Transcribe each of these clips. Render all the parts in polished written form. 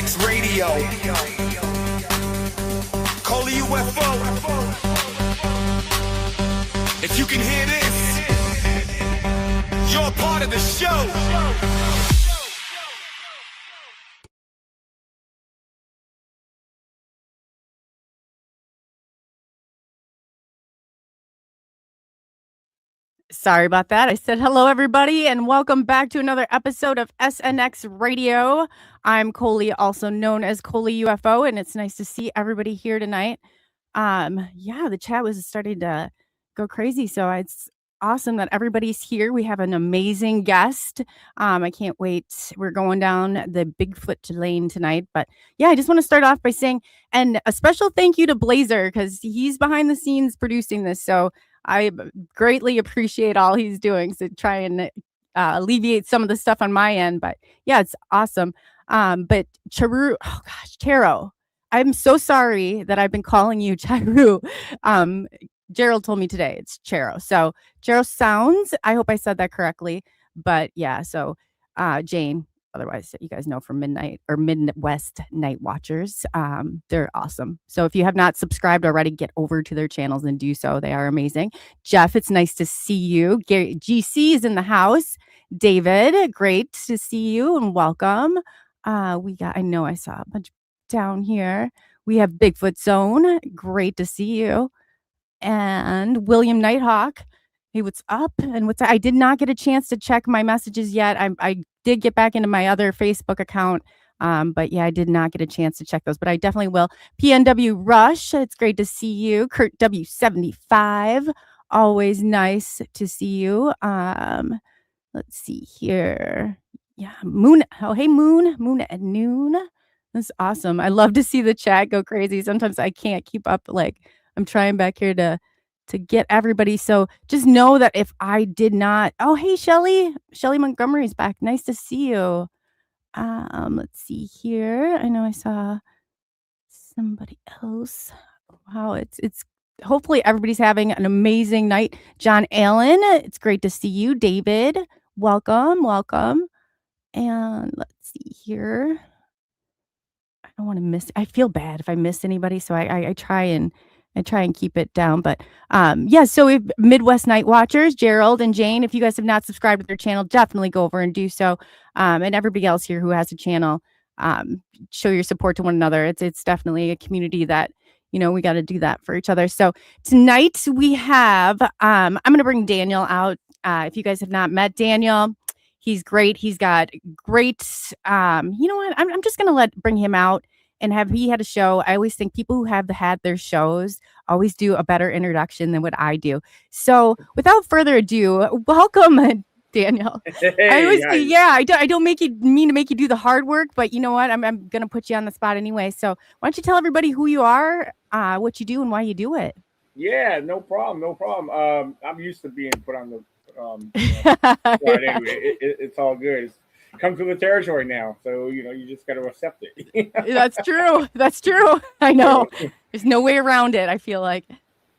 SNX Radio. Coley UFO. If you can hear this, you're part of the show. Sorry about that. I said hello, everybody, and welcome back to another episode of SNX Radio. I'm Coley, also known as Coley UFO, and it's nice to see everybody here tonight. The chat was starting to go crazy, so it's awesome that everybody's here. We have an amazing guest. I can't wait. We're going down the Bigfoot lane tonight, but yeah, I just want to start off by saying, and a special thank you to Blazer, because he's behind the scenes producing this, so I greatly appreciate all he's doing to try and alleviate some of the stuff on my end. But yeah, it's awesome. But Charo, I'm so sorry that I've been calling you Charu. Gerald told me today it's Charo. So Charo sounds, I hope I said that correctly. But yeah, so Jane, otherwise you guys know from Midwest Night Watchers. They're awesome. So if you have not subscribed already, get over to their channels and do so. They are amazing. Jeff, it's nice to see you. Gary GC is in the house. David, great to see you and welcome. I know I saw a bunch down here. We have Bigfoot Zone. Great to see you. And William Nighthawk. Hey, what's up? And I did not get a chance to check my messages yet. I did get back into my other Facebook account. But yeah, I did not get a chance to check those, but I definitely will. PNW Rush, it's great to see you. Kurt W75, always nice to see you. Let's see here. Yeah, Moon. Oh, hey, Moon at noon. That's awesome. I love to see the chat go crazy. Sometimes I can't keep up. Like, I'm trying back here to get everybody. So just know that if I did not, oh, hey, Shelly Montgomery's back. Nice to see you. Let's see here. I know I saw somebody else. Wow. It's hopefully everybody's having an amazing night. John Allen, it's great to see you. David, welcome. And let's see here. I don't want to miss, I feel bad if I miss anybody. So I try and keep it down. But so we have Midwest Night Watchers, Gerald and Jane. If you guys have not subscribed to their channel, definitely go over and do so. And everybody else here who has a channel, show your support to one another. It's definitely a community that, we got to do that for each other. So tonight we have, I'm going to bring Daniel out. If you guys have not met Daniel, he's great. He's got great, you know what? I'm just going to bring him out. And he had a show. I always think people who have had their shows always do a better introduction than what I do. So without further ado, welcome, Daniel. Hey, I always say, I don't mean to make you do the hard work, but you know what? I'm going to put you on the spot anyway. So why don't you tell everybody who you are, what you do, and why you do it? Yeah, no problem. I'm used to being put on the but anyway, it's all good. It's come to the territory now, so you just got to accept it. That's true. I know. There's no way around it, I feel like.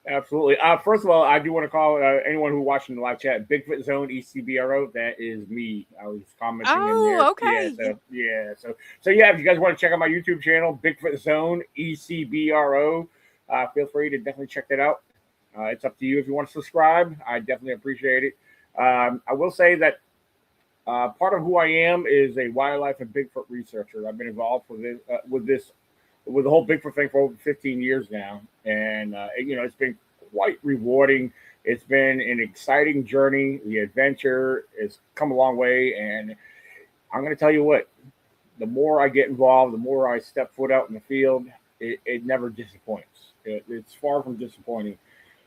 Absolutely. First of all, I do want to call anyone who's watching the live chat Bigfoot Zone ECBRO. That is me. I was commenting in there. Okay. So if you guys want to check out my YouTube channel, Bigfoot Zone ECBRO, feel free to definitely check that out. It's up to you if you want to subscribe. I definitely appreciate it. I will say that part of who I am is a wildlife and Bigfoot researcher. I've been involved with the whole Bigfoot thing for over 15 years now, and it's been quite rewarding. It's been an exciting journey. The adventure has come a long way, and I'm going to tell you what: the more I get involved, the more I step foot out in the field, it never disappoints. It's far from disappointing.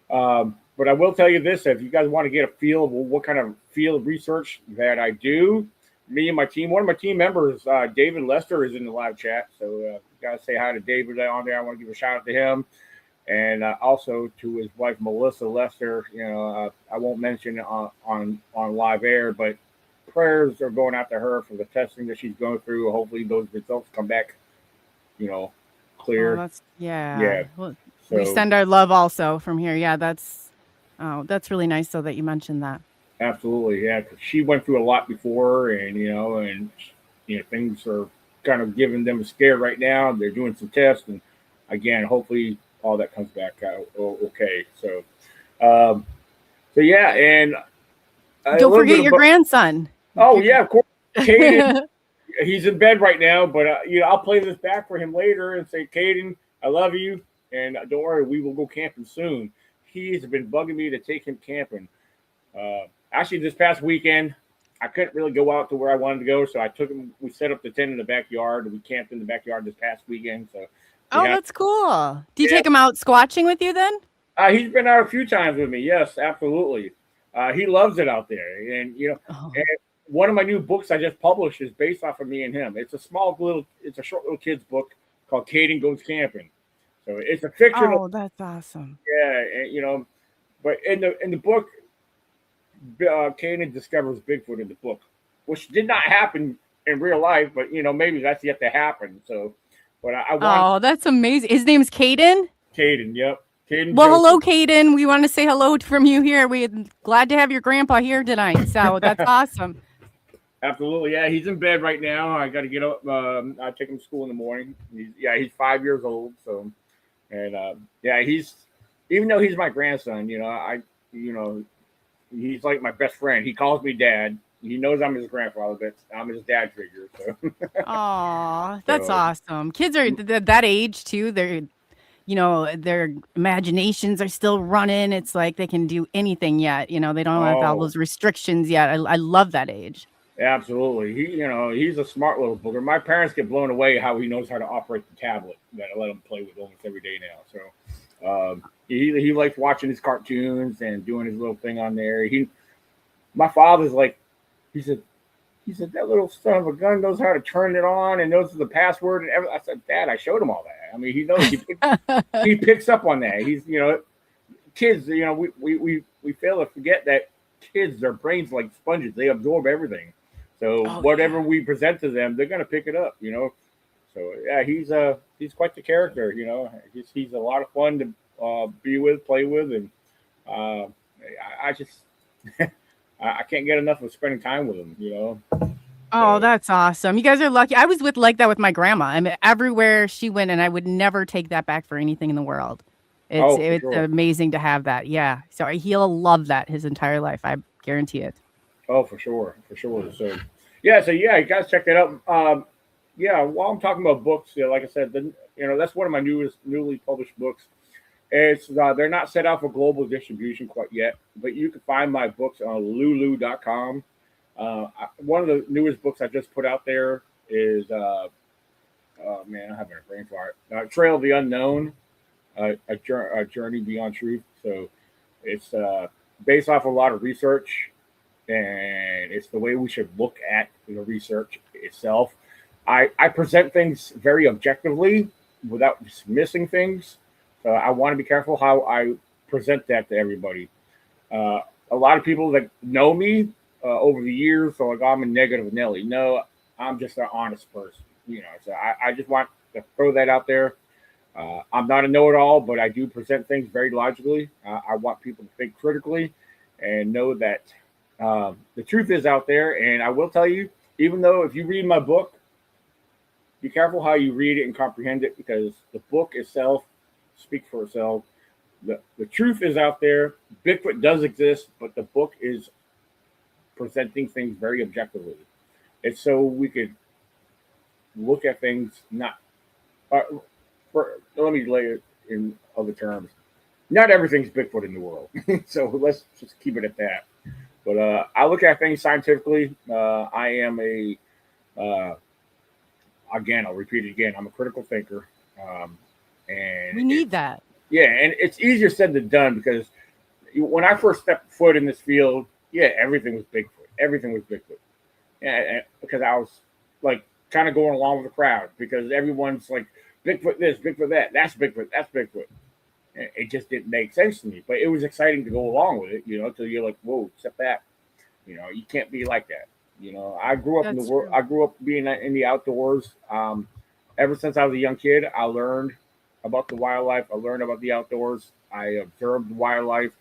But I will tell you this: if you guys want to get a feel of what kind of field research that I do, me and my team, one of my team members, David Lester, is in the live chat. So gotta say hi to David on there. I want to give a shout out to him, and also to his wife Melissa Lester. I won't mention on live air, but prayers are going out to her for the testing that she's going through. Hopefully those results come back, clear. Well, so we send our love also from here. Yeah, that's really nice. So that you mentioned that. Absolutely, yeah. 'Cause she went through a lot before, and things are kind of giving them a scare right now. They're doing some tests, and again, hopefully all that comes back out okay. Um, so yeah, and a Don't little bit forget your grandson. Oh yeah, of course. Caden, he's in bed right now, but I'll play this back for him later and say, Caden, I love you, and don't worry, we will go camping soon. He's been bugging me to take him camping. Actually, this past weekend, I couldn't really go out to where I wanted to go, so I took him. We set up the tent in the backyard, and we camped in the backyard this past weekend. So, that's cool. Do you take him out squatching with you then? He's been out a few times with me. Yes, absolutely. He loves it out there, and and one of my new books I just published is based off of me and him. It's a short little kids book called Caden Goes Camping. So it's a fictional. Oh, that's awesome. Yeah, and, but in the book, Caden discovers Bigfoot in the book, which did not happen in real life, but maybe that's yet to happen. So, but I want. Oh, that's amazing. His name's Caden. Caden, yep. Caden. Well, hello, Caden. We want to say hello from you here. We're glad to have your grandpa here tonight. So that's awesome. Absolutely, yeah. He's in bed right now. I got to get up. I take him to school in the morning. He's 5 years old. So, and he's even though he's my grandson, he's like my best friend. He calls me dad. He knows I'm his grandfather, but I'm his dad figure. So. Aw, that's awesome. Kids are that age too. They're, their imaginations are still running. It's like they can do anything yet. They don't have all those restrictions yet. I love that age. Absolutely. He's a smart little booger. My parents get blown away how he knows how to operate the tablet that I let him play with almost every day now. So he likes watching his cartoons and doing his little thing on there. My father's like, he said, that little son of a gun knows how to turn it on and knows the password and everything. I said, Dad, I showed him all that. I mean, he knows he picks up on that. He's, kids, we fail to forget that kids, their brains like sponges. They absorb everything. So whatever we present to them, they're going to pick it up, So yeah, he's quite the character, He's a lot of fun to be with, play with, and I just I can't get enough of spending time with him, Oh, that's awesome. You guys are lucky. I was like that with my grandma. I mean, everywhere she went, and I would never take that back for anything in the world. It's amazing to have that. Yeah. So he'll love that his entire life. I guarantee it. Oh, for sure. So, you guys check that out. While I'm talking about books, like I said, that's one of my newly published books. It's they're not set out for global distribution quite yet, but you can find my books on lulu.com. One of the newest books I just put out there is, I'm having a brain fart. Trail of the Unknown, a journey beyond truth. So it's based off a lot of research, and it's the way we should look at the research itself. I present things very objectively without dismissing things. So I want to be careful how I present that to everybody. A lot of people that know me over the years are like, I'm a negative Nelly. No, I'm just an honest person. So I just want to throw that out there. I'm not a know-it-all, but I do present things very logically. I want people to think critically and know that the truth is out there. And I will tell you, even though if you read my book, be careful how you read it and comprehend it, because the book itself speaks for itself. The truth is out there. Bigfoot does exist, but the book is presenting things very objectively. It's so we could look at things not. Let me lay it in other terms. Not everything's Bigfoot in the world, so let's just keep it at that. But I look at things scientifically. I am again, I'll repeat it again. I'm a critical thinker, and we need that. Yeah, and it's easier said than done, because when I first stepped foot in this field, everything was Bigfoot. Everything was Bigfoot. And because I was like kind of going along with the crowd, because everyone's like, Bigfoot this, Bigfoot that, that's Bigfoot, that's Bigfoot. And it just didn't make sense to me. But it was exciting to go along with it, until you're like, whoa, except that. You can't be like that. I grew up in the world. I grew up being in the outdoors. Ever since I was a young kid, I learned about the wildlife. I learned about the outdoors. I observed wildlife.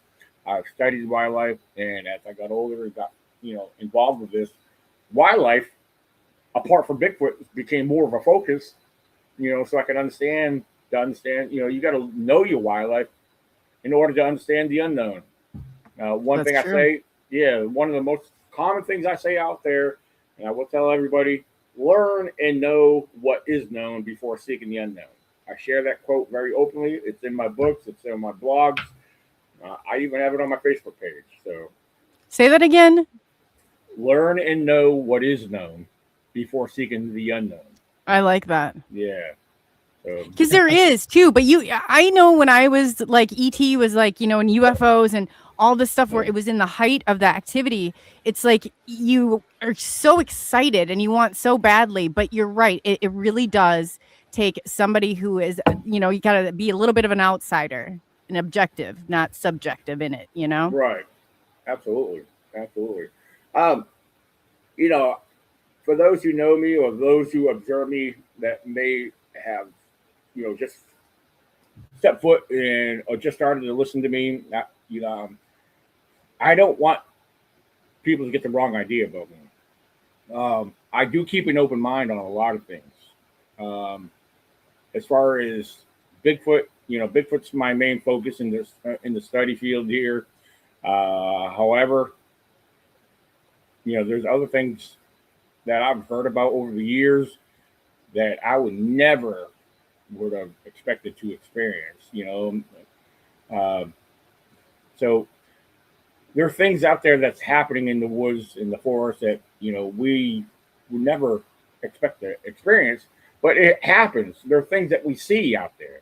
I studied wildlife. And as I got older and got, involved with this, wildlife apart from Bigfoot, became more of a focus. So I can understand. You got to know your wildlife in order to understand the unknown. One That's thing I true. say, one of the most common things I say out there, and I will tell everybody: learn and know what is known before seeking the unknown. I share that quote very openly. It's in my books. It's in my blogs. I even have it on my Facebook page. So, Say that again. learn and know what is known before seeking the unknown. I like that. Yeah. Because there is too, but I know when I was like ET was like, and UFOs and all this stuff where it was in the height of the activity, it's like you are so excited and you want so badly, but you're right. It really does take somebody who is, you gotta be a little bit of an outsider, an objective, not subjective in it, Right. Absolutely. Um, for those who know me or those who observe me that may have, just stepped foot in or just started to listen to me, I don't want people to get the wrong idea about me. I do keep an open mind on a lot of things. As far as Bigfoot, Bigfoot's my main focus in the study field here. However, there's other things that I've heard about over the years that I would have expected to experience. So there are things out there that's happening in the woods, in the forest that we would never expect to experience, but it happens. There are things that we see out there.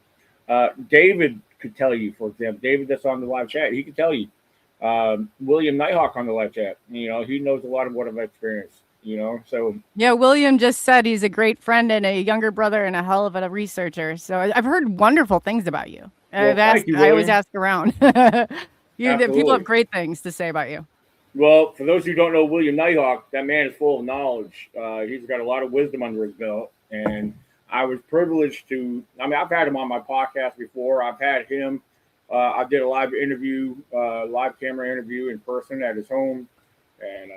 David could tell you, for example, David that's on the live chat, he could tell you. William Nighthawk on the live chat, he knows a lot of what I've experienced. So yeah, William just said he's a great friend and a younger brother and a hell of a researcher. So I've heard wonderful things about you. Well, thank you, I always William. ask around. People have great things to say about you. Well, for those who don't know William Nighthawk, that man is full of knowledge. He's got a lot of wisdom under his belt, and I was privileged to. I've had him on my podcast before. I've had him. I did a live camera interview in person at his home, and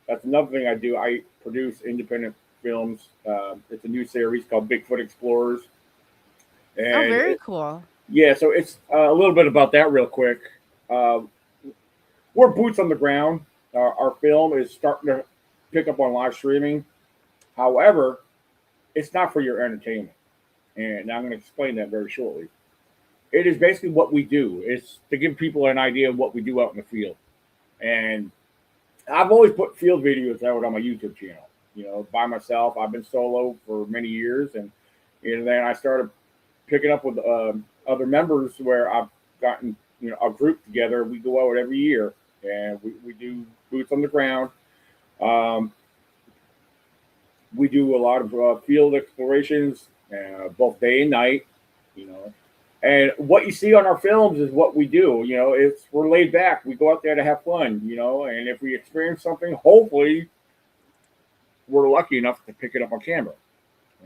that's another thing I do. I produce independent films. It's a new series called Bigfoot Explorers. And very cool. Yeah, so it's a little bit about that real quick. We're boots on the ground. Our film is starting to pick up on live streaming. However, it's not for your entertainment. And I'm going to explain that very shortly. It is basically what we do. It's to give people an idea of what we do out in the field. And I've always put field videos out on my YouTube channel, by myself. I've been solo for many years. And then I started picking up with other members where I've gotten, a group together. We go out every year and we do boots on the ground. We do a lot of field explorations, both day and night, And what you see on our films is what we do. We're laid back. We go out there to have fun, and if we experience something, hopefully we're lucky enough to pick it up on camera.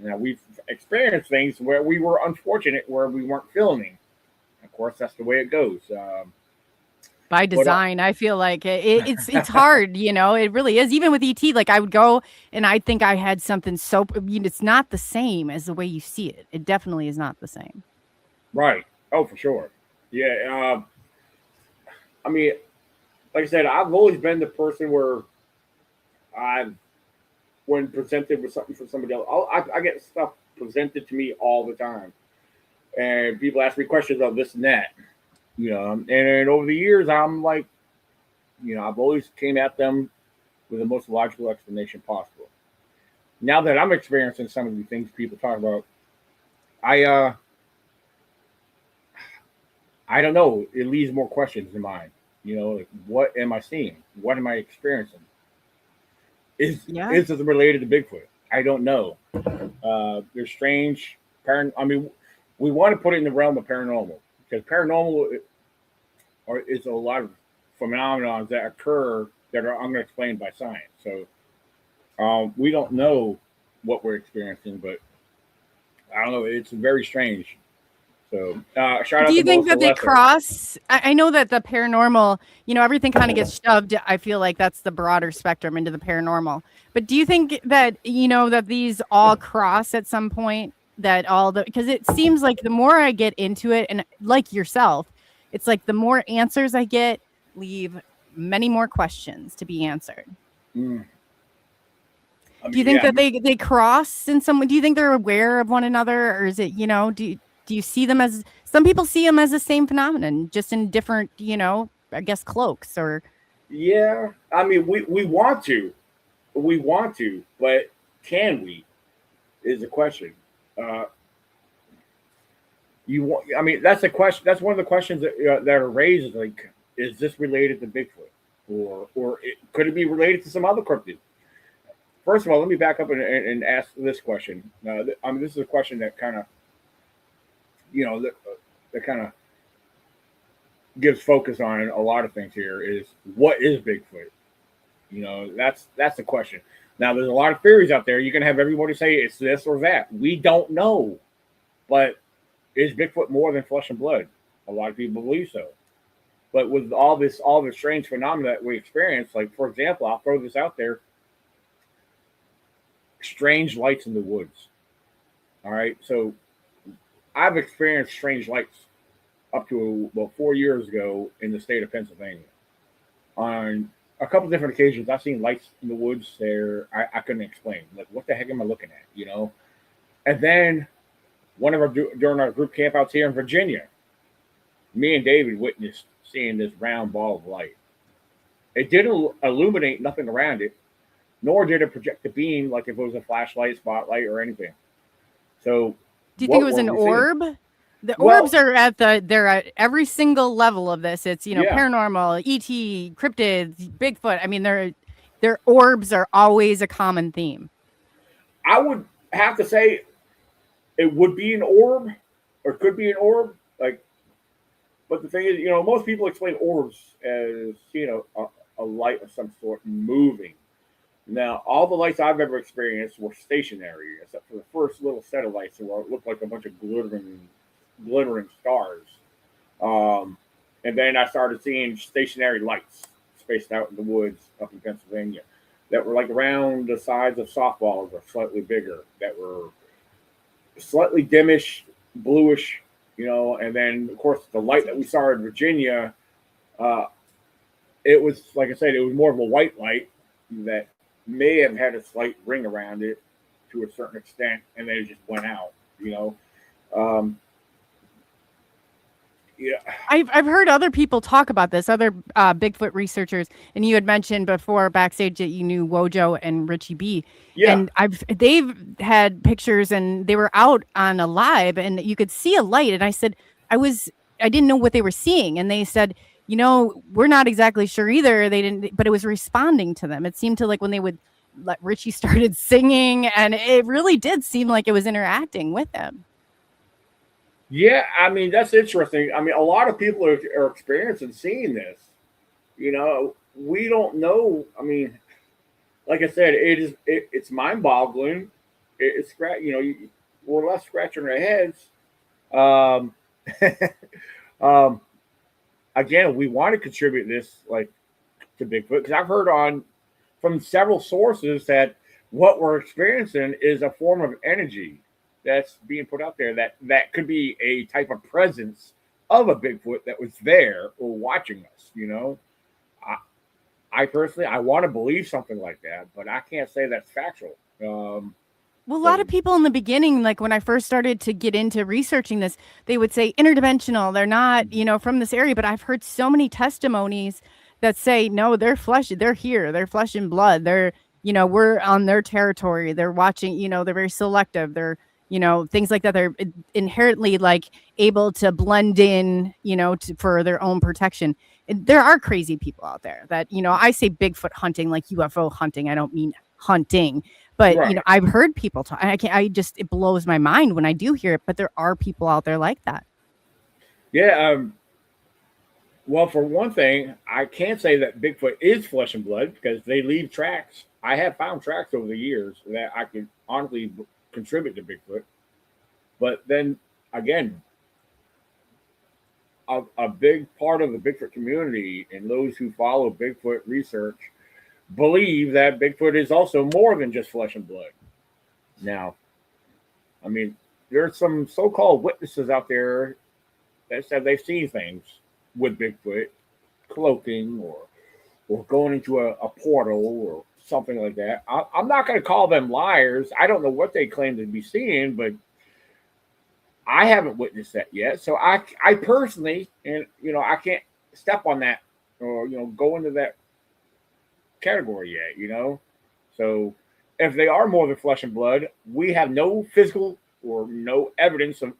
Now, we've experienced things where we were unfortunate where we weren't filming. Of course, that's the way it goes. By design, I feel like it's hard, it really is. Even with ET, like I would go and I think I had something so, it's not the same as the way you see it. It definitely is not the same. Right. Oh, for sure. Yeah. Like I said, I've always been the person where when presented with something from somebody else, I get stuff presented to me all the time. And people ask me questions of this and that, and over the years, I'm like, I've always came at them with the most logical explanation possible. Now that I'm experiencing some of the things people talk about, I don't know. It leaves more questions in mind. Like, what am I seeing? What am I experiencing? Is this related to Bigfoot? I don't know. There's strange we want to put it in the realm of paranormal because paranormal is a lot of phenomena that occur that are unexplained by science. So we don't know what we're experiencing, but I don't know. It's very strange. So shout out Do you to think Melissa that they Lesser. cross? I know that the paranormal, everything kind of gets shoved. I feel like that's the broader spectrum into the paranormal. But do you think that, that these all cross at some point? Because it seems like the more I get into it, and like yourself, it's like the more answers I get, leave many more questions to be answered. Mm. Do you think that they cross in some way? Do you think they're aware of one another, or is it, do you see them as, some people see them as the same phenomenon, just in different, I guess cloaks or? Yeah, I mean, we want to, but can we? Is the question. I mean, that's the question. That's one of the questions that are raised. Is like, is this related to Bigfoot, or could it be related to some other cryptid? First of all, let me back up and ask this question. I mean, this is a question that kind of, that kind of gives focus on a lot of things here. Is what is Bigfoot? That's the question. Now, there's a lot of theories out there. You can have everybody say it's this or that. We don't know, but is Bigfoot more than flesh and blood? A lot of people believe so. But with all the strange phenomena that we experience, like, for example, I'll throw this out there: strange lights in the woods. All right, so I've experienced strange lights up to 4 years ago in the state of Pennsylvania. On a couple of different occasions, I've seen lights in the woods there I couldn't explain. Like, what the heck am I looking at? And then during our group campouts here in Virginia, me and David witnessed seeing this round ball of light. It didn't illuminate nothing around it, nor did it project a beam like if it was a flashlight, spotlight, or anything. So, do you think it was an orb? The orbs are they're at every single level of this. It's paranormal, ET, cryptids, Bigfoot. I mean, their orbs are always a common theme. I would have to say it would be an orb, or could be an orb. But the thing is, most people explain orbs as a light of some sort moving. Now, all the lights I've ever experienced were stationary, except for the first little set of lights that looked like a bunch of glittering stars. And then I started seeing stationary lights spaced out in the woods up in Pennsylvania that were like around the size of softballs or slightly bigger, that were slightly dimmish, bluish, and then, of course, the light that we saw in Virginia, it was, like I said, it was more of a white light that may have had a slight ring around it to a certain extent, and then it just went out, Yeah, I've heard other people talk about this, other Bigfoot researchers, and you had mentioned before backstage that you knew Wojo and Richie B. Yeah. And they've had pictures, and they were out on a live, and you could see a light. And I said, I didn't know what they were seeing, and they said, we're not exactly sure either. They didn't, but it was responding to them. It seemed to, like, when they would let Richie started singing, and it really did seem like it was interacting with them. Yeah, I mean, that's interesting. I mean, a lot of people are experiencing seeing this. We don't know. I mean, like I said, it's mind-boggling. It's we're left scratching our heads. Again, we want to contribute this to Bigfoot, because I've heard from several sources that what we're experiencing is a form of energy that's being put out there that could be a type of presence of a Bigfoot that was there or watching us. I personally, I want to believe something like that, but I can't say that's factual. Well, a lot of people in the beginning, like when I first started to get into researching this, they would say interdimensional. They're not, from this area, but I've heard so many testimonies that say, no, they're here. They're flesh and blood. They're, we're on their territory. They're watching, they're very selective. They're, things like that. They're inherently able to blend in, for their own protection. And there are crazy people out there that, I say Bigfoot hunting, like UFO hunting. I don't mean hunting, but right. I've heard people talk. It blows my mind when I do hear it, but there are people out there like that. Yeah. Well, for one thing, I can't say that Bigfoot is flesh and blood, because they leave tracks. I have found tracks over the years that I can honestly contribute to Bigfoot. But then again, a big part of the Bigfoot community and those who follow Bigfoot research believe that Bigfoot is also more than just flesh and blood. Now, I mean, there's some so-called witnesses out there that said they've seen things with Bigfoot, cloaking or going into a portal or something like that. I'm not going to call them liars. I don't know what they claim to be seeing, but I haven't witnessed that yet. So I personally, and I can't step on that or go into that category yet. So if they are more than flesh and blood, we have no physical or no evidence of,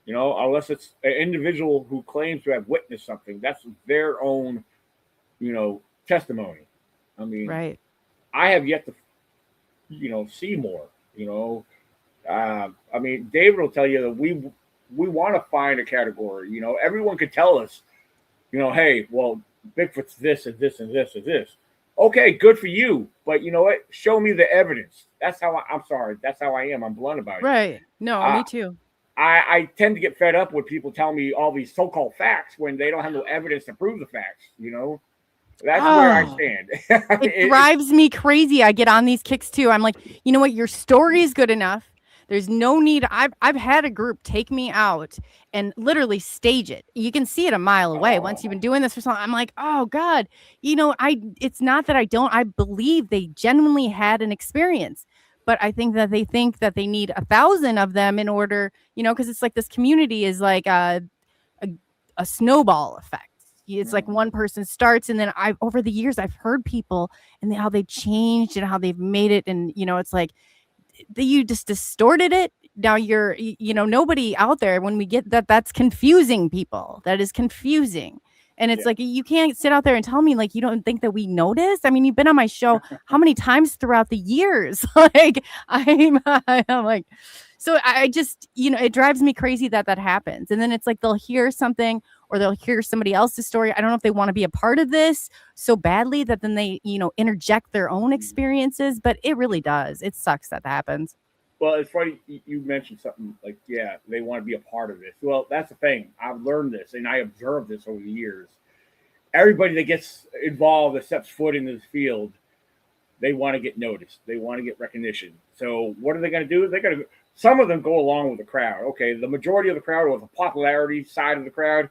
unless it's an individual who claims to have witnessed something. That's their own, testimony. I mean, right. I have yet to, see more. I mean, David will tell you that we want to find a category. Everyone could tell us, hey, well, Bigfoot's this and this and this and this. Okay, good for you. But you know what? Show me the evidence. That's how I'm sorry. That's how I am. I'm blunt about it. Right. No, me too. I tend to get fed up with people telling me all these so-called facts when they don't have no evidence to prove the facts. That's where I stand. It drives me crazy. I get on these kicks too. I'm like, you know what? Your story is good enough. There's no need. I've had a group take me out and literally stage it. You can see it a mile away. Once you've been doing this for so long, I'm like, oh God, it's not that I believe they genuinely had an experience, but I think that they need 1,000 of them in order, because it's like this community is like a snowball effect. It's like one person starts, and then over the years I've heard people and how they changed and how they've made it, and it's like you just distorted it. Now you're nobody out there, when we get that's confusing people. That is confusing. And it's like, you can't sit out there and tell me like you don't think that we noticed. I mean, you've been on my show how many times throughout the years? Like I'm like, so I just, it drives me crazy that happens. And then it's like they'll hear something or they'll hear somebody else's story. I don't know if they want to be a part of this so badly that then they, interject their own experiences, but it really does. It sucks that happens. Well, it's funny you mentioned something like, they want to be a part of this. Well, that's the thing. I've learned this and I observed this over the years. Everybody that gets involved, that steps foot into this field, they want to get noticed. They want to get recognition. So what are they going to do? They're going to, some of them go along with the crowd. Okay, the majority of the crowd, or the popularity side of the crowd,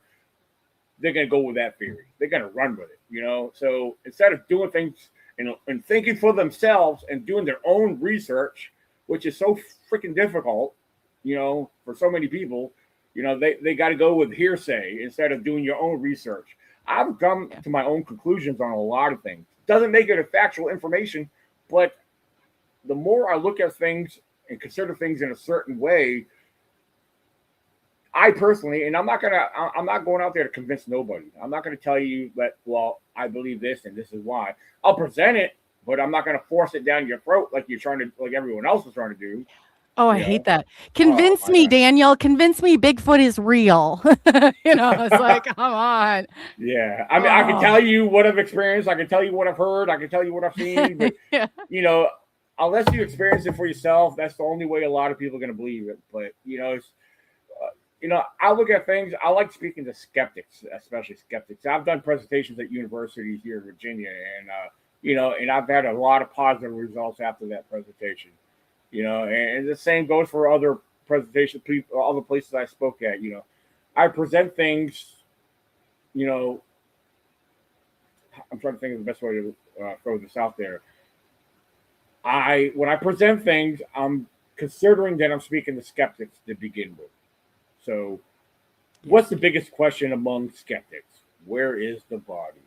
they're going to go with that theory. They're going to run with it, So instead of doing things and thinking for themselves and doing their own research, which is so freaking difficult, for so many people, they got to go with hearsay instead of doing your own research. I've come to my own conclusions on a lot of things. Doesn't make it a factual information, but the more I look at things and consider things in a certain way, I personally, and I'm not going out there to convince nobody. I'm not going to tell you that, well, I believe this and this is why. I'll present it, but I'm not going to force it down your throat like everyone else is trying to do. Oh, I hate that. Convince me, Daniel. Convince me Bigfoot is real. It's like, come on. Yeah. I mean, I can tell you what I've experienced. I can tell you what I've heard. I can tell you what I've seen. But, unless you experience it for yourself, that's the only way a lot of people are going to believe it. But, I look at things. I like speaking to skeptics, especially skeptics. I've done presentations at universities here in Virginia, and, and I've had a lot of positive results after that presentation. And the same goes for other presentations, other places I spoke at. I present things, I'm trying to think of the best way to throw this out there. When I present things, I'm considering that I'm speaking to skeptics to begin with. So, what's the biggest question among skeptics? Where is the body?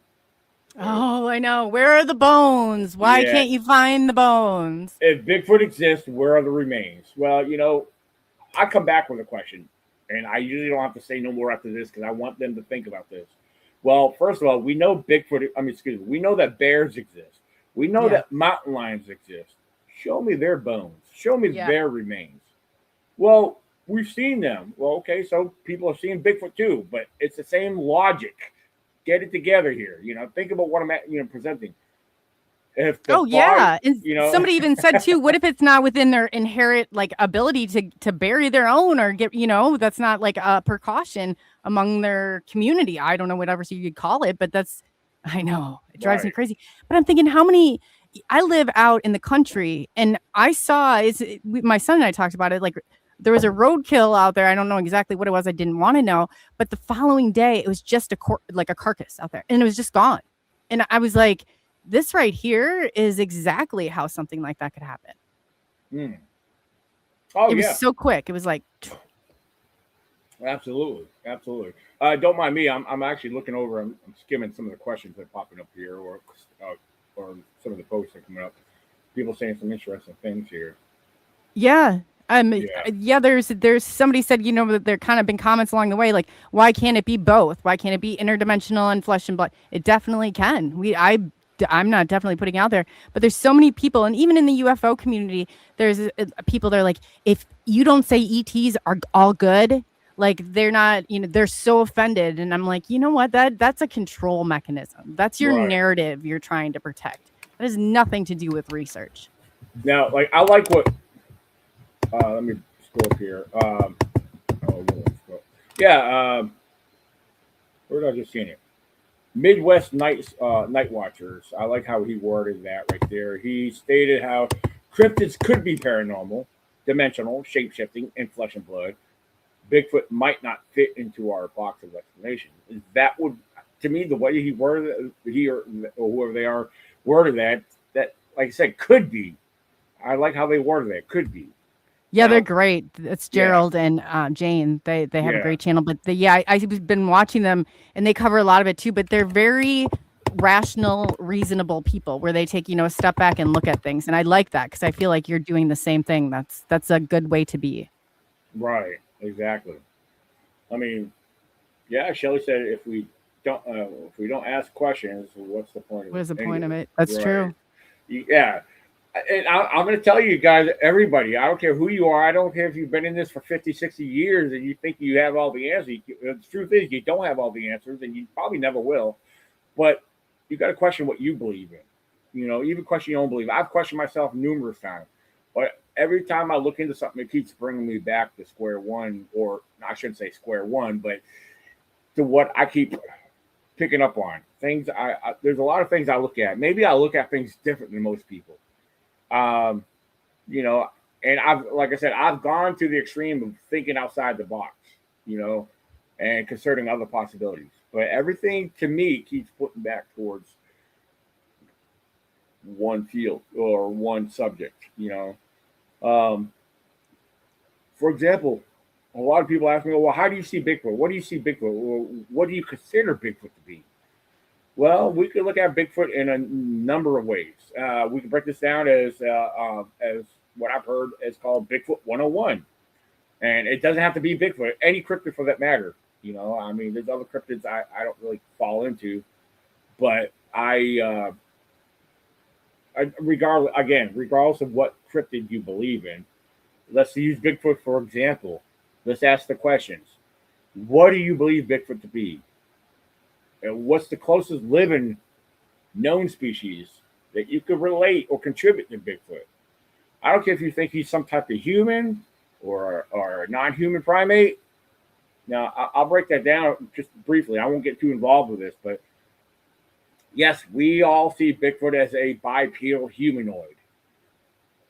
Oh, I know. Where are the bones? Why can't you find the bones? If Bigfoot exists, where are the remains? Well, I come back with a question, and I usually don't have to say no more after this because I want them to think about this. Well, first of all, we know we know that bears exist. We know that mountain lions exist. Show me their bones. Show me their remains. Well, we've seen them. Well, okay, so people have seen Bigfoot too, but it's the same logic. Get it together here. Think about what I'm presenting. If the Oh yeah, and you know, somebody even said too, what if it's not within their inherent like ability to bury their own or get, that's not like a precaution among their community. I don't know, whatever you could call it, but I know it drives me right. crazy. But I'm thinking, I live out in the country, and I saw my son and I talked about it. Like there was a roadkill out there. I don't know exactly what it was. I didn't want to know, but the following day it was just like a carcass out there, and it was just gone. And I was like, this right here is exactly how something like that could happen. Hmm. Oh, it was yeah. so quick. It was like, Absolutely. Don't mind me. I'm actually looking over. I'm skimming some of the questions that are popping up here, or some of the posts that are coming up. People saying some interesting things here. yeah. Yeah. Yeah, there's somebody said, that there kind of been comments along the way, like, why can't it be both? Why can't it be interdimensional and flesh and blood? It definitely can. I'm not definitely putting out there, but there's so many people, and even in the UFO community, there's people that are like, if you don't say ETs are all good, like they're not, they're so offended. And I'm like, you know what? That's a control mechanism. That's your narrative you're trying to protect. That has nothing to do with research. Now, like, I like what. Let me scroll up here. Where did I just see it? Midwest Night Watchers. I like how he worded that right there. He stated how cryptids could be paranormal, dimensional, shape-shifting, and flesh and blood. Bigfoot might not fit into our box of explanations. That would, to me, the way he worded or whoever they are worded that like I said, could be. I like how they worded that. Could be. Yeah, they're great. It's Gerald and Jane. They have a great channel. But I've been watching them, and they cover a lot of it too. But they're very rational, reasonable people, where they take a step back and look at things. And I like that, because I feel like you're doing the same thing. That's a good way to be. Right. Exactly. I mean, yeah. Shelley said, if we don't ask questions, what's the point of it? What is the point of it? That's true. Yeah. And I'm going to tell you guys, everybody, I don't care who you are. I don't care if you've been in this for 50, 60 years and you think you have all the answers. The truth is, you don't have all the answers, and you probably never will. But you got to question what you believe in. Even question your own belief. I've questioned myself numerous times. But every time I look into something, it keeps bringing me back to square one, or I shouldn't say square one, but to what I keep picking up on. Things there's a lot of things I look at. Maybe I look at things different than most people. And like I said, I've gone to the extreme of thinking outside the box, and considering other possibilities. But everything to me keeps putting back towards one field or one subject, For example, a lot of people ask me, well, how do you see Bigfoot? What do you see Bigfoot? Well, what do you consider Bigfoot to be? Well, we could look at Bigfoot in a number of ways. We can break this down as what I've heard is called Bigfoot 101. And it doesn't have to be Bigfoot, any cryptid for that matter. I mean, there's other cryptids I don't really fall into. But regardless of what cryptid you believe in, let's use Bigfoot for example. Let's ask the questions. What do you believe Bigfoot to be? And what's the closest living known species that you could relate or contribute to Bigfoot? I don't care if you think he's some type of human or a non-human primate. Now, I'll break that down just briefly. I won't get too involved with this, but yes, we all see Bigfoot as a bipedal humanoid.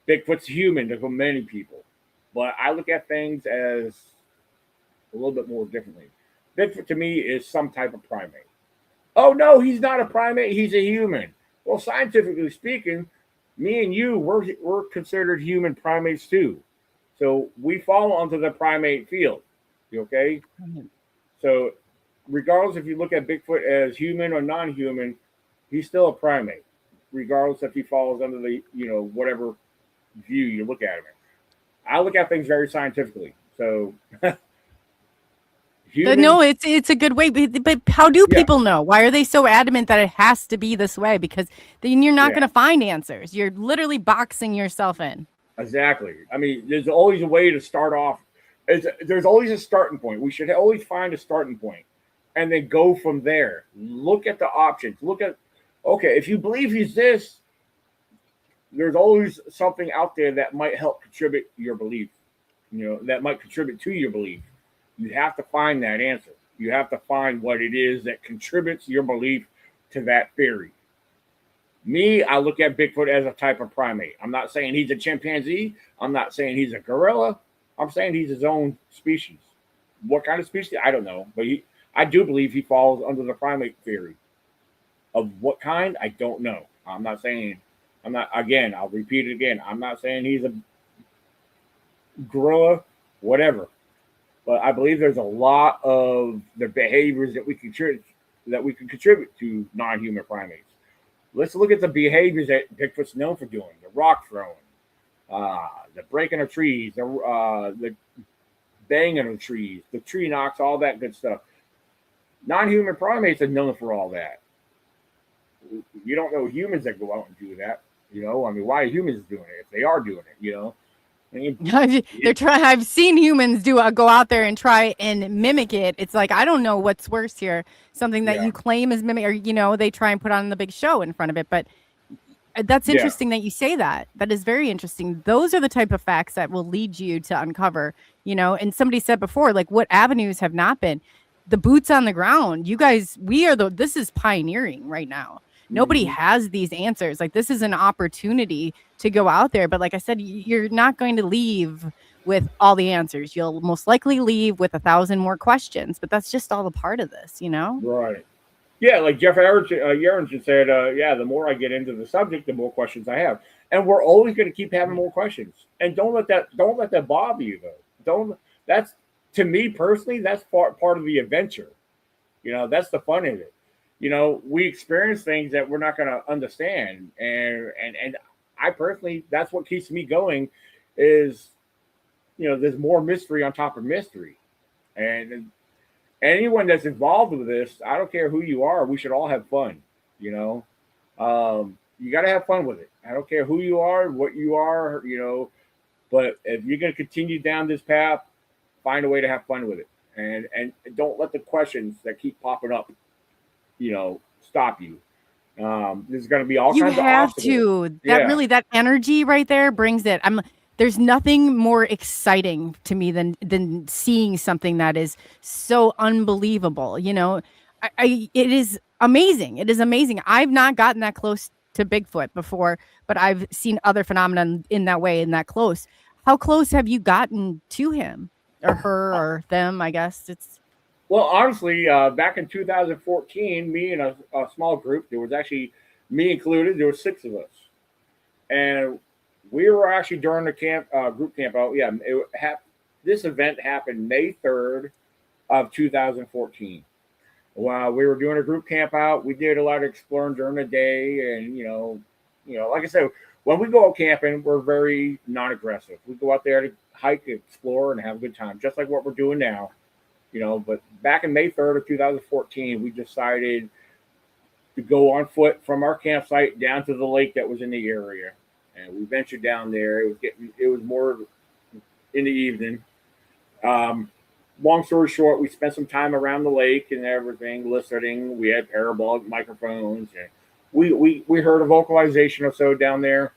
Bigfoot's human to many people, but I look at things as a little bit more differently. Bigfoot to me is some type of primate. Oh, no, he's not a primate. He's a human. Well, scientifically speaking, me and you, we're considered human primates too. So we fall onto the primate field. You okay? Mm-hmm. So regardless if you look at Bigfoot as human or non-human, he's still a primate, regardless if he falls under the, whatever view you look at him in. I look at things very scientifically. So no, it's a good way, but how do people know? Why are they so adamant that it has to be this way? Because then you're not going to find answers. You're literally boxing yourself in. Exactly. I mean, there's always a way to start off. There's always a starting point. We should always find a starting point and then go from there. Look at the options. Okay, if you believe he's this, there's always something out there that might help contribute your belief, that might contribute to your belief. You have to find that answer. You have to find what it is that contributes your belief to that theory. Me, I look at Bigfoot as a type of primate. I'm not saying he's a chimpanzee. I'm not saying he's a gorilla. I'm saying he's his own species. What kind of species? I don't know. But I do believe he falls under the primate theory. Of what kind? I don't know. Again, I'll repeat it again. I'm not saying he's a gorilla, whatever. But I believe there's a lot of the behaviors that we can contribute to non-human primates. Let's look at the behaviors that Bigfoot's known for doing: the rock throwing, the breaking of trees, the banging of trees, the tree knocks, all that good stuff. Non-human primates are known for all that. You don't know humans that go out and do that. Why are humans doing it if they are doing it? I've seen humans go out there and try and mimic it. It's like, I don't know what's worse here. Something that you claim is mimic, or they try and put on the big show in front of it. But that's interesting that you say that. That is very interesting. Those are the type of facts that will lead you to uncover, and somebody said before, like, what avenues have not been the boots on the ground. You guys, this is pioneering right now. Nobody has these answers. Like, this is an opportunity to go out there. But like I said, you're not going to leave with all the answers. You'll most likely leave with 1,000 more questions. But that's just all a part of this, Right. Yeah, like Jeff Aronson said, the more I get into the subject, the more questions I have. And we're always going to keep having more questions. And don't let that bother you, though. That's, to me personally, that's part of the adventure. That's the fun of it. We experience things that we're not going to understand. And I personally, that's what keeps me going is, there's more mystery on top of mystery. And anyone that's involved with this, I don't care who you are, we should all have fun. You got to have fun with it. I don't care who you are, what you are, but if you're going to continue down this path, find a way to have fun with it. And don't let the questions that keep popping up stop you. There's going to be all kinds of obstacles. You have to. Really, that energy right there brings it. There's nothing more exciting to me than seeing something that is so unbelievable. It is amazing. It is amazing. I've not gotten that close to Bigfoot before, but I've seen other phenomena in that way, in that close. How close have you gotten to him or her or them? I guess it's. Well, honestly, back in 2014, me and a small group, there was actually me included, there were 6 of us. And we were actually during the group camp out. Yeah, this event happened May 3rd of 2014. While we were doing a group camp out, we did a lot of exploring during the day. And, like I said, when we go out camping, we're very non-aggressive. We go out there to hike, explore, and have a good time, just like what we're doing now. But back in May 3rd of 2014, we decided to go on foot from our campsite down to the lake that was in the area. And we ventured down there. It was more in the evening. Long story short, we spent some time around the lake and everything, listening. We had parabolic microphones, and we heard a vocalization or so down there.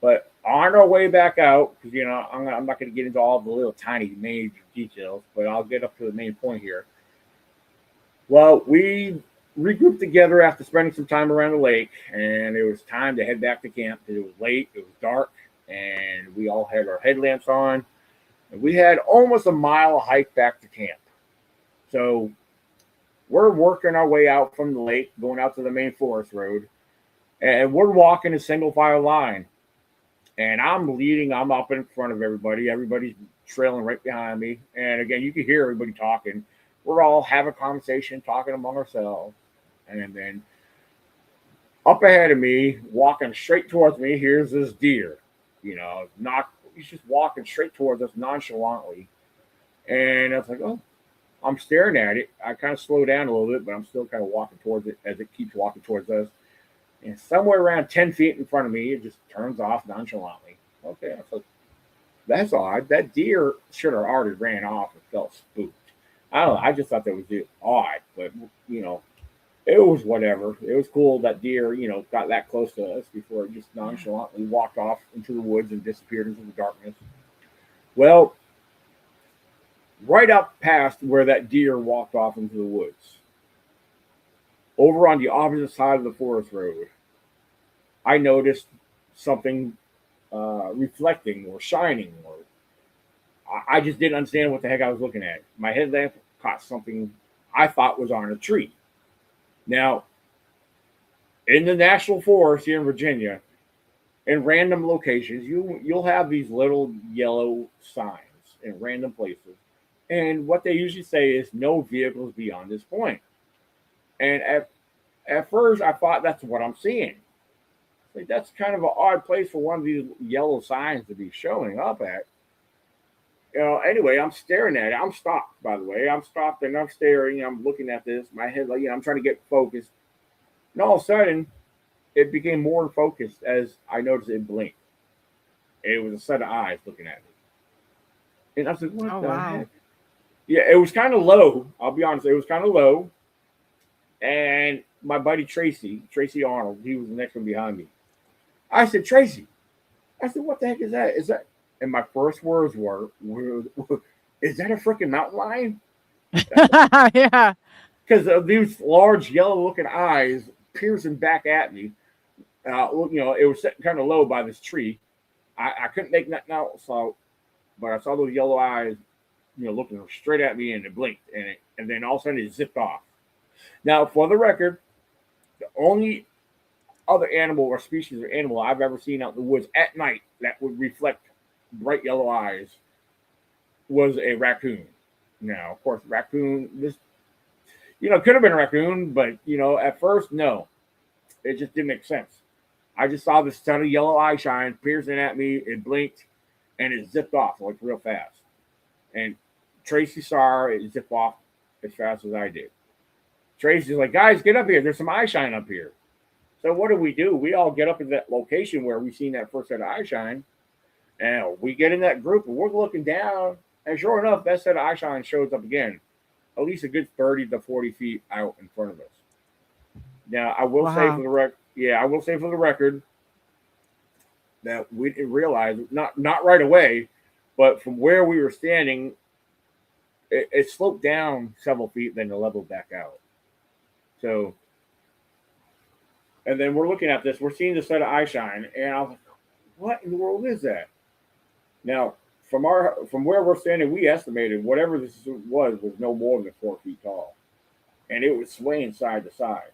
But on our way back out, because I'm not going to get into all the little tiny major details, but I'll get up to the main point here. Well, we regrouped together after spending some time around the lake, and it was time to head back to camp. It was late, it was dark, and we all had our headlamps on. And we had almost a mile hike back to camp. So we're working our way out from the lake, going out to the main forest road, and we're walking a single file line. And I'm leading, I'm up in front of everybody. Everybody's trailing right behind me. And again, you can hear everybody talking. We're all having a conversation, talking among ourselves. And then up ahead of me, walking straight towards me, here's this deer. He's just walking straight towards us nonchalantly. And I was like, oh, I'm staring at it. I kind of slow down a little bit, but I'm still kind of walking towards it as it keeps walking towards us. And somewhere around 10 feet in front of me, it just turns off nonchalantly. Okay, so that's odd. That deer should have already ran off and felt spooked. I don't know. I just thought that was odd, but It was whatever. It was cool that deer, got that close to us before it just nonchalantly walked off into the woods and disappeared into the darkness. Well, right up past where that deer walked off into the woods, over on the opposite side of the forest road, I noticed something reflecting or shining, or I just didn't understand what the heck I was looking at. My headlamp caught something I thought was on a tree. Now, in the national forest here in Virginia, in random locations, you'll have these little yellow signs in random places, and what they usually say is no vehicles beyond this point. And at first, I thought that's what I'm seeing. Like, that's kind of an odd place for one of these yellow signs to be showing up at. Anyway, I'm staring at it. I'm stopped, by the way. I'm stopped and I'm staring. I'm looking at this. My head, I'm trying to get focused. And all of a sudden, it became more focused as I noticed it blinked. It was a set of eyes looking at me. And I said, what the heck? Yeah, it was kind of low. I'll be honest. It was kind of low. And my buddy Tracy Arnold, he was the next one behind me. I said, Tracy, what the heck is that? Is that? And my first words were is that a freaking mountain lion? Yeah. Because of these large yellow-looking eyes piercing back at me. It was sitting kind of low by this tree. I couldn't make nothing out, but I saw those yellow eyes, looking straight at me, and it blinked, and then all of a sudden it zipped off. Now, for the record, the only other animal or species of animal I've ever seen out in the woods at night that would reflect bright yellow eyes was a raccoon. Now, of course, raccoon, this, could have been a raccoon, but, at first, no. It just didn't make sense. I just saw this ton of yellow eye shine piercing at me. It blinked, and it zipped off, real fast. And Tracy saw it zip off as fast as I did. Tracy's like, guys, get up here. There's some eye shine up here. So what do? We all get up in that location where we seen that first set of eye shine, and we get in that group, and we're looking down, and sure enough, that set of eye shine shows up again, at least a good 30 to 40 feet out in front of us. Now, I will say for the record that we didn't realize, not right away, but from where we were standing, it sloped down several feet, then it leveled back out. So, and then we're looking at this, we're seeing the set of eye shine, and I was like, what in the world is that? Now, from where we're standing, we estimated whatever this was no more than 4 feet tall. And it was swaying side to side.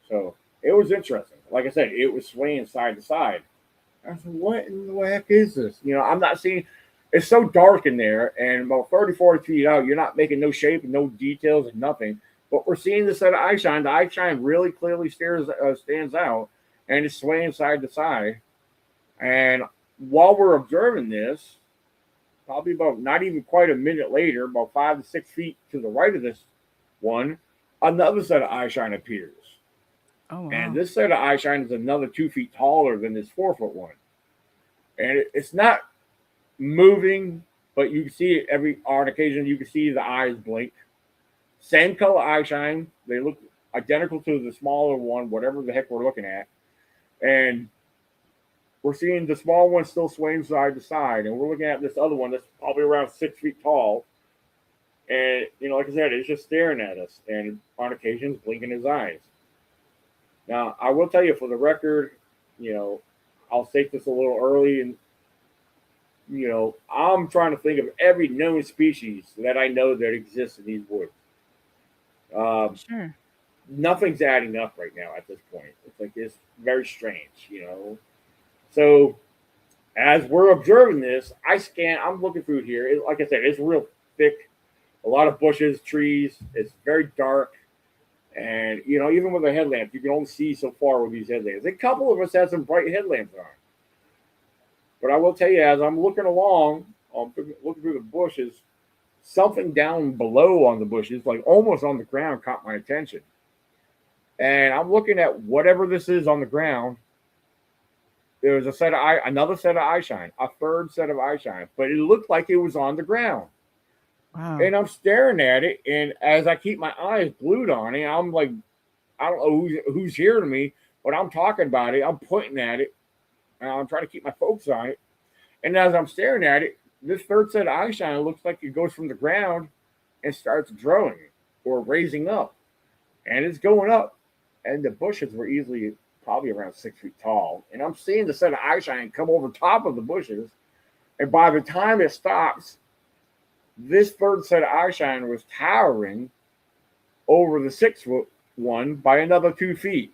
So it was interesting. Like I said, it was swaying side to side. I said, what in the heck is this? I'm not seeing, it's so dark in there, and about 30, 40 feet out, you're not making no shape and no details and nothing. But we're seeing the set of eye shine. The eye shine really clearly stands out, and it's swaying side to side. And while we're observing this, probably about not even quite a minute later, about 5 to 6 feet to the right of this one, another set of eye shine appears. Oh, wow. And this set of eye shine is another 2 feet taller than this 4 foot one. And it's not moving, but you can see it on occasion, you can see the eyes blink. Same color eye shine. They look identical to the smaller one, whatever the heck we're looking at. And we're seeing the small one still swaying side to side. And we're looking at this other one that's probably around 6 feet tall. And, like I said, it's just staring at us. And on occasions, blinking his eyes. Now, I will tell you, for the record, I'll take this a little early. And, I'm trying to think of every known species that I know that exists in these woods. Sure. Nothing's adding up right now at this point. It's very strange, So as we're observing this, I'm looking through here. Like I said, it's real thick, a lot of bushes, trees. It's very dark. And, even with a headlamp, you can only see so far with these headlamps. A couple of us had some bright headlamps on. But I will tell you, as I'm looking along, looking through the bushes, something down below on the bushes, almost on the ground, caught my attention. And I'm looking at whatever this is on the ground. There was another set of eye shine, a third set of eye shine, but it looked like it was on the ground. Wow. And I'm staring at it, and as I keep my eyes glued on it, I'm I don't know who's hearing me, but I'm talking about it. I'm pointing at it. And I'm trying to keep my focus on it. And as I'm staring at it, this third set of eye shine looks like it goes from the ground and starts growing or raising up. And it's going up. And the bushes were easily probably around 6 feet tall. And I'm seeing the set of eye shine come over top of the bushes. And by the time it stops, this third set of eye shine was towering over the 6-foot one by another 2 feet.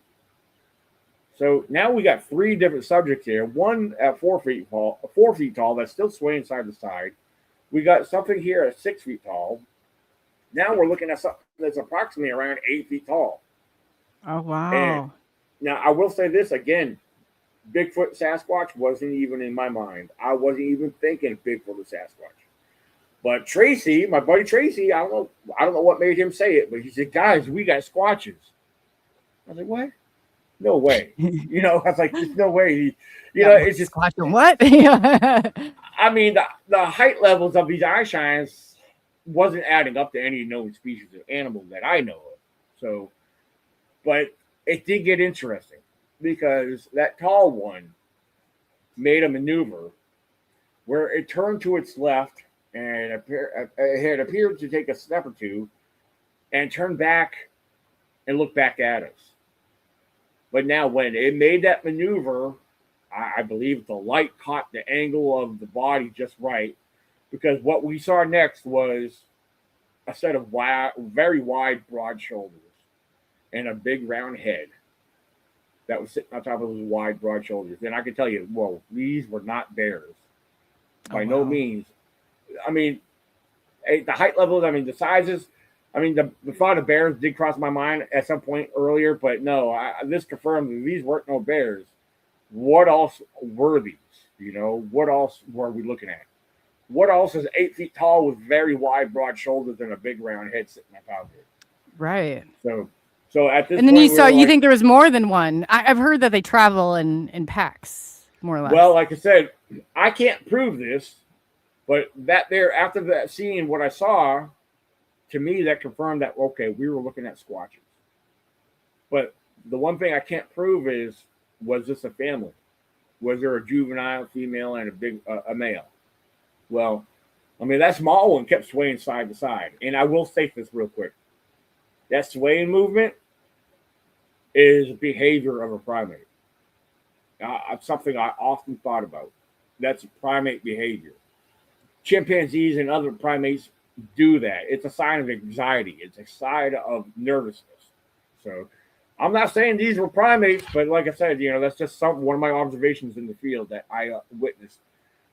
So now we got 3 different subjects here. One at 4 feet tall, that's still swaying side to side. We got something here at 6 feet tall. Now we're looking at something that's approximately around 8 feet tall. Oh, wow. And now I will say this again: Bigfoot Sasquatch wasn't even in my mind. I wasn't even thinking Bigfoot or Sasquatch. But Tracy, my buddy Tracy, I don't know what made him say it, but he said, "Guys, we got squatches." I was like, "What? No way!" I was like, "There's no way." It's just squatching what? I mean, the height levels of these eye shines wasn't adding up to any known species of animal that I know of. So, but it did get interesting because that tall one made a maneuver where it turned to its left and it had appeared to take a step or two and turn back and look back at us. But now when it made that maneuver, I believe the light caught the angle of the body just right, because what we saw next was a set of very wide, broad shoulders and a big round head that was sitting on top of those wide, broad shoulders. And I can tell you, whoa, these were not bears. By no means. I mean, the height levels, I mean, the sizes, I mean, the thought of bears did cross my mind at some point earlier, but no, this confirmed that these weren't no bears. What else were these? What else were we looking at? What else is 8 feet tall with very wide, broad shoulders and a big round head sitting on top of it? Right. So at this and then point, you think there was more than one. I've heard that they travel in packs, more or less. Well, like I said, I can't prove this, but after that seeing what I saw, to me that confirmed that okay, we were looking at squatches. But the one thing I can't prove is, was this a family? Was there a juvenile female and a male? Well, I mean, that small one kept swaying side to side. And I will state this real quick. That swaying movement is behavior of a primate. It's something I often thought about. That's primate behavior. Chimpanzees and other primates do that. It's a sign of anxiety. It's a sign of nervousness. So I'm not saying these were primates, but like I said, that's just one of my observations in the field that I witnessed,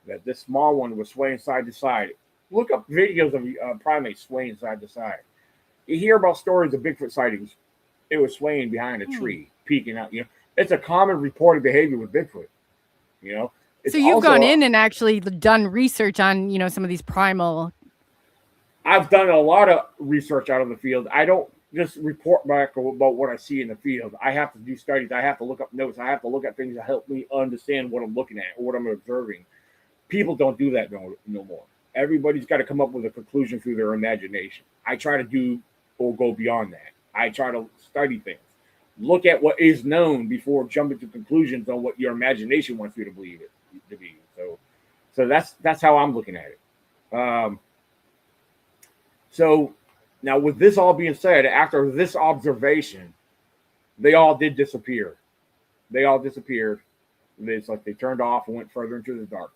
that this small one was swaying side to side. Look up videos of primates swaying side to side. You hear about stories of Bigfoot sightings. It was swaying behind a tree, peeking out. It's a common reported behavior with Bigfoot. So you've gone in and actually done research on, some of these primal. I've done a lot of research out in the field. I don't just report back about what I see in the field. I have to do studies. I have to look up notes. I have to look at things that help me understand what I'm looking at or what I'm observing. People don't do that no more. Everybody's got to come up with a conclusion through their imagination. I try to do or go beyond that. I try to study things. Look at what is known before jumping to conclusions on what your imagination wants you to believe it to be. So that's how I'm looking at it. So now, with this all being said, after this observation, they all did disappear. They all disappeared. It's like they turned off and went further into the darkness.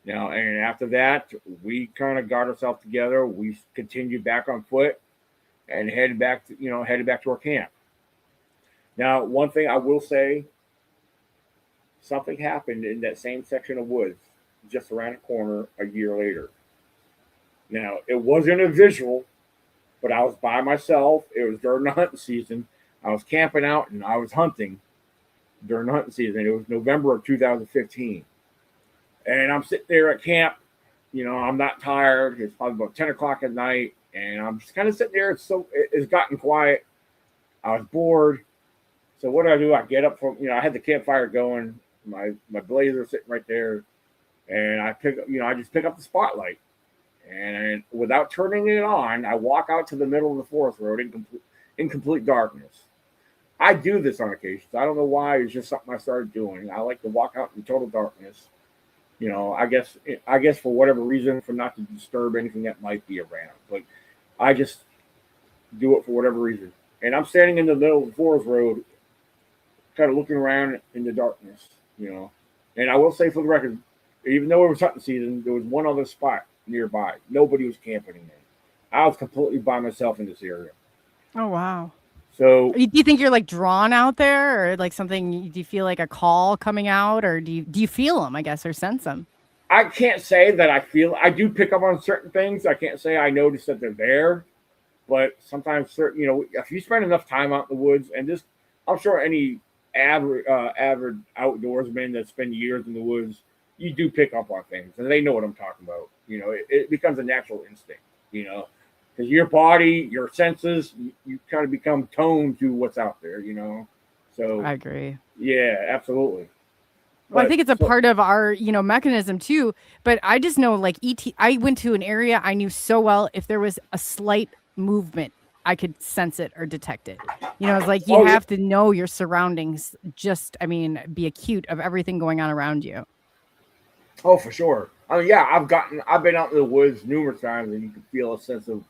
Now, and after that, we kind of got ourselves together. We continued back on foot and headed back to our camp. Now, one thing I will say, something happened in that same section of woods just around the corner a year later. Now, it wasn't a visual, but I was by myself. It was during the hunting season. I was camping out and I was hunting during the hunting season. It was November of 2015. And I'm sitting there at camp. I'm not tired. It's probably about 10 o'clock at night. And I'm just kind of sitting there. It's gotten quiet. I was bored. So what do? I get up from, I had the campfire going. My blazer sitting right there. And I just pick up the spotlight. And without turning it on, I walk out to the middle of the forest road in complete darkness. I do this on occasion. I don't know why. It's just something I started doing. I like to walk out in total darkness. I guess for whatever reason, for not to disturb anything that might be around. But I just do it for whatever reason. And I'm standing in the middle of the forest road, kind of looking around in the darkness, And I will say for the record, even though it was hunting season, there was one other spot nearby. Nobody was camping in there. I was completely by myself in this area. Oh, wow. So do you think you're like drawn out there, or like something? Do you feel like a call coming out, or do you feel them, I guess, or sense them? I can't say that I feel. I do pick up on certain things. I can't say I notice that they're there, but sometimes certain, if you spend enough time out in the woods, and just, I'm sure any average outdoorsman that spend years in the woods, you do pick up on things, and they know what I'm talking about. It becomes a natural instinct. Because your body, your senses, you kind of become toned to what's out there, So I agree. Yeah, absolutely. Well, I think it's a part of our, mechanism too. But I just know, like I went to an area I knew so well. If there was a slight movement, I could sense it or detect it. It's like you have to know your surroundings. Be acute of everything going on around you. Oh, for sure. Yeah, I've been out in the woods numerous times, and you can feel a sense of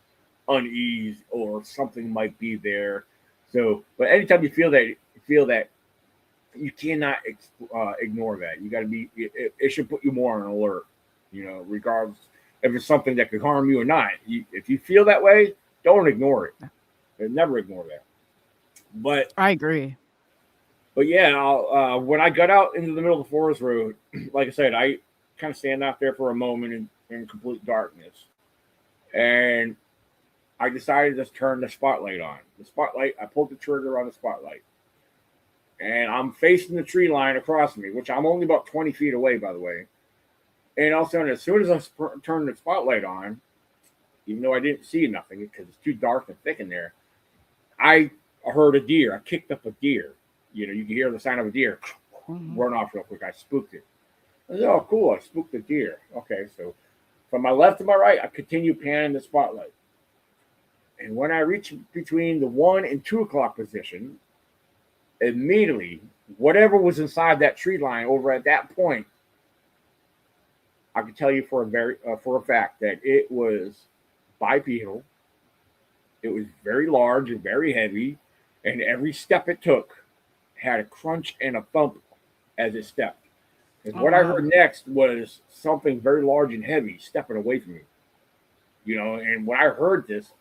unease or something might be there. So, but anytime you feel that, you cannot ignore that. You got to be. It should put you more on alert. Regardless if it's something that could harm you or not. If you feel that way, don't ignore it. Never ignore that. But I agree. But yeah, when I got out into the middle of the forest road, like I said, I kind of stand out there for a moment in complete darkness, and I decided to turn the spotlight on. I pulled the trigger on the spotlight, and I'm facing the tree line across me, which I'm only about 20 feet away, by the way. And all of a sudden, as soon as I turned the spotlight on, even though I didn't see nothing because it's too dark and thick in there, I heard a deer. I kicked up a deer. You can hear the sound of a deer run off real quick. I spooked it. I said, oh, cool. I spooked the deer. Okay, so from my left to my right, I continue panning the spotlight. And when I reach between the 1 and 2 o'clock position, immediately, whatever was inside that tree line over at that point, I can tell you for a fact that it was bipedal. It was very large and very heavy, and every step it took had a crunch and a thump as it stepped. Because what I heard next was something very large and heavy stepping away from me. And when I heard this,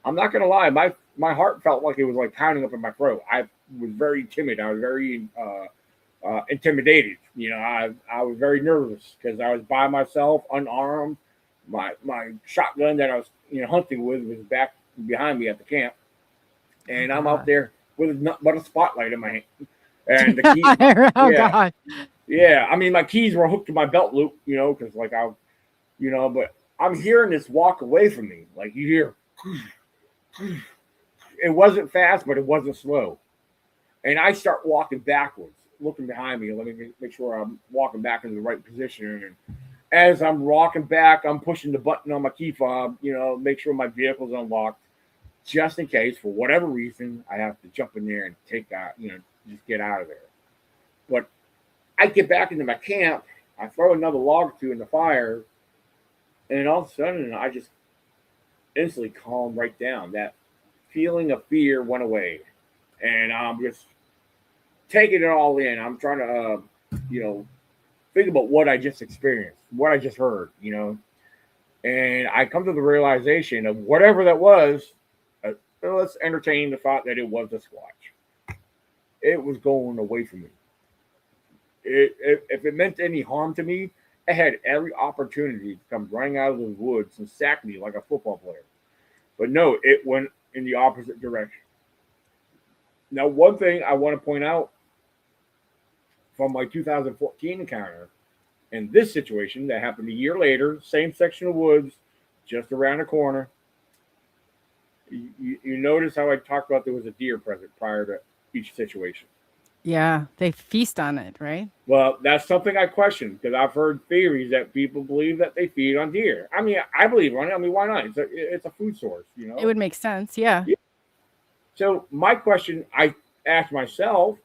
I'm not gonna lie, my heart felt like it was like pounding up in my throat. I was very timid. I was very intimidated. I was very nervous because I was by myself, unarmed. My shotgun that I was hunting with was back behind me at the camp, and I'm out there with nothing but a spotlight in my hand. And the keys, God. Yeah, my keys were hooked to my belt loop, because but I'm hearing this walk away from me. Like you hear, it wasn't fast, but it wasn't slow. And I start walking backwards, looking behind me. Let me make sure I'm walking back in the right position. And as I'm walking back, I'm pushing the button on my key fob, make sure my vehicle's unlocked, just in case, for whatever reason, I have to jump in there and take that, just get out of there. But I get back into my camp, I throw another log or two in the fire, and all of a sudden, I just instantly calmed right down. That feeling of fear went away, and I'm just taking it all in. I'm trying to, think about what I just experienced, what I just heard, and I come to the realization of whatever that was. Let's entertain the thought that it was a Sasquatch. It was going away from me. If it meant any harm to me, it had every opportunity to come running out of the woods and sack me like a football player. But no, it went in the opposite direction. Now, one thing I want to point out from my 2014 encounter and this situation that happened a year later, same section of woods, just around the corner. You notice how I talked about there was a deer present prior to each situation. Yeah, they feast on it, right? Well, that's something I question because I've heard theories that people believe that they feed on deer. I believe on it. Why not? It's a food source, It would make sense, yeah. So my question I asked myself,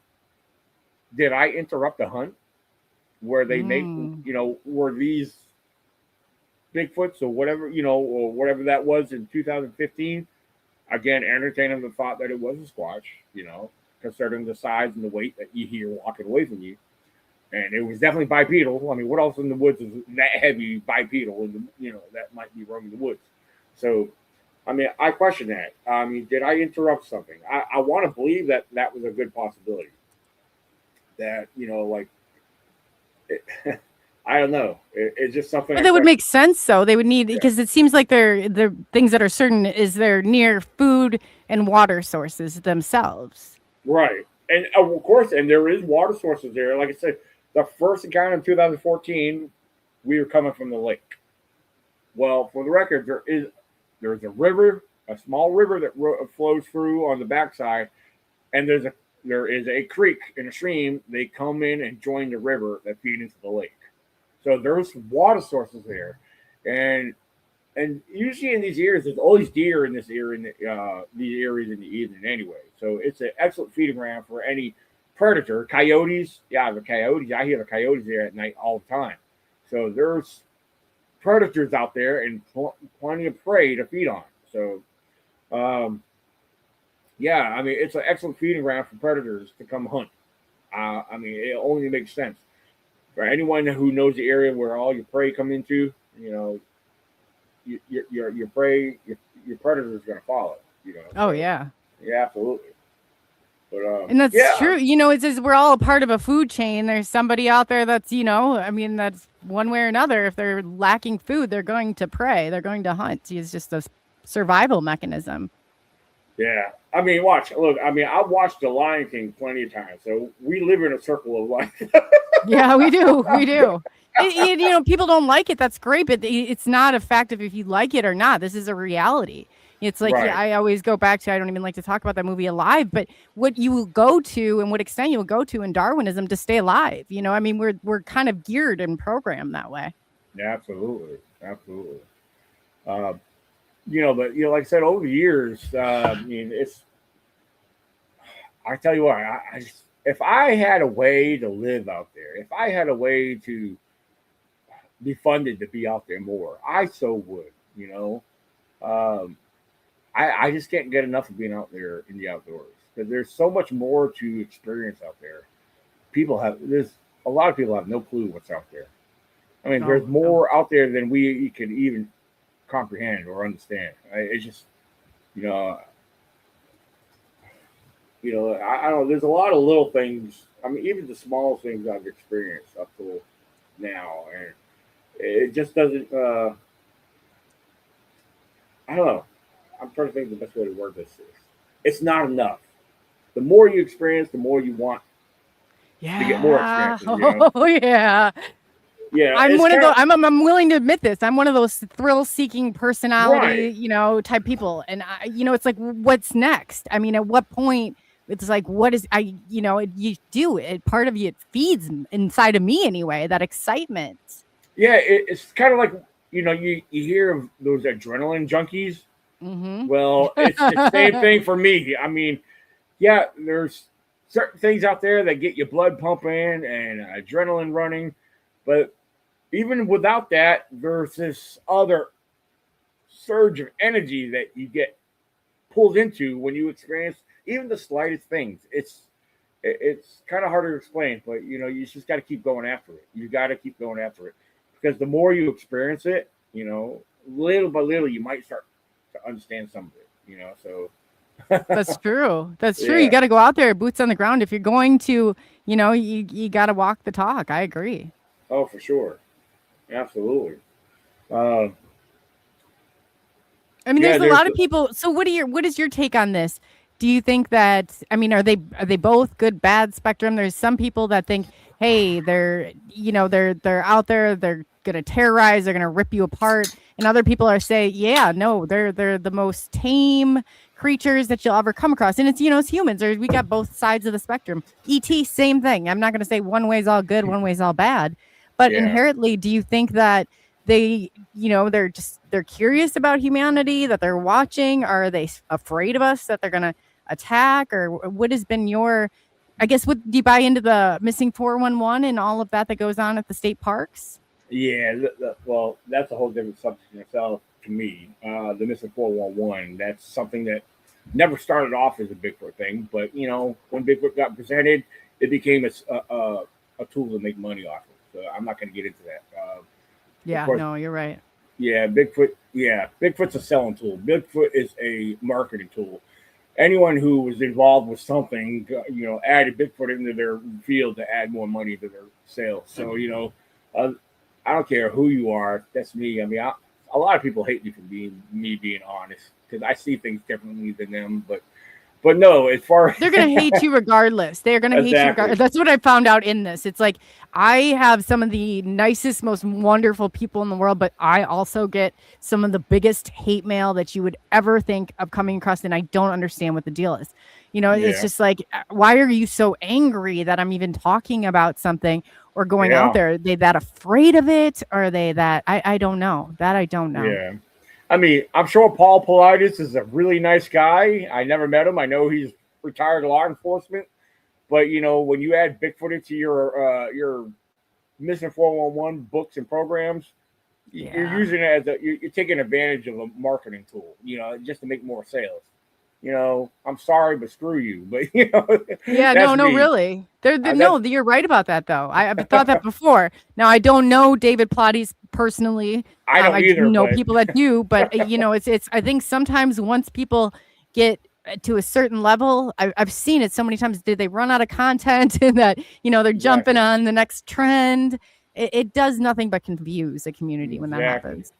did I interrupt the hunt where they make, were these Bigfoots or whatever, or whatever that was in 2015, again, entertaining the thought that it was a Squatch, considering the size and the weight that you hear walking away from you. And it was definitely bipedal. I mean, what else in the woods is that heavy bipedal, that might be roaming the woods? So, I mean, I question that. I mean, did I interrupt something? I want to believe that that was a good possibility. That, I don't know. It's just something. But that would make sense, though. They would need, because it seems like the things that are certain is they're near food and water sources themselves. Right. And of course, and there is water sources there. Like I said, the first encounter in 2014, we were coming from the lake. Well, for the record, there's a river, a small river that flows through on the backside, and there is a creek and a stream. They come in and join the river that feed into the lake. So there's water sources there, and usually in these areas, there's always deer in this area, these areas in the evening anyway. So it's an excellent feeding ground for any predator. Coyotes, the coyotes. I hear the coyotes there at night all the time. So there's predators out there and plenty of prey to feed on. So, I mean, it's an excellent feeding ground for predators to come hunt. I mean, it only makes sense. For anyone who knows the area where all your prey come into, your prey, your predator is going to follow. Oh yeah. Yeah, absolutely. But and that's true. It's just we're all a part of a food chain. There's somebody out there that's, I mean, that's one way or another. If they're lacking food, they're going to prey. They're going to hunt. It's just a survival mechanism. Yeah. I mean, I've watched The Lion King plenty of times. So we live in a circle of life. Yeah, we do. We do. People don't like it. That's great. But it's not a fact of if you like it or not. This is a reality. It's like, right. I always go back to, I don't even like to talk about that movie Alive, but what you will go to and what extent you will go to in Darwinism to stay alive. I mean, we're kind of geared and programmed that way. Yeah, absolutely. Absolutely. But, like I said, over the years, I mean, I tell you what, if I had a way to live out there, if I had a way to be funded to be out there more, I so would, I just can't get enough of being out there in the outdoors because there's so much more to experience out there. There's a lot of people have no clue what's out there. I mean, there's more out there than we can even comprehend or understand. It's just, I don't know. There's a lot of little things. I mean, even the small things I've experienced up to now, and it just doesn't. I don't know. I'm trying to think of the best way to word this is. It's not enough. The more you experience, the more you want to get more experiences. Oh yeah. Yeah. I'm one of those. I'm willing to admit this. I'm one of those thrill-seeking personality, right. Type people. And it's like, what's next? I mean, at what point? It's like, what is you do it. Part of you, it feeds inside of me anyway. That excitement. Yeah, it's kind of like you hear of those adrenaline junkies. Mm-hmm. Well, it's the same thing for me. I mean, yeah, there's certain things out there that get your blood pumping and adrenaline running, but even without that, there's this other surge of energy that you get pulled into when you experience even the slightest things. It's kind of hard to explain, but you just got to keep going after it. You got to keep going after it because the more you experience it, little by little, you might start to understand some of it. So that's true. That's true. Yeah. You got to go out there, boots on the ground. If you're going to, you got to walk the talk. I agree. Oh, for sure. Absolutely. I mean, there's a lot of people. So what is your take on this? Do you think that, I mean, are they both good, bad spectrum? There's some people that think, hey, they're out there, they're going to terrorize, they're going to rip you apart. And other people are saying, yeah, no, they're the most tame creatures that you'll ever come across. And it's, it's humans. We got both sides of the spectrum. E.T., same thing. I'm not going to say one way's all good, one way's all bad. But inherently, do you think that they, they're curious about humanity, that they're watching? Are they afraid of us, that they're going to attack, or what has been your, I guess, do you buy into the missing 411 and all of that goes on at the state parks? Yeah, well, that's a whole different subject in itself to me. The missing 411, that's something that never started off as a Bigfoot thing, but when Bigfoot got presented, it became a tool to make money off of. So I'm not going to get into that. Yeah, course, no, you're right. Yeah, Bigfoot's a selling tool. Bigfoot is a marketing tool. Anyone who was involved with something, added Bigfoot into their field to add more money to their sales. So, I don't care who you are. That's me. I mean, a lot of people hate me for being honest, because I see things differently than them. But no, as far they're gonna hate you regardless. They're gonna hate you regardless. That's what I found out in this. It's like I have some of the nicest, most wonderful people in the world, but I also get some of the biggest hate mail that you would ever think of coming across, and I don't understand what the deal is. It's just like, why are you so angry that I'm even talking about something or going out there? Are they that afraid of it? Or are they that I don't know. That I don't know. Yeah. I mean, I'm sure Paul Politis is a really nice guy. I never met him. I know he's retired law enforcement. But, when you add Bigfoot into your missing 411 books and programs, you're using it as you're taking advantage of a marketing tool, just to make more sales. I'm sorry, but screw you. But, yeah, no, really. No, you're right about that, though. I've thought that before. Now, I don't know David Plotties personally. I don't either. I know people that do, but it's. I think sometimes once people get to a certain level, I've seen it so many times. Did they run out of content and that they're jumping on the next trend? It does nothing but confuse a community when that happens.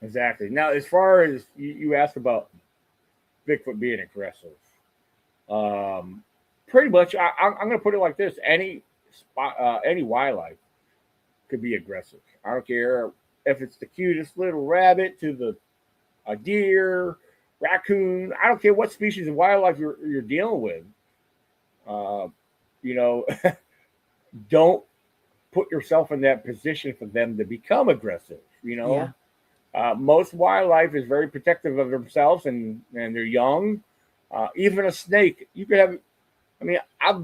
Exactly. Now, as far as you asked about Bigfoot being aggressive, pretty much, I'm going to put it like this: any wildlife could be aggressive. I don't care if it's the cutest little rabbit to a deer, raccoon. I don't care what species of wildlife you're dealing with. Don't put yourself in that position for them to become aggressive. Most wildlife is very protective of themselves and they're young. Even a snake, you could have. I mean, I've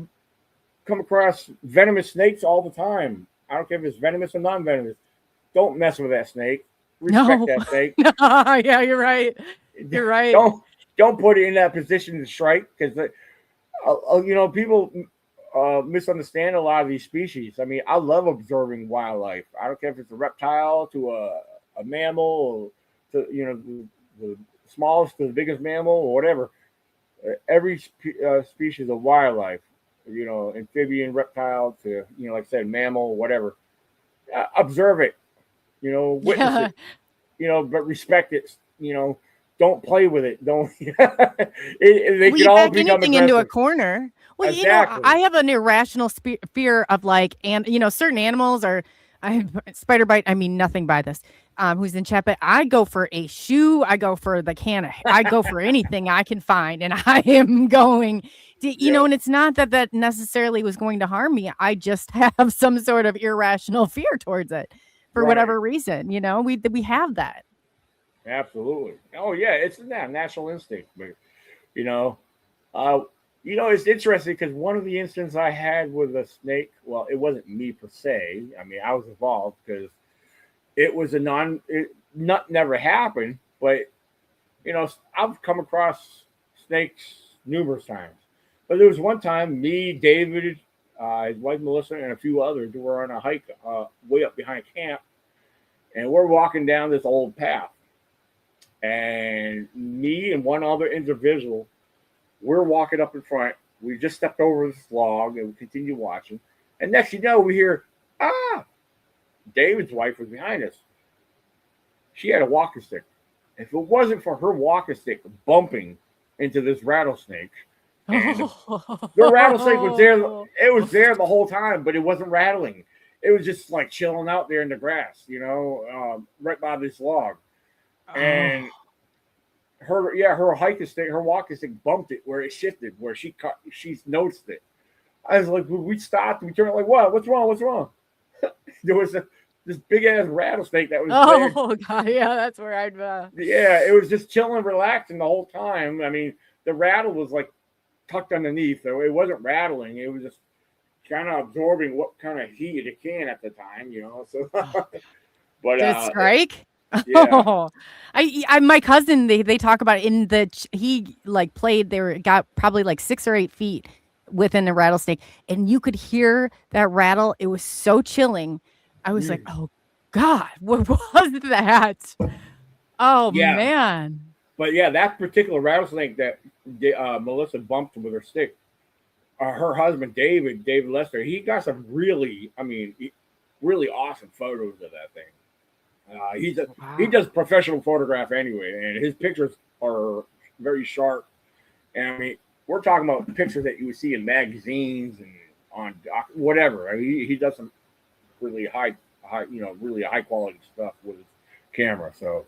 come across venomous snakes all the time. I don't care if it's venomous or non-venomous. Don't mess with that snake. Respect that snake. Yeah, you're right. You're right. Don't put it in that position to strike, because people misunderstand a lot of these species. I mean, I love observing wildlife. I don't care if it's a reptile to a mammal, or to the smallest to the biggest mammal or whatever. Every species of wildlife, amphibian, reptile to like I said, mammal, whatever. Observe it, witness it, but respect it. Don't play with it. Don't. They can all become anything into a corner. Well, exactly. I have an irrational fear of certain animals are. Spider bite. I mean nothing by this. Who's in chat? But I go for a shoe. I go for the can. I go for anything I can find, and I am going. And it's not that necessarily was going to harm me. I just have some sort of irrational fear towards it for whatever reason. We have that. Absolutely. Oh yeah, it's that natural instinct. But it's interesting because one of the incidents I had with a snake, well, it wasn't me per se. I mean, I was involved because it was never happened. But I've come across snakes numerous times. But there was one time, me, David, his wife Melissa, and a few others were on a hike way up behind camp, and we're walking down this old path. And me and one other individual, we're walking up in front. We just stepped over this log and we continue watching. And next you know, we hear, David's wife was behind us. She had a walking stick. If it wasn't for her walking stick bumping into this rattlesnake, and the rattlesnake was there. It was there the whole time, but it wasn't rattling. It was just like chilling out there in the grass, right by this log. And her hiking stick, her walking stick bumped it where it shifted, where she's noticed it. I was like, we stopped, we turned like, what? What's wrong? There was this big ass rattlesnake that was there. God, yeah, that's where I'd yeah, it was just chilling, relaxing the whole time. I mean, the rattle was like tucked underneath, so it wasn't rattling. It was just kind of absorbing what kind of heat it can at the time, you know. So, but Did it strike? yeah. Oh, I my cousin, they talk about in the he like played. Got probably like 6 or 8 feet within a rattlesnake, and you could hear that rattle. It was so chilling. I was like, oh God, what was that? Oh Yeah. man. But yeah, that particular rattlesnake that Melissa bumped with her stick, her husband David Lester, he got some really, really awesome photos of that thing. He does professional photograph anyway, and his pictures are very sharp. And I mean, we're talking about pictures that you would see in magazines and on whatever. I mean, he does some really high, really high quality stuff with his camera. So.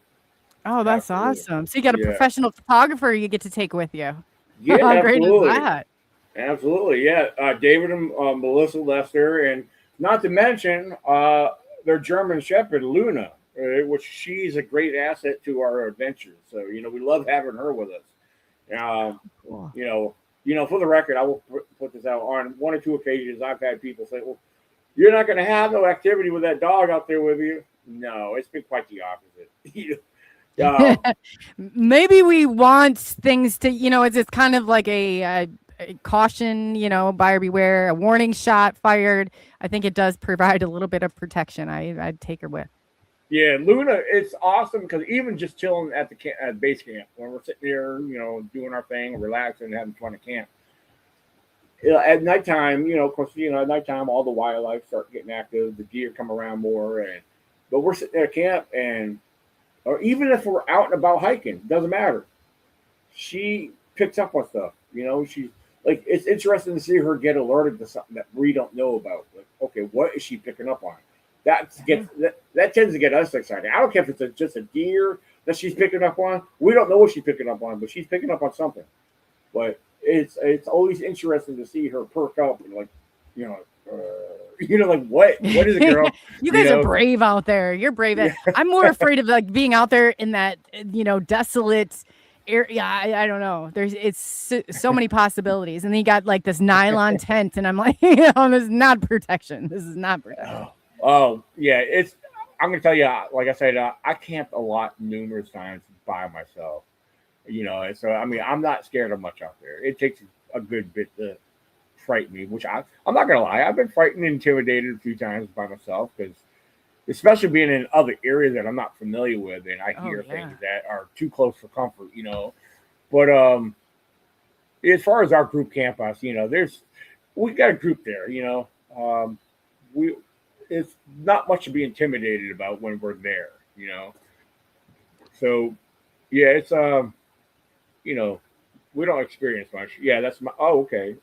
Oh, that's awesome. So you got a professional photographer you get to take with you. Yeah, How absolutely. Great is that? Absolutely, yeah. David and Melissa Lester, and not to mention their German Shepherd, Luna, which she's a great asset to our adventures. So, we love having her with us. Cool. For the record, I will put this out. On 1 or 2 occasions, I've had people say, well, you're not going to have no activity with that dog out there with you. No, it's been quite the opposite. Maybe we want things to, it's kind of like a caution, buyer beware, a warning shot fired. I think it does provide a little bit of protection. I'd take her with. Yeah, Luna, it's awesome because even just chilling at at base camp, when we're sitting there, doing our thing, relaxing, having fun at camp. At nighttime, of course, at nighttime, all the wildlife start getting active. The deer come around more, but we're sitting there at camp, or even if we're out and about hiking, doesn't matter. She picks up on stuff. She's like, it's interesting to see her get alerted to something that we don't know about. Like, okay, what is she picking up on? That tends to get us excited. I don't care if it's just a deer that she's picking up on. We don't know what she's picking up on, but she's picking up on something. But it's always interesting to see her perk up and like, like what is it, girl? You guys are brave out there. You're brave. Yeah. I'm more afraid of like being out there in that, desolate area. I don't know. It's so many possibilities. And then you got like this nylon tent and I'm like, this is not protection. This is not protection. Oh yeah. I'm going to tell you, like I said, I camped a lot numerous times by myself, so, I'm not scared of much out there. It takes a good bit to frighten me, which I'm not gonna lie, I've been frightened and intimidated a few times by myself, because especially being in other areas that I'm not familiar with, and I hear things that are too close for comfort, But as far as our group camp house, we got a group there, it's not much to be intimidated about when we're there, So yeah, it's we don't experience much. Yeah, that's my. Oh, okay.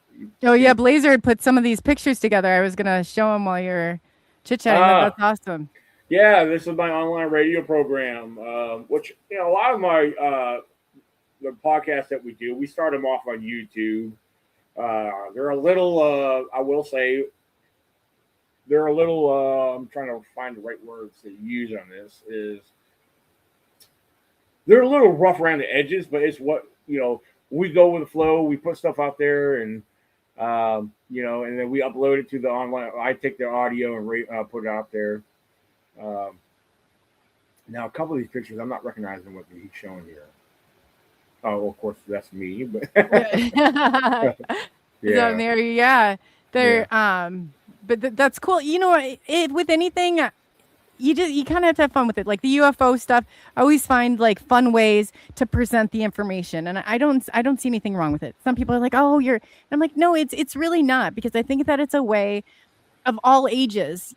Oh yeah, Blazer had put some of these pictures together. I was gonna show them while you're chit chatting. That's awesome. Yeah, this is my online radio program, which a lot of my the podcasts that we do, we start them off on YouTube. They're a little. I will say, they're a little. I'm trying to find the right words to use on this. They're a little rough around the edges, but it's what we go with the flow. We put stuff out there, and and then we upload it to the online. I take the audio and put it out there. Now, a couple of these pictures, I'm not recognizing what he's showing here. Oh, well, of course, that's me. But yeah, they're but that's cool. With anything. You kind of have to have fun with it. Like the UFO stuff, I always find like fun ways to present the information, and I don't see anything wrong with it. Some people are like, "Oh, I'm like, no, it's really not, because I think that it's a way of all ages.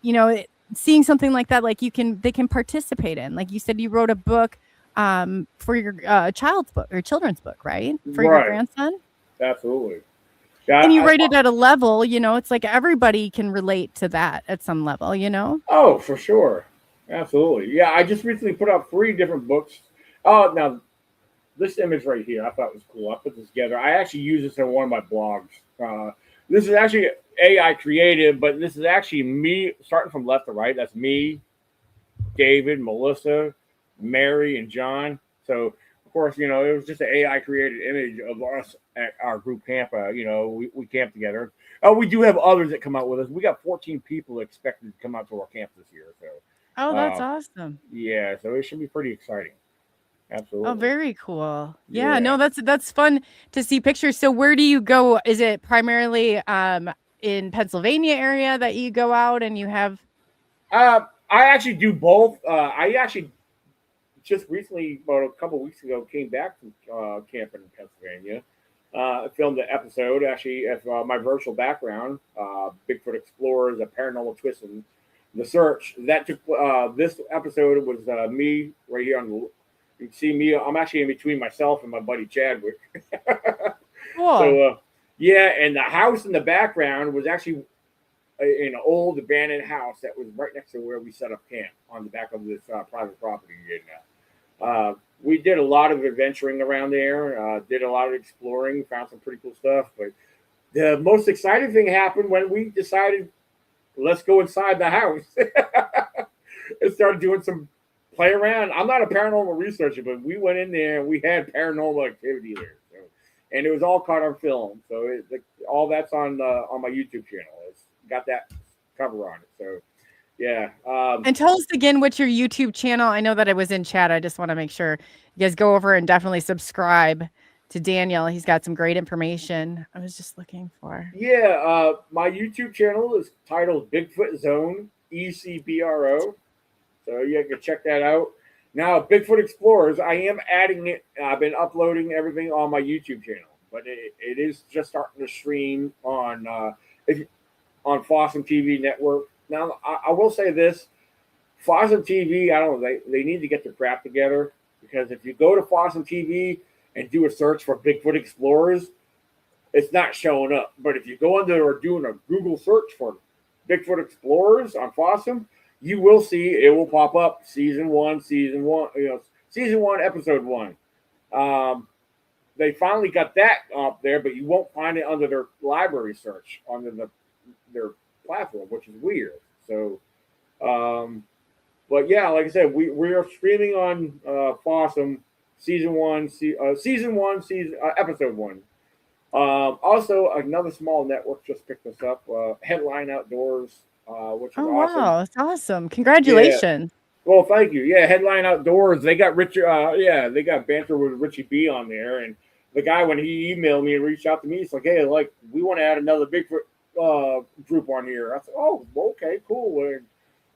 Seeing something like that, like they can participate in. Like you said, you wrote a book for your child's book or children's book, right? For your grandson. Absolutely. Yeah, and you write it at a level, it's like everybody can relate to that at some level, Oh, for sure. Absolutely. Yeah, I just recently put out 3 different books. Oh, now, this image right here, I thought was cool. I put this together. I actually use this in one of my blogs. This is actually AI created, but this is actually me, starting from left to right. That's me, David, Melissa, Mary, and John. So, of course, it was just an AI created image of us at our group camp. We camp together. Oh, we do have others that come out with us. We got 14 people expected to come out to our camp this year. So, Oh, that's awesome. yeah, so it should be pretty exciting. Absolutely. Oh, very cool. Yeah, no, that's fun to see pictures. So where do you go? Is it primarily in Pennsylvania area that you go out and you have? I actually do both. I actually just recently, about a couple of weeks ago, came back from camping in Pennsylvania. I filmed an episode actually of my virtual background, Bigfoot Explorers, a paranormal twist in the search. That took this episode was me right here on the. You can see me. I'm actually in between myself and my buddy Chadwick. Cool. So yeah, and the house in the background was actually an old abandoned house that was right next to where we set up camp on the back of this private property. We did a lot of adventuring around there, did a lot of exploring, found some pretty cool stuff. But the most exciting thing happened when we decided, let's go inside the house and started doing some play around. I'm not a paranormal researcher, but we went in there and we had paranormal activity there. So, and it was all caught on film. So all that's on my YouTube channel. It's got that cover on it. So yeah. And tell us again what's your YouTube channel. I know that it was in chat. I just want to make sure you guys go over and definitely subscribe to Daniel. He's got some great information. I was just looking for. Yeah, my YouTube channel is titled Bigfoot Zone ECBRO. So you can check that out. Now, Bigfoot Explorers, I am adding it. I've been uploading everything on my YouTube channel, but it is just starting to stream on Fossum TV network. Now, I will say this. Fossum TV, I don't know, they need to get their crap together, because if you go to Fossum TV and do a search for Bigfoot Explorers, it's not showing up. But if you go in there or doing a Google search for Bigfoot Explorers on Fossum, you will see it will pop up season one, episode 1. They finally got that up there, but you won't find it under their library search under their platform, which is weird. So, but yeah, like I said, we are streaming on Fossum episode 1. Also, another small network just picked us up, Headline Outdoors. Which is awesome. Wow, that's awesome. Congratulations. Yeah. Well, thank you. Yeah, Headline Outdoors. They got they got banter with Richie B on there. And the guy, when he emailed me and reached out to me, he's like, hey, we want to add another Bigfoot group on here. I said, oh, okay, cool. And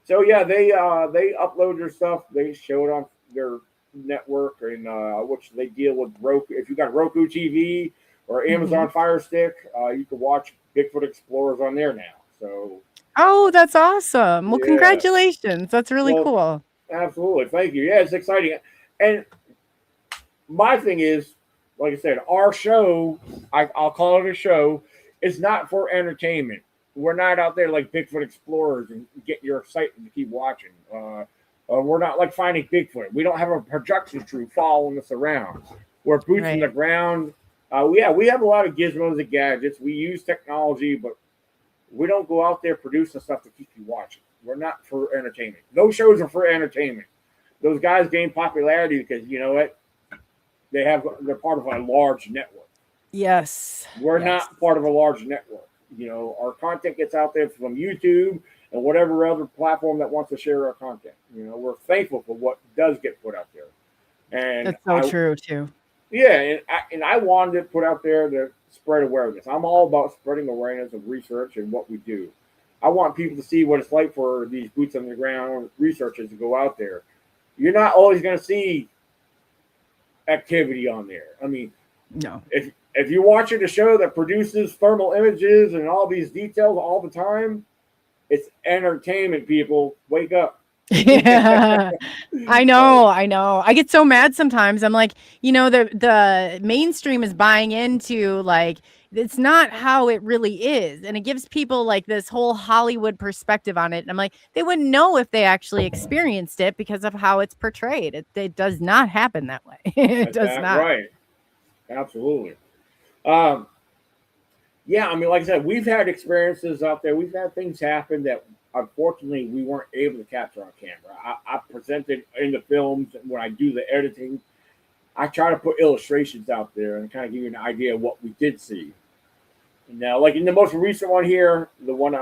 so yeah, they upload their stuff. They show it on their network, and which they deal with Roku. If you got Roku TV or Amazon Fire Stick, you can watch Bigfoot Explorers on there now. So oh, that's awesome. Well, congratulations. That's really cool. Absolutely. Thank you. Yeah, it's exciting. And my thing is, like I said, our show, I'll call it a show, is not for entertainment. We're not out there like Bigfoot Explorers and get your excitement to keep watching. We're not like Finding Bigfoot. We don't have a production crew following us around. We're boots on the ground. We have a lot of gizmos and gadgets. We use technology, but we don't go out there producing stuff to keep you watching. We're not for entertainment. Those shows are for entertainment. Those guys gain popularity because, you know what? They're part of a large network. Yes. We're not part of a large network. Our content gets out there from YouTube and whatever other platform that wants to share our content. We're thankful for what does get put out there. And that's so true too. Yeah, and I wanted to put out there to spread awareness. I'm all about spreading awareness of research and what we do. I want people to see what it's like for these boots on the ground researchers to go out there. You're not always going to see activity on there. I mean, no. If you're watching a show that produces thermal images and all these details all the time, it's entertainment, people. Wake up. Yeah, I know. I get so mad sometimes. I'm like, the mainstream is buying into it's not how it really is, and it gives people this whole Hollywood perspective on it. And I'm like, they wouldn't know if they actually experienced it because of how it's portrayed. It does not happen that way. It does not. Right. Absolutely. Yeah, I mean, like I said, we've had experiences out there. We've had things happen that unfortunately we weren't able to capture on camera. I presented in the films when I do the editing. I try to put illustrations out there and kind of give you an idea of what we did see. Now, like in the most recent one here, the one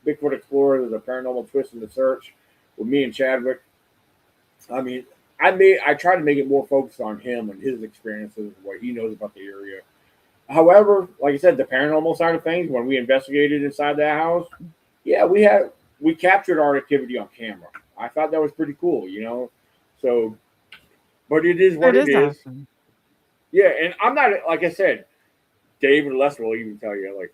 Bigfoot Explorers, the paranormal twist in the search with me and Chadwick. I mean, I try to make it more focused on him and his experiences, what he knows about the area. However, like I said, the paranormal side of things, when we investigated inside that house, yeah, we captured our activity on camera. I thought that was pretty cool, you know. So, but it is what it is. Awesome. Yeah, and I'm not, like I said, Dave and Lester will even tell you, like,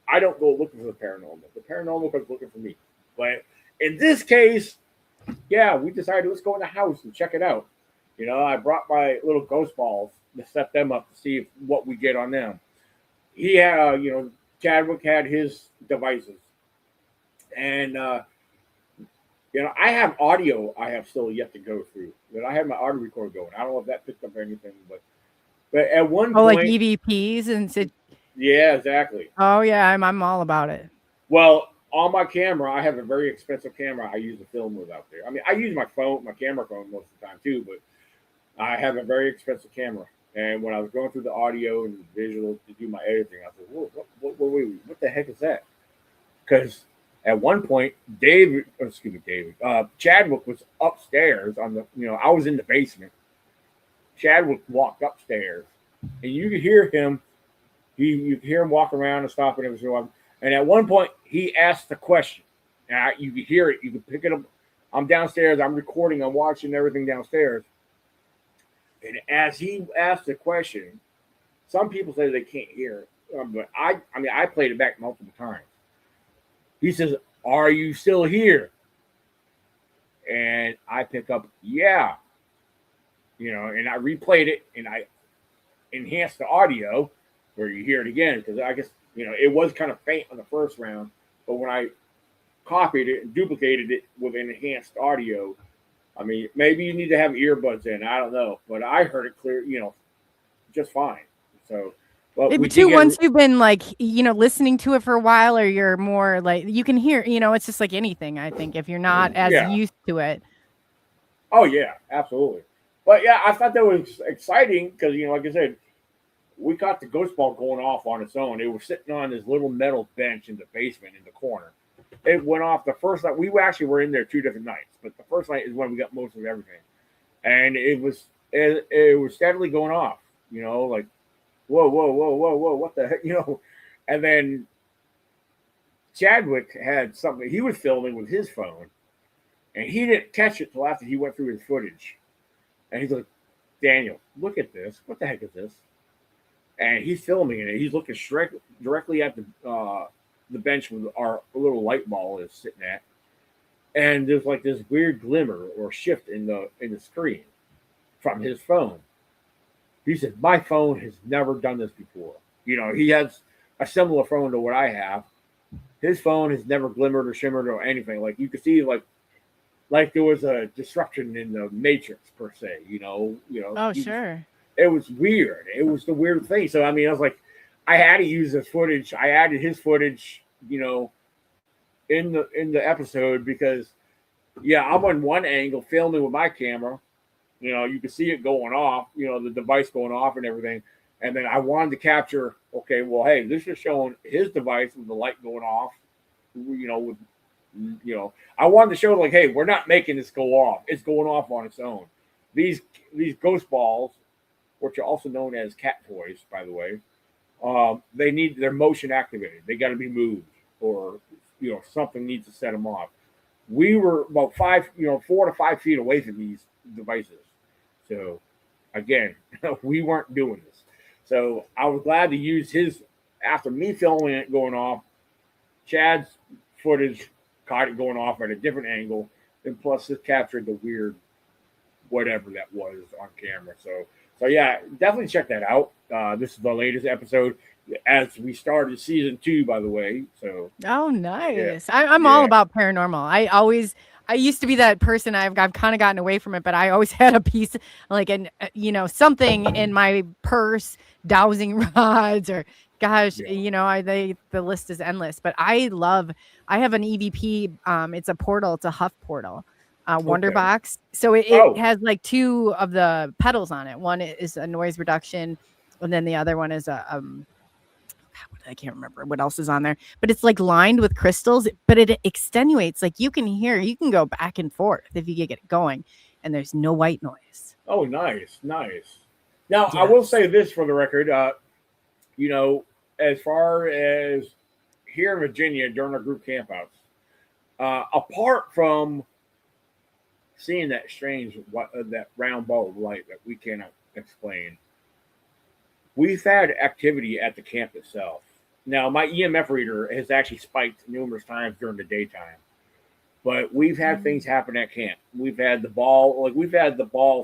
I don't go looking for the paranormal. The paranormal goes looking for me. But in this case, yeah, we decided let's go in the house and check it out. You know, I brought my little ghost balls to set them up to see what we get on them. He had, you know, Chadwick had his devices. And, you know, I have audio I have still yet to go through. But I had my audio recorder going. I don't know if that picked up anything, but at one point, like EVPs and yeah, exactly. Oh yeah, I'm all about it. Well, on my camera, I have a very expensive camera I use to film with out there. I mean, I use my camera phone most of the time too, but I have a very expensive camera. And when I was going through the audio and visual to do my editing, I said, "Whoa, what the heck is that?" Because at one point, Chadwick was upstairs on the, you know, I was in the basement. Chadwick walked upstairs, and you could hear him. You could hear him walk around and stop and everything. And at one point, he asked the question. And you could hear it. You could pick it up. I'm downstairs. I'm recording. I'm watching everything downstairs. And as he asked the question, some people say they can't hear it. But I played it back multiple times. He says, "Are you still here?" And I pick up, "Yeah." You know, and I replayed it and I enhanced the audio where you hear it again, because I guess, you know, it was kind of faint on the first round, but when I copied it and duplicated it with enhanced audio, I mean, maybe you need to have earbuds in, I don't know, but I heard it clear, you know, just fine. So, but once you've been like, you know, listening to it for a while, or you're more like, you can hear, you know, it's just like anything, I think, if you're not as used to it. Oh yeah, absolutely. But yeah, I thought that was exciting because, you know, like I said, we got the ghost ball going off on its own. It was sitting on this little metal bench in the basement in the corner. It went off the first night. We actually were in there 2 different nights, but the first night is when we got most of everything. And it was steadily going off, you know, like, whoa, what the heck, you know? And then Chadwick had something he was filming with his phone, and he didn't catch it till after he went through his footage. And he's like, "Daniel, look at this. What the heck is this?" And he's filming it. He's looking directly at the bench where our little light ball is sitting at. And there's like this weird glimmer or shift in the screen from his phone. He said, "My phone has never done this before." You know, he has a similar phone to what I have. His phone has never glimmered or shimmered or anything. Like you could see, like there was a disruption in the matrix per se. You know. Oh, sure. It was weird. It was the weird thing. So I mean, I was like, I had to use this footage. I added his footage, you know, in the episode because, yeah, I'm on one angle filming with my camera. You know, you can see it going off. You know, the device going off and everything. And then I wanted to capture. Okay, well, hey, this is showing his device with the light going off. You know, I wanted to show like, hey, we're not making this go off. It's going off on its own. These ghost balls, which are also known as cat toys, by the way, they're motion activated. They got to be moved, or, you know, something needs to set them off. We were about 4 to 5 feet away from these devices. So again, we weren't doing this. So I was glad to use his, after me filming it going off, Chad's footage caught it going off at a different angle, and plus it captured the weird whatever that was on camera. So yeah, definitely check that out. This is the latest episode as we started season 2, by the way. So nice. Yeah. I'm all about paranormal. I used to be that person. I've kind of gotten away from it, but I always had a piece, like something in my purse, dowsing rods, or gosh, the list is endless. But I have an EVP. It's a portal. It's a Huff portal. Wonder Okay. Box. So it Oh. has like two of the pedals on it. One is a noise reduction, and then the other one is a I can't remember what else is on there, but it's like lined with crystals, but it extenuates. Like you can go back and forth if you get it going, and there's no white noise. Oh, nice. Now, I will Yes. say this for the record. You know, as far as here in Virginia during our group campouts, apart from seeing that strange, that round ball of light that we cannot explain, we've had activity at the camp itself. Now, my EMF reader has actually spiked numerous times during the daytime, but we've had things happen at camp. We've had the ball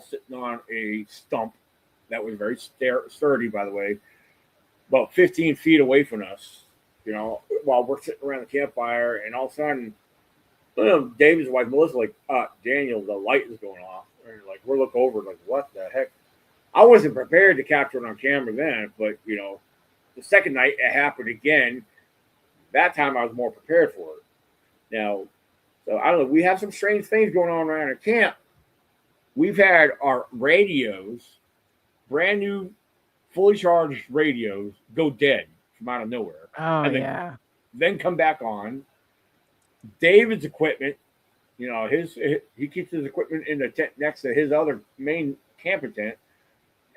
sitting on a stump that was very sturdy, by the way, about 15 feet away from us, you know, while we're sitting around the campfire, and all of a sudden, David's wife, Melissa, like, Daniel, the light is going off. And like, we're looking over, like, what the heck? I wasn't prepared to capture it on camera then, but, you know, the second night it happened again. That time I was more prepared for it. Now, so I don't know. We have some strange things going on around our camp. We've had our radios, brand new, fully charged radios, go dead from out of nowhere. Oh, and then come back on. David's equipment, you know, he keeps his equipment in the tent next to his other main camping tent.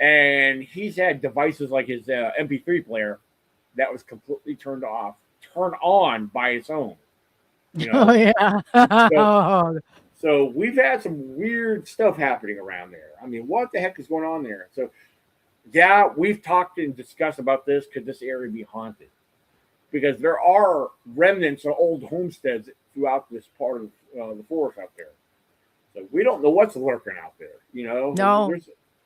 And he's had devices like his MP3 player that was completely turned on by its own. You know? Oh, yeah. So we've had some weird stuff happening around there. I mean, what the heck is going on there? So, yeah, we've talked and discussed about this. Could this area be haunted? Because there are remnants of old homesteads throughout this part of the forest out there. So we don't know what's lurking out there. You know? No.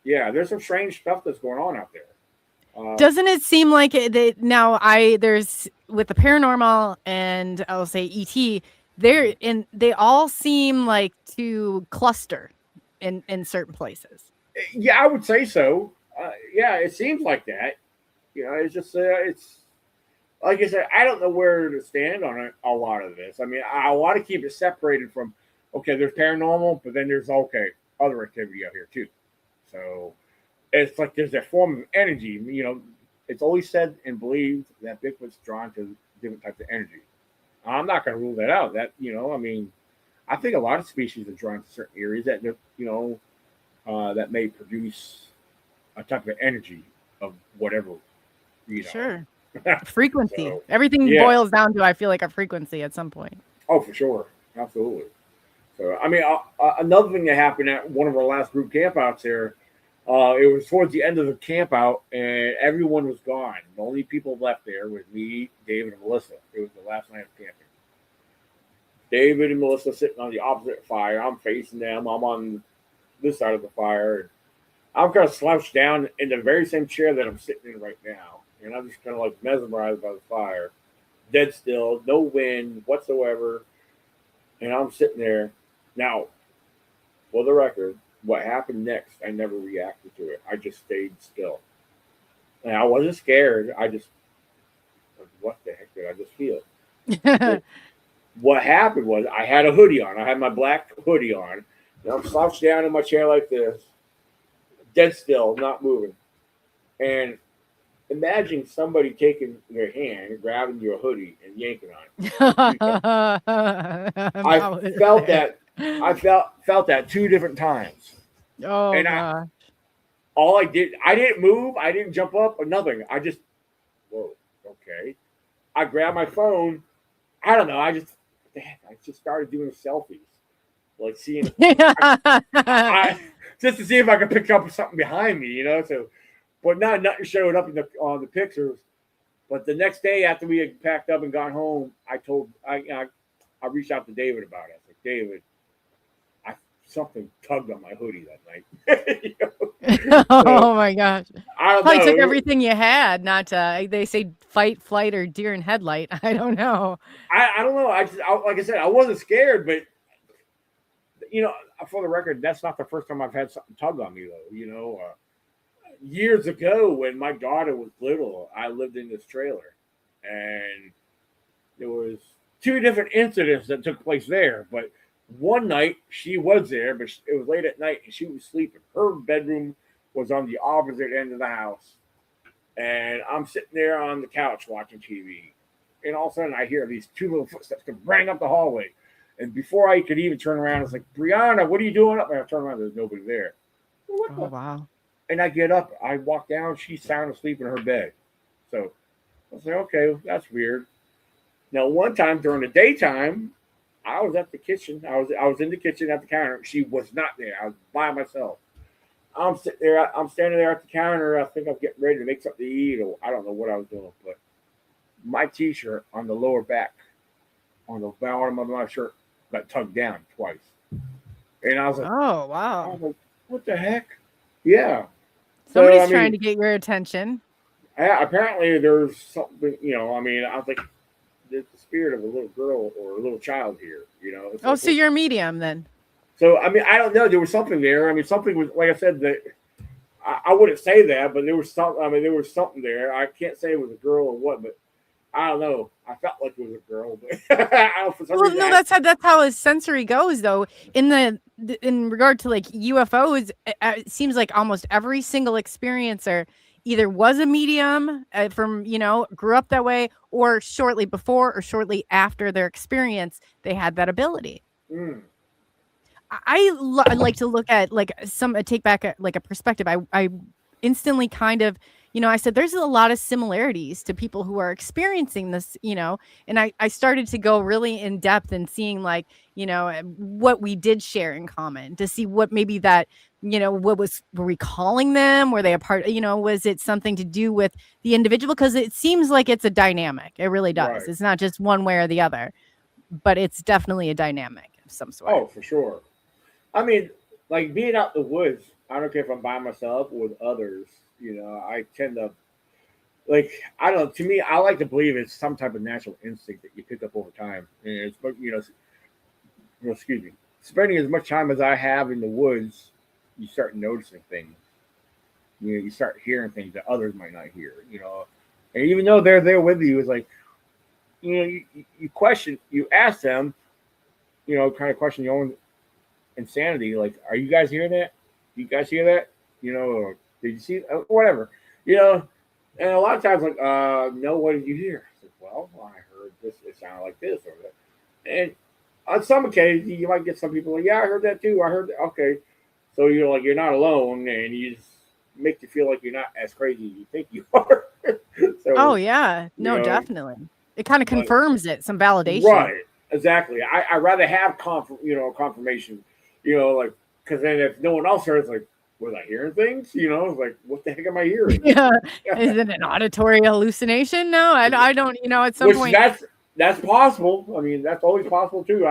There's some strange stuff that's going on out there. Doesn't it seem like there's with the paranormal and I'll say ET, they all seem like to cluster in certain places. Yeah, I would say so. Yeah, it seems like that. You know, it's just it's like I said, I don't know where to stand on a lot of this. I mean, I want to keep it separated from there's paranormal, but then there's other activity out here too. So it's like there's a form of energy. You know, it's always said and believed that Bigfoot's drawn to different types of energy. I'm not going to rule that out. That, you know, I mean, I think a lot of species are drawn to certain areas that, you know, that may produce a type of energy of whatever, you know. Sure. Frequency. So, everything boils down to, I feel like, a frequency at some point. Oh, for sure. Absolutely. So, I mean, another thing that happened at one of our last group campouts there, it was towards the end of the campout, and everyone was gone. The only people left there was me, David, and Melissa. It was the last night of camping. David and Melissa sitting on the opposite fire. I'm facing them. I'm on this side of the fire. I'm kind of slouched down in the very same chair that I'm sitting in right now. And I'm just kind of like mesmerized by the fire. Dead still, no wind whatsoever. And I'm sitting there. Now, for the record, what happened next, I never reacted to it. I just stayed still. And I wasn't scared. I just, what the heck did I just feel? What happened was I had a hoodie on. I had my black hoodie on. And I'm slouched down in my chair like this, dead still, not moving. And imagine somebody taking their hand and grabbing your hoodie and yanking on it. I felt that. I felt that 2 different times. Oh, and gosh. I didn't move. I didn't jump up or nothing. I just, whoa, okay. I grabbed my phone. I don't know. I just started doing selfies, like seeing, just to see if I could pick up something behind me, you know. So, but nothing showed up on the pictures. But the next day after we had packed up and gone home, I reached out to David about it. I said, David, something tugged on my hoodie that night. You know? Oh my gosh! I Probably don't know. took everything you had. Not they say fight, flight, or deer in headlight. I don't know. I don't know. Like I said, I wasn't scared, but you know, for the record, that's not the first time I've had something tug on me though. You know, years ago when my daughter was little, I lived in this trailer, and there was 2 different incidents that took place there. But One night she was there, but it was late at night and she was sleeping. Her bedroom was on the opposite end of the house. And I'm sitting there on the couch watching TV. And all of a sudden I hear these two little footsteps come running up the hallway. And before I could even turn around, it's like, Brianna, what are you doing up? And I turn around, there's nobody there. Wow. And I get up, I walk down, she's sound asleep in her bed. So I was like, okay, that's weird. Now, one time during the daytime, I was at the kitchen. I was in the kitchen at the counter. She was not there. I was by myself. I'm sitting there. I'm standing there at the counter. I think I'm getting ready to make something to eat, or I don't know what I was doing. But my T-shirt on the lower back, on the bottom of my shirt, got tugged down twice. And I was like, oh wow, what the heck? Yeah. Somebody's trying to get your attention. Yeah, apparently there's something, I was like, there's the spirit of a little girl or a little child here, It's so you're a medium then? So, I don't know. There was something there. Something was, like I said, that I wouldn't say that, but there was something, there was something there. I can't say it was a girl or what, but I don't know. I felt like it was a girl, but that's how his sensory goes, though. In regard to like UFOs, it seems like almost every single experiencer either was a medium from grew up that way, or shortly before or shortly after their experience, they had that ability. I like to look at like take back a perspective. I instantly kind of, I said there's a lot of similarities to people who are experiencing this, and I started to go really in depth and seeing like, what we did share in common, to see what maybe that, were we calling them? Were they a part, was it something to do with the individual? Because it seems like it's a dynamic. It really does. Right. It's not just one way or the other, but it's definitely a dynamic of some sort. Oh, for sure. Like being out in the woods, I don't care if I'm by myself or with others, I tend to, like, I don't know, to me, I like to believe it's some type of natural instinct that you pick up over time. And it's, excuse me, spending as much time as I have in the woods, you start noticing things. You start hearing things that others might not hear, And even though they're there with you, it's like, you question, you ask them, kind of question your own insanity. Like, are you guys hearing that? Do you guys hear that? Or did you see whatever? And a lot of times, like, no, what did you hear? I said, well, I heard this. It sounded like this or that. And on some occasions, you might get some people like, yeah, I heard that too. I heard that. Okay. So you're like, you're not alone, and you just make you feel like you're not as crazy as you think you are. So, yeah. No, definitely. It kind of confirms some validation. Right. Exactly. I rather have confirmation, like, because then if no one else hears, like, was I hearing things? Like, what the heck am I hearing? Yeah. Is it an auditory hallucination? No, I don't, at some point. That's possible. That's always possible too.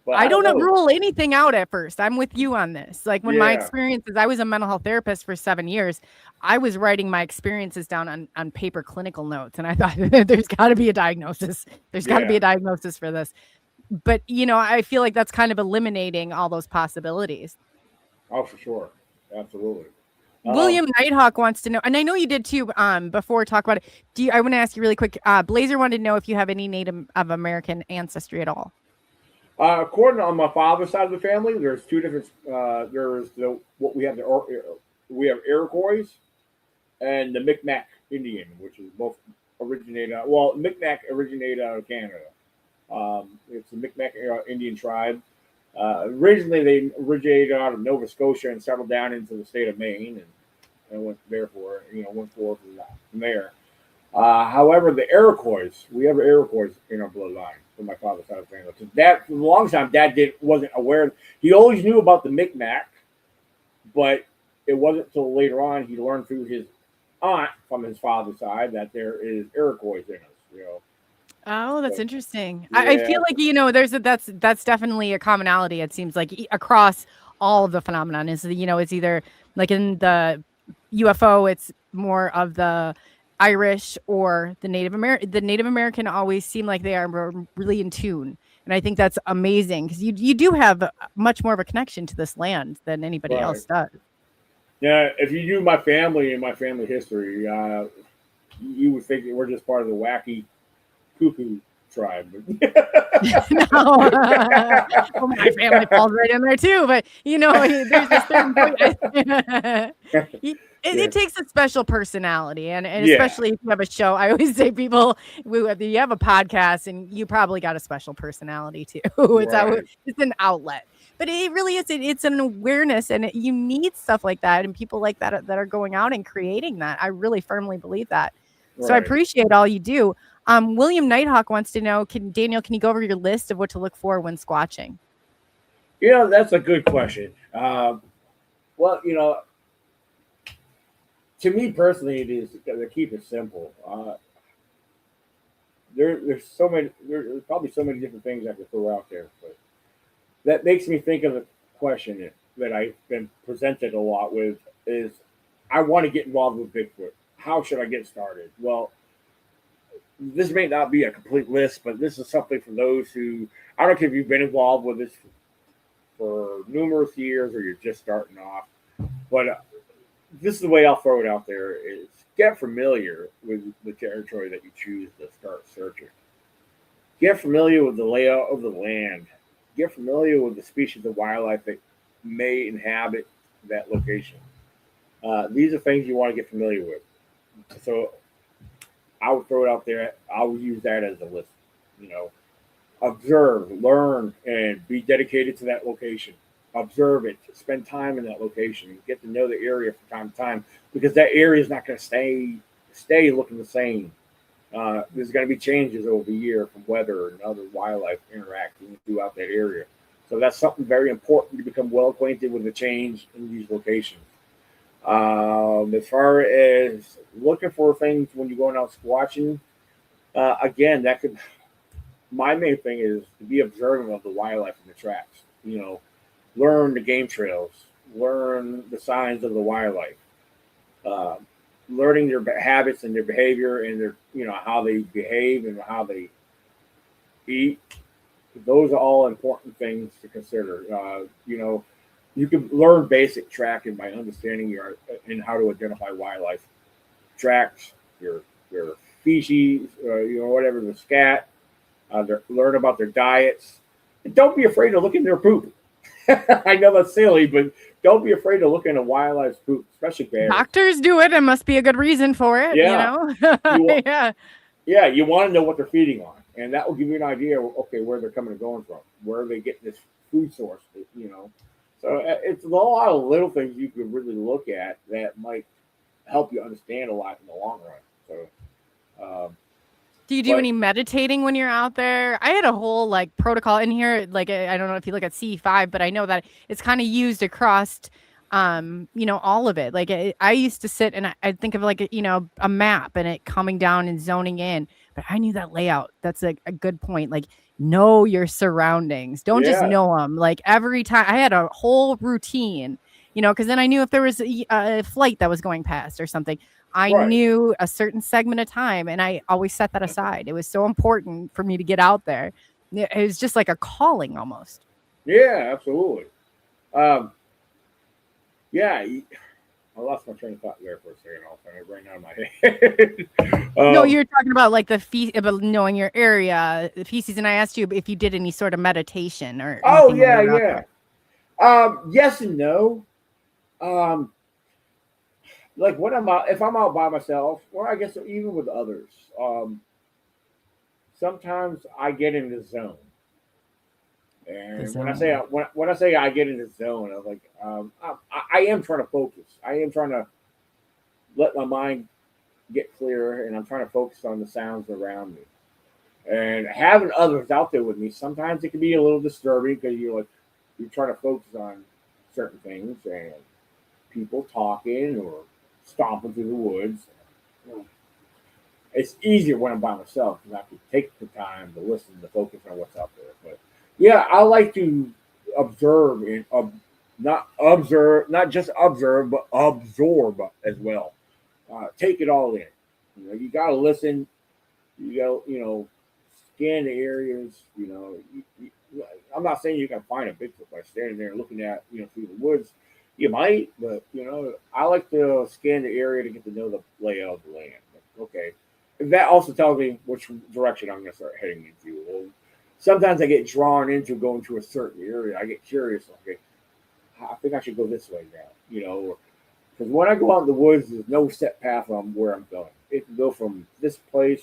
But I don't rule anything out at first. I'm with you on this. Like when my experiences, I was a mental health therapist for 7 years. I was writing my experiences down on paper clinical notes. And I thought there's got to be a diagnosis. There's got to be a diagnosis for this. But, I feel like that's kind of eliminating all those possibilities. Oh, for sure. Absolutely. William Nighthawk wants to know, and I know you did too, before talk about it. I want to ask you really quick, Blazer wanted to know if you have any Native American ancestry at all. According on my father's side of the family, there's two different. There's what we have we have Iroquois and the Micmac Indian, which is both originated. Well, Micmac originated out of Canada. It's the Micmac Indian tribe. Originally, they originated out of Nova Scotia and settled down into the state of Maine, and went forth from there. However, the Iroquois, we have Iroquois in our bloodline from my father's side of the family. That for a long time, Dad wasn't aware. He always knew about the Micmac, but it wasn't until later on he learned through his aunt from his father's side that there is Iroquois in us. Oh, that's interesting. Yeah. I feel like that's definitely a commonality. It seems like across all of the phenomenon is it's either like in the UFO, it's more of the Irish or the Native American. The Native American always seem like they are really in tune, and I think that's amazing because you do have much more of a connection to this land than anybody else does. Yeah, if you knew my family and my family history, you would think that we're just part of the wacky cuckoo tribe. No. Well, my family falls right in there too, but there's a certain point. It takes a special personality, and especially if you have a show. I always say people, you have a podcast, and you probably got a special personality too. It's an outlet, but it really is. It's an awareness, and you need stuff like that, and people like that are going out and creating that. I really firmly believe that. So I appreciate all you do. William Nighthawk wants to know, Daniel, can you go over your list of what to look for when squatching? That's a good question. Well, to me personally, it is to keep it simple. There's probably so many different things I could throw out there, but that makes me think of a question that I've been presented a lot with is, I want to get involved with Bigfoot. How should I get started? Well, this may not be a complete list, but this is something for those who, I don't care if you've been involved with this for numerous years or you're just starting off, but this is the way I'll throw it out there is get familiar with the territory that you choose to start searching. Get familiar with the layout of the land. Get familiar with the species of wildlife that may inhabit that location. These are things you want to get familiar with. So I would throw it out there. I would use that as a list. Observe, learn, and be dedicated to that location. Observe it. Spend time in that location. Get to know the area from time to time, because that area is not going to stay looking the same. There's going to be changes over the year from weather and other wildlife interacting throughout that area. So that's something very important to become well acquainted with the change in these locations. As far as looking for things when you're going out squatching, again, my main thing is to be observant of the wildlife in the tracks. Learn the game trails, learn the signs of the wildlife, learning their habits and their behavior and their, how they behave and how they eat. Those are all important things to consider. You can learn basic tracking by understanding and how to identify wildlife tracks, your species, whatever, the scat. Learn about their diets, and don't be afraid to look in their poop. I know that's silly, but don't be afraid to look into wildlife's poop, especially bears. Doctors do it, and must be a good reason for it. You want to know what they're feeding on, and that will give you an idea. Okay, where they're coming and going from, where they get this food source. So it's a lot of little things you could really look at that might help you understand a lot in the long run. So. Do you do any meditating when you're out there? I had a whole protocol in here. I don't know if you look at C5, but I know that it's kind of used across, all of it. I used to sit and I'd think of a map and it coming down and zoning in, but I knew that layout. That's a good point. Know your surroundings. Don't just know them. Every time I had a whole routine, because then I knew if there was a flight that was going past or something. I knew a certain segment of time, and I always set that aside. It was so important for me to get out there. It was just like a calling almost. Yeah, absolutely. I lost my train of thought there for a second. I'll find it right now in my head. No, you're talking about about knowing your area, the feces, and I asked you if you did any sort of meditation or. Oh yeah. Yes and no. When if I'm out by myself, or I guess even with others, sometimes I get in the zone. And when I say I get in the zone, I'm like, I am trying to focus. I am trying to let my mind get clearer, and I'm trying to focus on the sounds around me. And having others out there with me, sometimes it can be a little disturbing because you're trying to focus on certain things and people talking or stomping through the woods. It's easier when I'm by myself because I can take the time to listen, to focus on what's out there. But I like to observe and not just observe, but absorb as well. Take it all in. You got to listen. You got scan the areas. I'm not saying you can find a Bigfoot by standing there looking at through the woods. You might, but I like to scan the area to get to know the layout of the land. Okay, that also tells me which direction I'm going to start heading into. Well, sometimes I get drawn into going to a certain area. I get curious. Okay, I think I should go this way now. Because when I go out in the woods, there's no set path on where I'm going. It can go from this place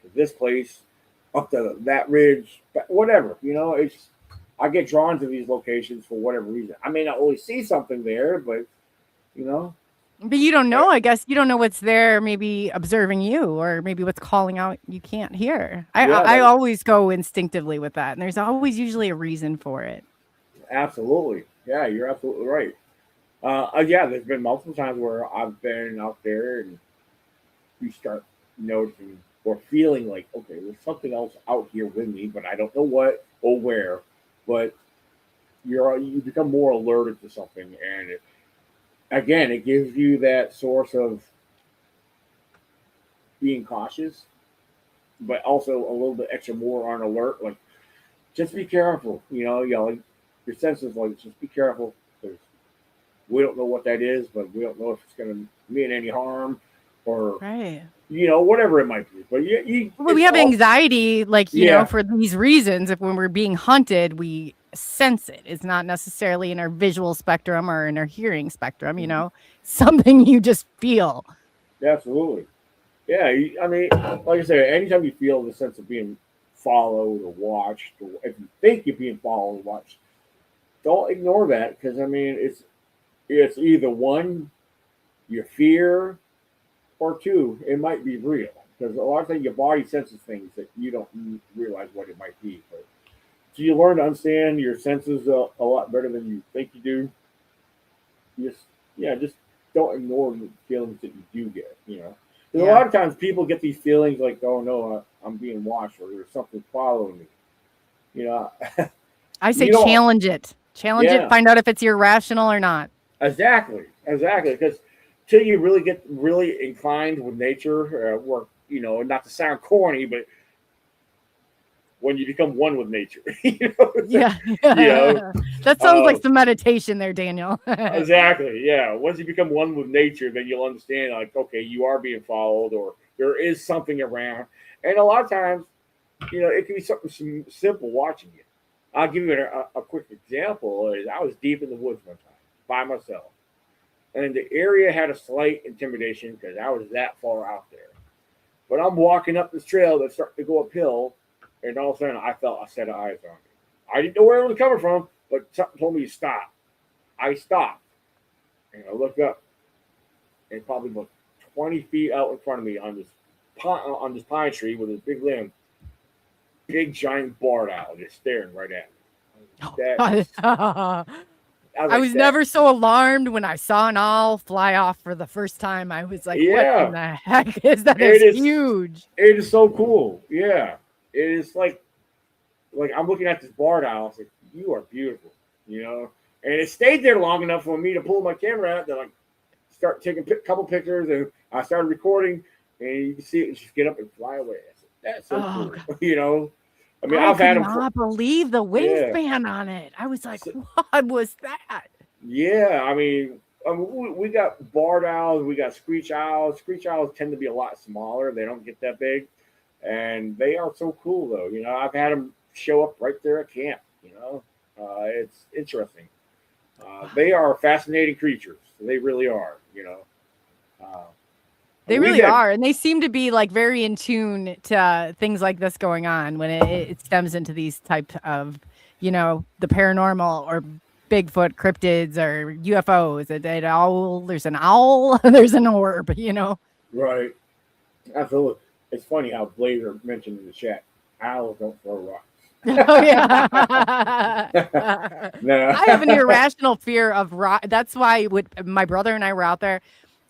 to this place, up to that ridge, whatever. It's I get drawn to these locations for whatever reason. I may not always see something there, but But you don't know, I guess you don't know what's there, maybe observing you, or maybe what's calling out you can't hear. I always go instinctively with that. And there's always usually a reason for it. Absolutely. Yeah, you're absolutely right. Yeah, there's been multiple times where I've been out there and you start noticing or feeling like, okay, there's something else out here with me, but I don't know what or where. But you become more alerted to something, and it gives you that source of being cautious, but also a little bit extra more on alert. Like, just be careful. Like your senses, like, just be careful, because we don't know what that is, but we don't know if it's going to mean any harm or right. Whatever it might be. But we have anxiety, like, you know, for these reasons. If when we're being hunted, we sense it. It's not necessarily in our visual spectrum or in our hearing spectrum, something you just feel. Absolutely. Yeah. I mean, like I said, anytime you feel the sense of being followed or watched, or if you think you're being followed or watched, don't ignore that, because, I mean, it's either one, your fear, or two, it might be real, because a lot of times your body senses things that you don't realize what it might be. But so you learn to understand your senses a lot better than you think you do. Just don't ignore the feelings that you do get. Because a lot of times people get these feelings like, oh no, I'm being watched, or there's something following me. I say challenge it. Challenge it. Find out if it's irrational or not. Exactly. Because till you really get really inclined with nature, or not to sound corny, but when you become one with nature, that sounds like some meditation there, Daniel. Exactly. Yeah. Once you become one with nature, then you'll understand, like, okay, you are being followed, or there is something around. And a lot of times, it can be something simple watching it. I'll give you a quick example. I was deep in the woods one time by myself. And the area had a slight intimidation because I was that far out there. But I'm walking up this trail that's starting to go uphill, and all of a sudden I felt a set of eyes on me. I didn't know where it was coming from, but something told me to stop. I stopped, and I looked up, and probably about 20 feet out in front of me on this pine tree with a big limb, big giant barred owl just staring right at me. I was never so alarmed when I saw an owl fly off for the first time. I was like, what in the heck is that? It's huge. It is so cool. Yeah. It is like I'm looking at this barred owl. It's like, you are beautiful, And it stayed there long enough for me to pull my camera out to start taking a couple pictures, and I started recording, and you can see it just get up and fly away. That's so cool. God. I mean, I've had them. I cannot believe the wingspan on it. I was like, what was that? Yeah, I mean, we got barred owls, we got screech owls. Screech owls tend to be a lot smaller. They don't get that big, and they are so cool, though. I've had them show up right there at camp. It's interesting. They are fascinating creatures. They really are. They really are, and they seem to be very in tune to things like this going on when it stems into these types of, the paranormal or Bigfoot cryptids or UFOs. There's an owl, there's an orb, Right. Absolutely. It's funny how Blazer mentioned in the chat, owls don't throw rocks. Oh yeah. No. I have an irrational fear of rock. That's why my brother and I were out there,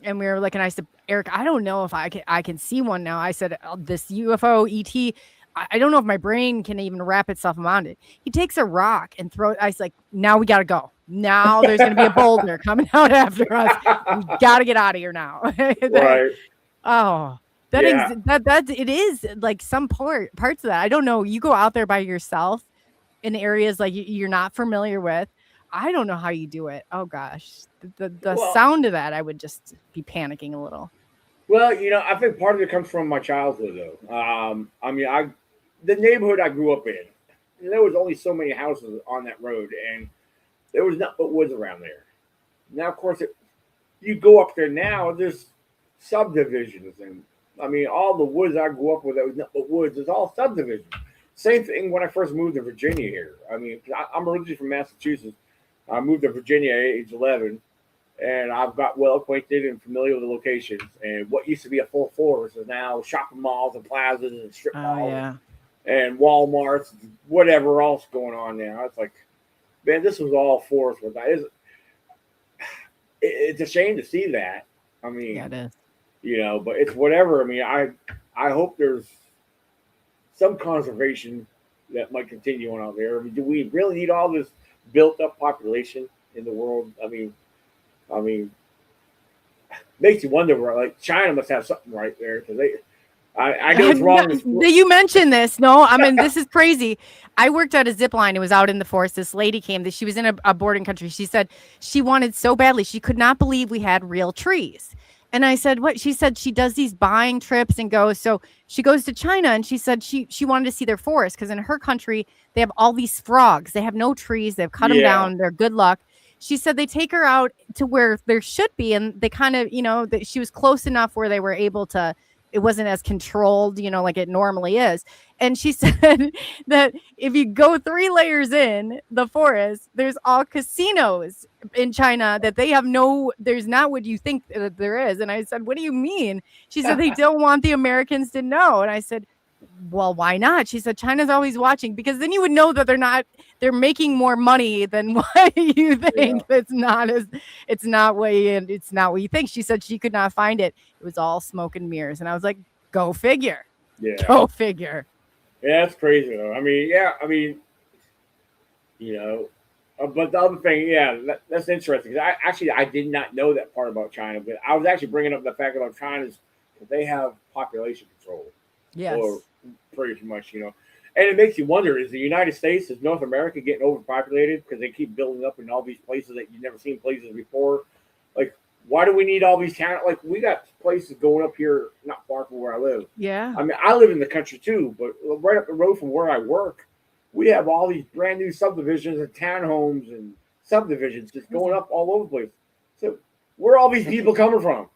and we were looking. I said, Eric, I don't know if I can see one now. I said, this UFO ET, I don't know if my brain can even wrap itself around it. He takes a rock and throws. I was like, now we got to go. Now there's going to be a boulder coming out after us. We got to get out of here now. Right. Oh, it is like some parts of that. I don't know. You go out there by yourself in areas like you're not familiar with. I don't know how you do it. Oh gosh, the sound of that, I would just be panicking a little. Well, I think part of it comes from my childhood, though. The neighborhood I grew up in, there was only so many houses on that road, and there was nothing but woods around there. Now, of course, you go up there now, there's subdivisions, and all the woods I grew up with, that was nothing but woods. It's all subdivisions. Same thing when I first moved to Virginia here. I'm originally from Massachusetts. I moved to Virginia at age 11, and I've got well acquainted and familiar with the locations. And what used to be a full forest is now shopping malls and plazas and strip malls and Walmarts, whatever else going on now. It's like, man, this was all forest. It's a shame to see that. It is. But it's whatever. I hope there's some conservation that might continue on out there. Do we really need all this built-up population in the world? Makes you wonder. Like China must have something right there, because I know it's wrong. You mentioned this. No, this is crazy. I worked at a zip line. It was out in the forest. This lady came. She was in a boarding country. She said she wanted so badly. She could not believe we had real trees. And I said, what? She said she does these buying trips and goes. So she goes to China, and she said she wanted to see their forest, because in her country, they have all these frogs. They have no trees. They've cut them down. They're good luck. She said they take her out to where there should be. And they kind of, that she was close enough where they were able to, it wasn't as controlled, like it normally is. And she said that if you go 3 layers in the forest, there's all casinos in China that they have there's not what you think that there is. And I said, what do you mean? She said, they don't want the Americans to know. And I said, well, why not? She said, China's always watching, because then you would know that they're making more money than what you think. Yeah. It's not what you think. She said she could not find it. It was all smoke and mirrors. And I was like, go figure. Yeah. Go figure. Yeah, that's crazy though. But the other thing, that's interesting. I did not know that part about China, but I was actually bringing up the fact about China's that they have population control. Yes. Or pretty much, And it makes you wonder, is the United States, is North America getting overpopulated because they keep building up in all these places that you've never seen places before? Like, why do we need all these towns? Like, we got places going up here not far from where I live. Yeah. I live in the country too, but right up the road from where I work, we have all these brand new subdivisions and townhomes and subdivisions just going up all over the place. So where are all these people coming from?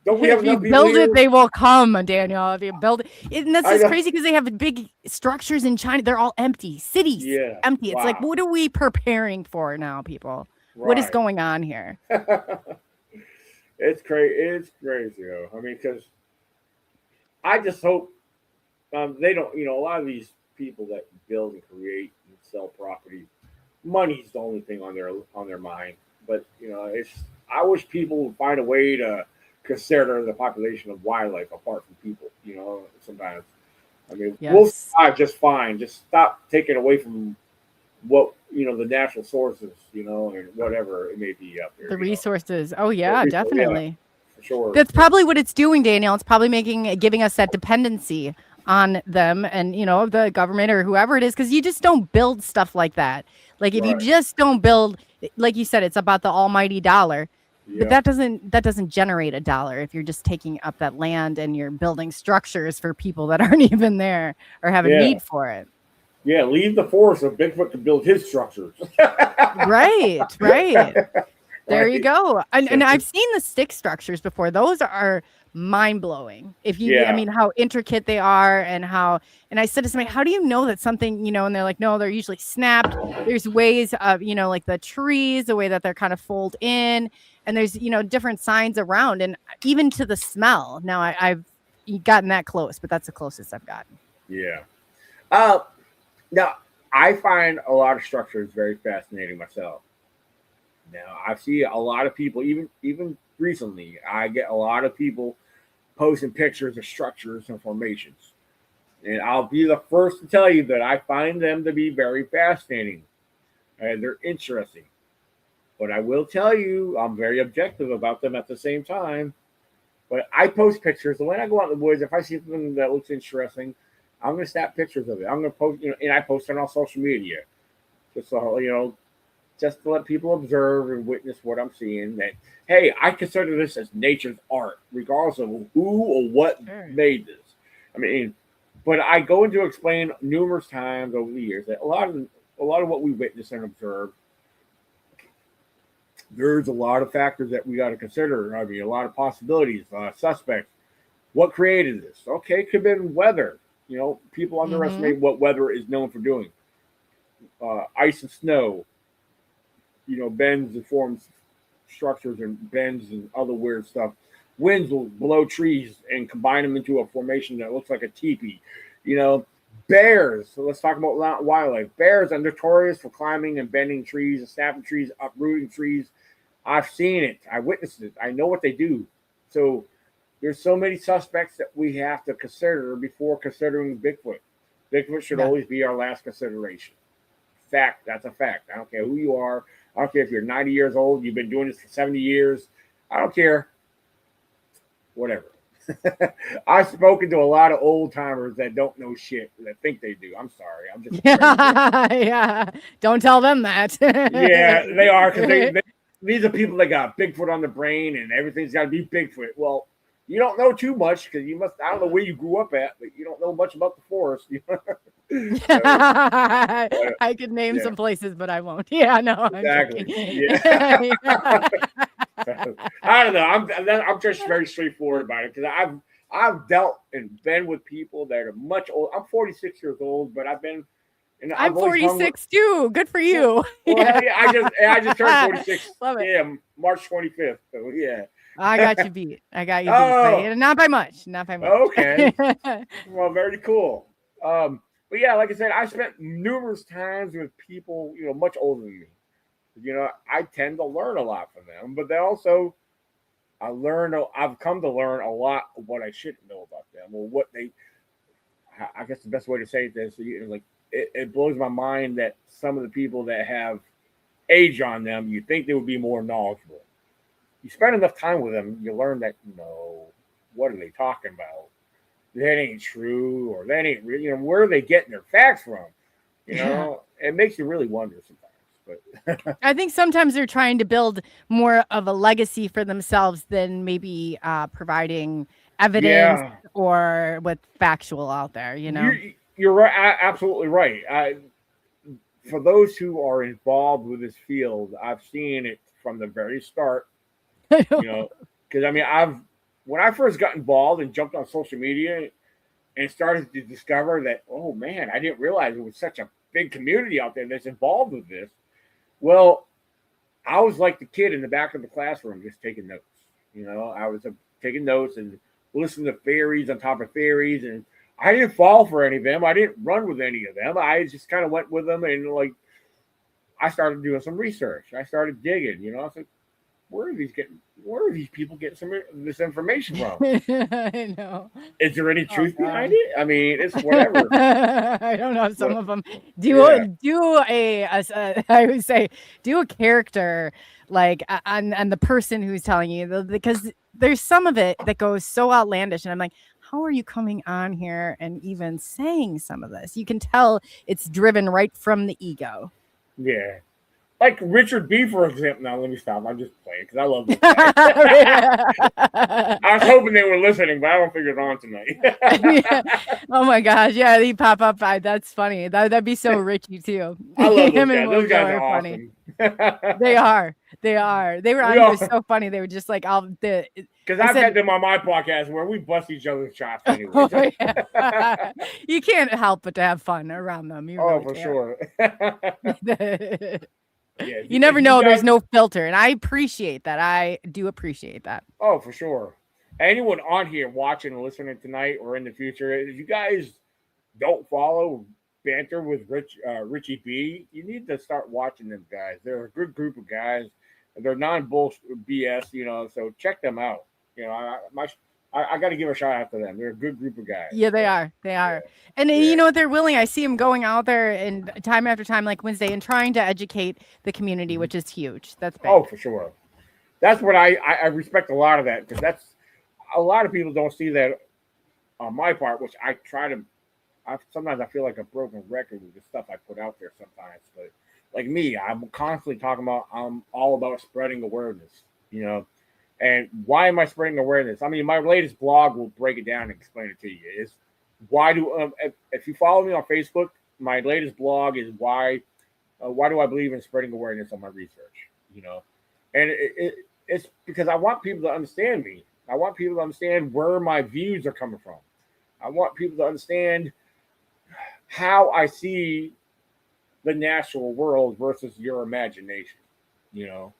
Don't we have if you build it, they will come, Daniel. If you build it, and that's just crazy, because they have big structures in China. They're all empty. Cities, empty. It's like, what are we preparing for now, people? Right. What is going on here? It's crazy. It's crazy, though. Because I just hope they don't. A lot of these people that build and create and sell property, money's the only thing on their mind. But I wish people would find a way to consider the population of wildlife apart from people. Sometimes, we'll survive just fine. Just stop taking away from what the natural sources, and whatever it may be up there. The resources. Oh yeah, definitely. Yeah, for sure. That's probably what it's doing, Daniel. It's probably giving us that dependency on them and the government or whoever it is, because you just don't build stuff like that. Like if you just don't build, like you said, it's about the almighty dollar. Yeah. But that doesn't generate a dollar if you're just taking up that land and you're building structures for people that aren't even there or have a need for it. Yeah, leave the forest so Bigfoot can build his structures. Right. There you go. And I've seen the stick structures before. Those are mind-blowing. If you how intricate they are, and I said to somebody, how do you know that something, and they're like, no, they're usually snapped. There's ways of, like the trees, the way that they're kind of fold in, and there's, different signs around, and even to the smell. Now I've gotten that close, but that's the closest I've gotten. Yeah. Now I find a lot of structures very fascinating myself. Now I see a lot of people, even recently, I get a lot of people posting pictures of structures and formations. And I'll be the first to tell you that I find them to be very fascinating and they're interesting. But I will tell you, I'm very objective about them at the same time. But I post pictures. And when I go out in the woods, if I see something that looks interesting, I'm going to snap pictures of it. I'm going to post, and I post it on social media. Just so, just to let people observe and witness what I'm seeing. That, hey, I consider this as nature's art, regardless of who or what made this. I mean, but I go into explain numerous times over the years that a lot of what we witness and observe, there's a lot of factors that we got to consider. I mean, a lot of possibilities, suspects. What created this? Okay, it could have been weather. You know, people underestimate what weather is known for doing. Ice and snow, you know, bends and forms structures and bends and other weird stuff. Winds will blow trees and combine them into a formation that looks like a teepee. You know, bears. So let's talk about wildlife. Bears are notorious for climbing and bending trees and snapping trees, uprooting trees. I've seen it. I witnessed it. I know what they do. So there's so many suspects that we have to consider before considering Bigfoot. Bigfoot should always be our last consideration. Fact. That's a fact. I don't care who you are. I don't care if you're 90 years old. You've been doing this for 70 years. I don't care. Whatever. I've spoken to a lot of old timers that don't know shit, that think they do. I'm sorry. I'm just yeah. Don't tell them that. Yeah, they are, because these are people that got Bigfoot on the brain and everything's got to be Bigfoot. Well, you don't know too much because you must. I don't know where you grew up at, but you don't know much about the forest. So, I could name some places, but I won't. Yeah, no, exactly. Yeah. I don't know. I'm just very straightforward about it because I've dealt and been with people that are much old. I'm 46 years old, but I've been. And I'm 46 too. Good for you. Well, yeah. I just turned 46. Love it. Yeah, March 25th. So yeah. I got you beat. But not by much. Okay. Well, very cool. But yeah, like I said, I spent numerous times with people, you know, much older than me. You know, I tend to learn a lot from them, but they also, I've come to learn a lot of what I shouldn't know about them, or what they. I guess the best way to say this, like, it blows my mind that some of the people that have age on them, you think they would be more knowledgeable. You spend enough time with them, you learn that, no, what are they talking about? That ain't true, or that ain't real. You know, where are they getting their facts from? You know, it makes you really wonder sometimes. But I think sometimes they're trying to build more of a legacy for themselves than maybe providing evidence or what's factual out there. You know, you're right, absolutely right. For those who are involved with this field, I've seen it from the very start. You know, because I mean, when I first got involved and jumped on social media and started to discover that, oh man, I didn't realize it was such a big community out there that's involved with this. Well, I was like the kid in the back of the classroom just taking notes. You know, I was taking notes and listening to theories on top of theories, and I didn't fall for any of them. I didn't run with any of them. I just kind of went with them, and like, I started doing some research. I started digging. You know, I was like, where are these people getting this information from? I know. Is there any truth behind it? I mean, it's whatever. I don't know. Some of them do I would say do a character like on the person who's telling you, because there's some of it that goes so outlandish, and I'm like, how are you coming on here and even saying some of this? You can tell it's driven right from the ego. Yeah. Like Richard B, for example. Now, let me stop. I'm just playing because I love this guy. I was hoping they were listening, but I don't figure it on tonight. Oh my gosh. Yeah, he pop up. That's funny. That'd be so Richie, too. I love those guys. Those guys are awesome. Funny. They are. They were on here so funny. They were just like, because I've had them on my podcast where we bust each other's chops anyway. Oh, yeah. You can't help but to have fun around them. For sure. Yeah, you never know. There's no filter, and I appreciate that. I do appreciate that. Oh, for sure. Anyone on here watching and listening tonight or in the future, if you guys don't follow Banter with Richie B, you need to start watching them guys. They're a good group of guys. They're non-bullshit BS, you know, so check them out. You know, I got to give a shout out to them. They're a good group of guys. Yeah, they are. They are. And you know what? They're willing. I see them going out there and time after time, like Wednesday, and trying to educate the community, which is huge. That's big. Oh, for sure. That's what I respect a lot of that, because that's a lot of people don't see that on my part, which I try to. Sometimes I feel like a broken record with the stuff I put out there sometimes, but like me, I'm constantly talking about I'm all about spreading awareness, you know. And why am I spreading awareness? I mean, my latest blog will break it down and explain it to you. Is why do if you follow me on Facebook, my latest blog is why do I believe in spreading awareness on my research? You know, and it's because I want people to understand me. I want people to understand where my views are coming from. I want people to understand how I see the natural world versus your imagination. You know,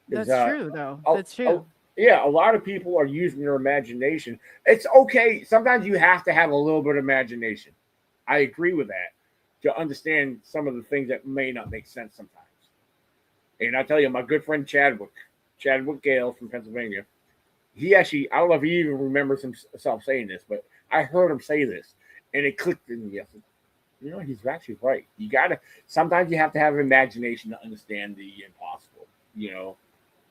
That's true, though. That's true. Yeah, a lot of people are using their imagination. It's okay. Sometimes you have to have a little bit of imagination. I agree with that to understand some of the things that may not make sense sometimes. And I tell you, my good friend Chadwick Gale from Pennsylvania, he actually, I don't know if he even remembers himself saying this, but I heard him say this and it clicked in me. I said, you know, he's actually right. Sometimes you have to have imagination to understand the impossible, you know.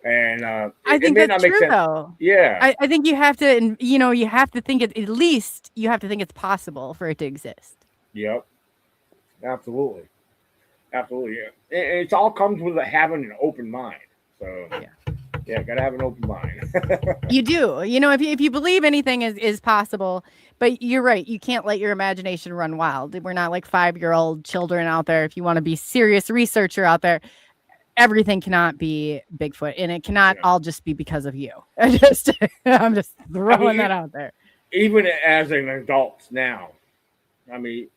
And I think that's true, though. Yeah, I think you have to, you know, you have to think at least you have to think it's possible for it to exist. Yep, absolutely. Yeah. And it all comes with having an open mind. So yeah, gotta have an open mind. You do, you know, if you believe anything is possible, but you're right, you can't let your imagination run wild. We're not like 5-year-old children out there. If you want to be serious researcher out there, everything cannot be Bigfoot, and it cannot all just be because of you. I'm just throwing that out there. Even as an adult now, I mean,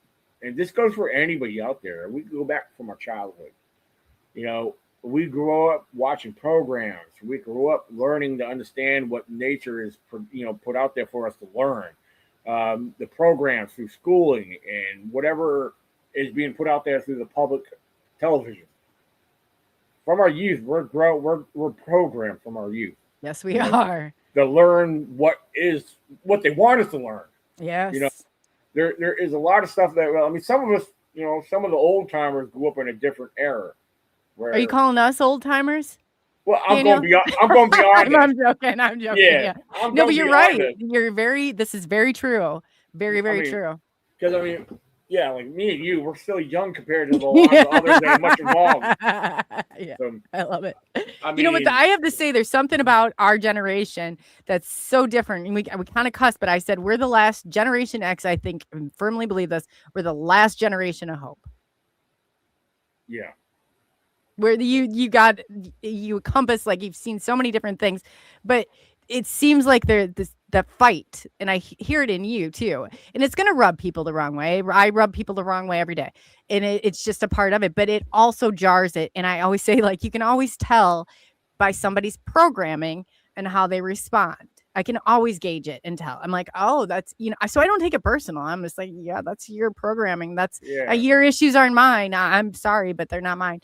and this goes for anybody out there. We go back from our childhood. You know, we grew up watching programs. We grew up learning to understand what nature is, you know, put out there for us to learn. The programs through schooling and whatever is being put out there through the public television. From our youth, we're programmed from our youth. Yes, we are. To learn what they want us to learn. Yes. You know, there is a lot of stuff that, well, I mean, some of us, you know, some of the old timers grew up in a different era. Are you calling us old timers? Well, I'm going beyond I'm joking. Yeah. No, but you're right. This is very true. Very, very true. Because, I mean, yeah, like me and you, we're still young compared to the lot of others that are much involved. Yeah, so, I love it. I mean, you know what? I have to say, there's something about our generation that's so different. And we kind of cuss, but I said we're the last Generation X. I think, I firmly believe this. We're the last generation of hope. Yeah. Where you encompass, like, you've seen so many different things, but it seems like the fight, and I hear it in you too, and it's going to rub people the wrong way. I rub people the wrong way every day, and it's just a part of it, but it also jars it. And I always say, like, you can always tell by somebody's programming and how they respond. I can always gauge it and tell. I'm like, oh, that's, you know, so I don't take it personal. I'm just like, yeah, that's your programming. That's your issues aren't mine. I'm sorry, but they're not mine.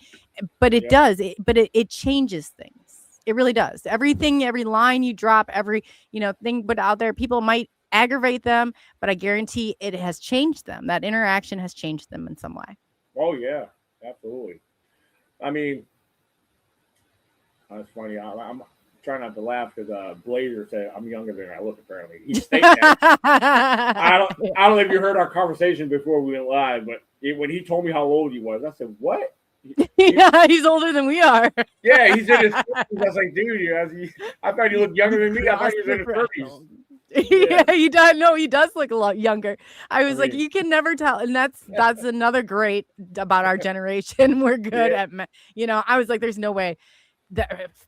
But it does. It changes things. It really does. Everything, every line you drop, every, you know, thing put out there, people might aggravate them, but I guarantee it has changed them. That interaction has changed them in some way. Oh yeah, absolutely. I mean, that's funny. I'm trying not to laugh because Blazer said I'm younger than I look. Apparently, he stated that. I don't know if you heard our conversation before we went live, but when he told me how old he was, I said, "What?" Yeah, he's older than we are. Yeah, he's in his 30s. I was like, dude, I thought he looked younger than me. I thought he was in his 30s. Yeah, he does. No, he does look a lot younger. I was like, you can never tell, and that's another great about our generation. We're good at, you know. I was like, there's no way.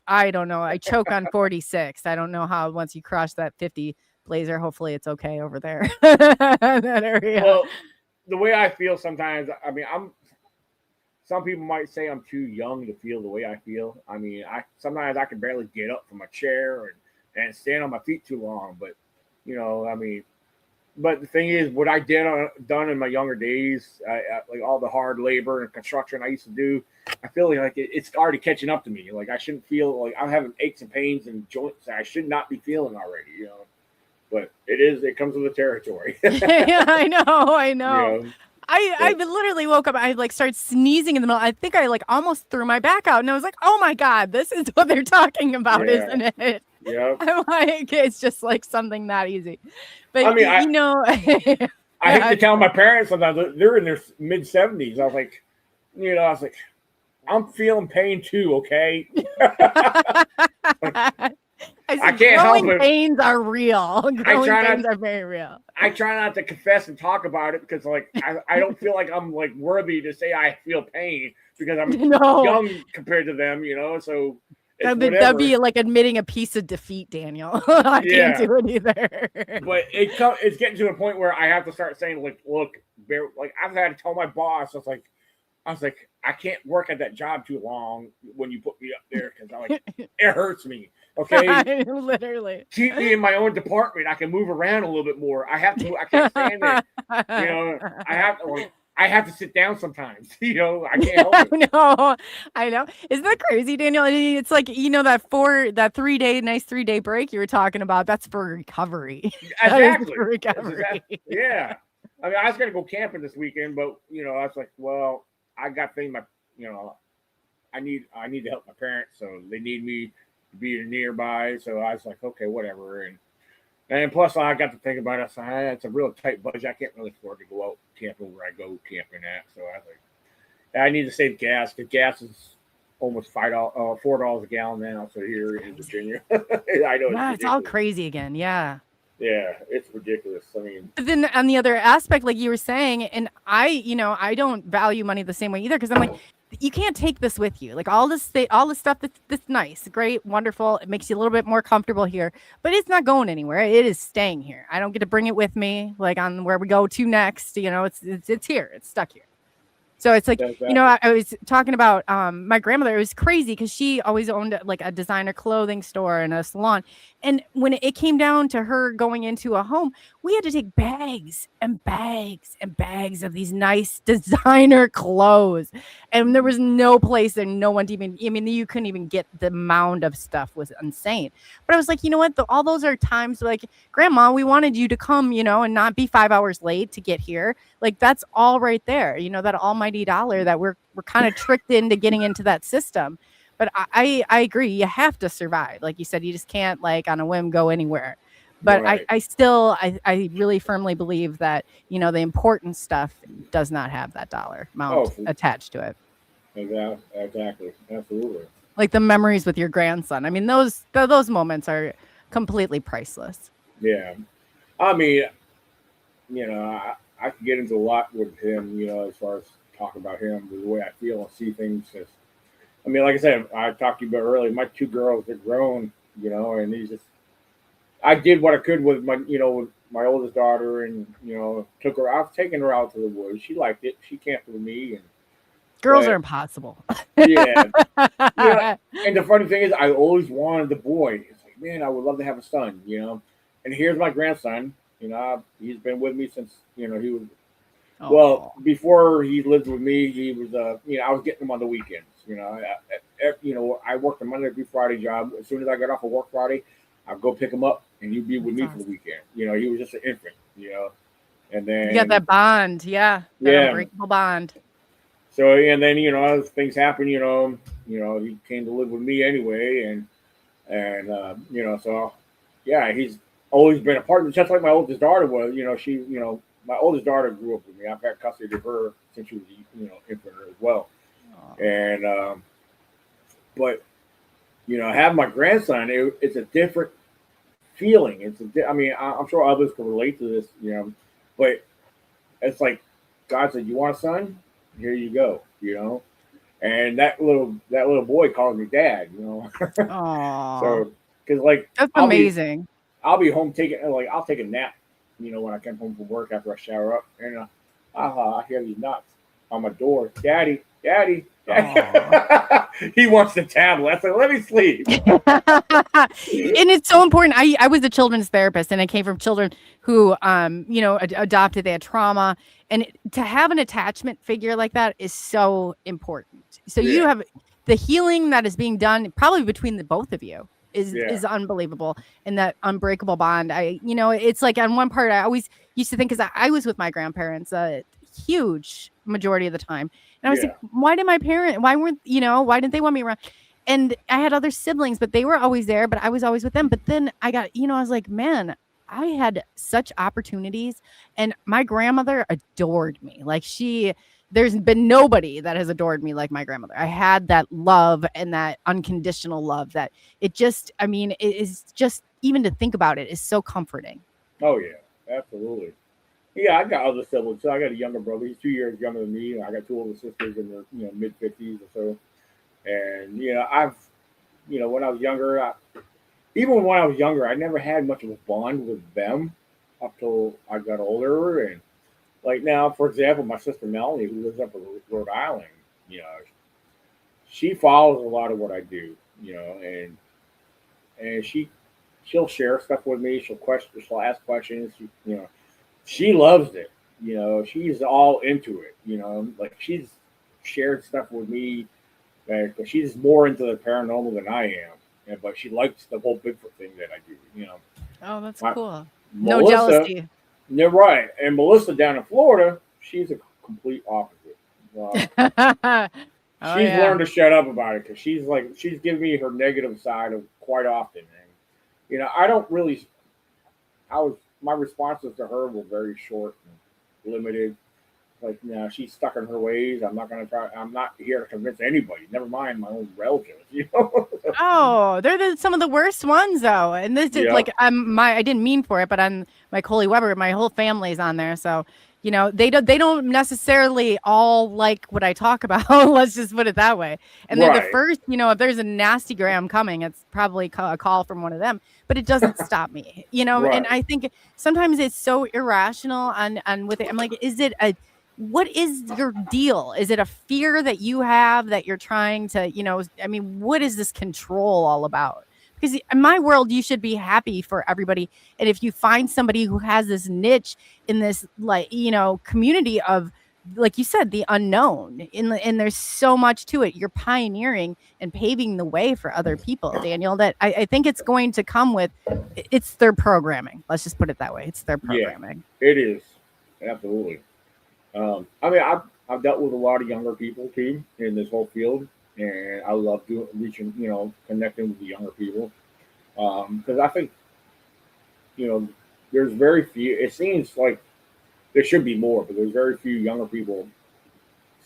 I don't know. I choke on 46. I don't know how once you cross that 50, Blazer. Hopefully, it's okay over there. That area. Well, the way I feel sometimes, I mean, some people might say I'm too young to feel the way I feel. I mean, sometimes I can barely get up from a chair and stand on my feet too long. But, you know, I mean, but the thing is, what I done in my younger days, like all the hard labor and construction I used to do, I feel like it's already catching up to me. Like I shouldn't feel like I'm having aches and pains and joints that I should not be feeling already, you know. But it comes with the territory. Yeah, I know. You know? I literally woke up. I like started sneezing in the middle. I think I like almost threw my back out, and I was like, "Oh my god, this is what they're talking about, isn't it?" Yeah. I'm like, it's just like something that easy. But I mean, you know, I hate to tell my parents sometimes they're in their mid-70s. I was like, I'm feeling pain too, okay? I can't help growing it. pains are real. Growing try pains not- are very real. I try not to confess and talk about it because, like, I don't feel like I'm like worthy to say I feel pain because I'm young compared to them, you know. So that'd be like admitting a piece of defeat, Daniel. I can't do it either. But it's getting to a point where I have to start saying, like, look, like I've had to tell my boss, I was like, I can't work at that job too long when you put me up there because I'm like, it hurts me. Okay, literally. Keep me in my own department. I can move around a little bit more. I can't stand it. You know, I have to sit down sometimes. You know, I can't help it. I know. Isn't that crazy, Daniel? It's like, you know, that 3-day break you were talking about. That's for recovery. Exactly. For recovery. Yeah. I mean, I was gonna go camping this weekend, but you know, I was like, well, I got things. I need to help my parents, so they need me to be nearby. So I was like, okay, whatever. And plus, I got to think about it. So it's a real tight budget. I can't really afford to go out camping where I go camping at. So I was like, I need to save gas because gas is almost $4 a gallon now. So here in Virginia, I know it's all crazy again. Yeah. Yeah, it's ridiculous. I mean, but then on the other aspect, like you were saying, and I don't value money the same way either because I'm like, you can't take this with you. Like all this stuff that's nice, great, wonderful. It makes you a little bit more comfortable here, but it's not going anywhere. It is staying here. I don't get to bring it with me, like on where we go to next. You know, it's here. It's stuck here. So it's like, you know, I was talking about my grandmother. It was crazy because she always owned like a designer clothing store and a salon. And when it came down to her going into a home, we had to take bags and bags and bags of these nice designer clothes. And there was no place there, no one to even, I mean, you couldn't even get the amount of stuff was insane. But I was like, you know what? All those are times like, Grandma, we wanted you to come, you know, and not be 5 hours late to get here. Like that's all right there. You know, that almighty dollar that we're kind of tricked into getting into that system. But I agree. You have to survive. Like you said, you just can't like on a whim go anywhere. But right. I really firmly believe that, you know, the important stuff does not have that dollar amount attached to it. Exactly. Absolutely. Like the memories with your grandson. I mean, those moments are completely priceless. Yeah. I mean, you know, I could get into a lot with him, you know, as far as talking about him, the way I feel and see things. I mean, like I said, I talked to you about earlier, my 2 girls are grown, you know, and I did what I could with my oldest daughter and, you know, I've taken her out to the woods. She liked it. She camped with me. And girls are impossible. Yeah. And the funny thing is, I always wanted the boy. It's like, man, I would love to have a son, you know. And here's my grandson. You know, he's been with me since, you know, he was. Well, before he lived with me, he was, you know, I was getting him on the weekends. You know, I worked a Monday through Friday job. As soon as I got off of work Friday, I'd go pick him up, and he'd be with me for the weekend. You know, he was just an infant. You know, and then you got that bond, that unbreakable bond. So and then you know, as things happen, you know, he came to live with me anyway, and you know, so yeah, he's always been a partner, just like my oldest daughter was. You know, my oldest daughter grew up with me. I've had custody of her since she was, you know, infant as well. And but you know, having my grandson, it's a different feeling. I mean, I'm sure others can relate to this, you know, but it's like God said, "You want a son? Here you go," you know. And that little boy calls me dad, you know. So because like that's amazing. I'll be home I'll take a nap, you know, when I come home from work after I shower up, and I hear these knocks on my door. Daddy. He wants the tablet. I said, let me sleep. And it's so important. I was a children's therapist, and I came from children who, you know, adopted. They had trauma, and to have an attachment figure like that is so important. So you have the healing that is being done probably between the both of you is unbelievable, and that unbreakable bond. You know, it's like on one part I always used to think, because I was with my grandparents a huge majority of the time, and I was like, why didn't they want me around? And I had other siblings, but they were always there, but I was always with them. But then I got, you know, I was like, man, I had such opportunities, and my grandmother adored me. Like she there's been nobody that has adored me like my grandmother. I had that love and that unconditional love that it just, I mean, it is just, even to think about it is so comforting. Oh yeah, absolutely. Yeah, I got other siblings. So I got a younger brother. He's 2 years younger than me. I got two older sisters in the mid-50s or so. And when I was younger, even when I was younger, I never had much of a bond with them up till I got older. And like now, for example, my sister Melanie, who lives up in Rhode Island, she follows a lot of what I do, and she'll share stuff with me. She'll ask questions. She loves it. She's all into it. Like she's shared stuff with me. She's more into the paranormal than I am, but she likes the whole Bigfoot thing that I do. Oh, that's cool. Melissa, no jealousy. You're right. And Melissa down in Florida, she's a complete opposite. She's learned to shut up about it because she's giving me her negative side of quite often. And I don't really. My responses to her were very short and limited. Like, she's stuck in her ways. I'm not here to convince anybody. Never mind my own relatives. Oh, they're some of the worst ones, though. And this is like I didn't mean for it, but on my Coley Weber, my whole family's on there. So they don't necessarily all like what I talk about. Let's just put it that way. And they're the first. If there's a nasty gram coming, it's probably a call from one of them. But it doesn't stop me. And I think sometimes it's so irrational. And with it, I'm like, what is your deal? Is it a fear that you have that you're trying to, what is this control all about? Because in my world, you should be happy for everybody. And if you find somebody who has this niche in this, community of, like you said, the unknown, and there's so much to it. You're pioneering and paving the way for other people, Daniel, that I think it's going to come with, it's their programming. Let's just put it that way. It's their programming. Yeah, it is. Absolutely. I've dealt with a lot of younger people too in this whole field, and I love connecting with the younger people because I think there's very few. It seems like there should be more, but there's very few younger people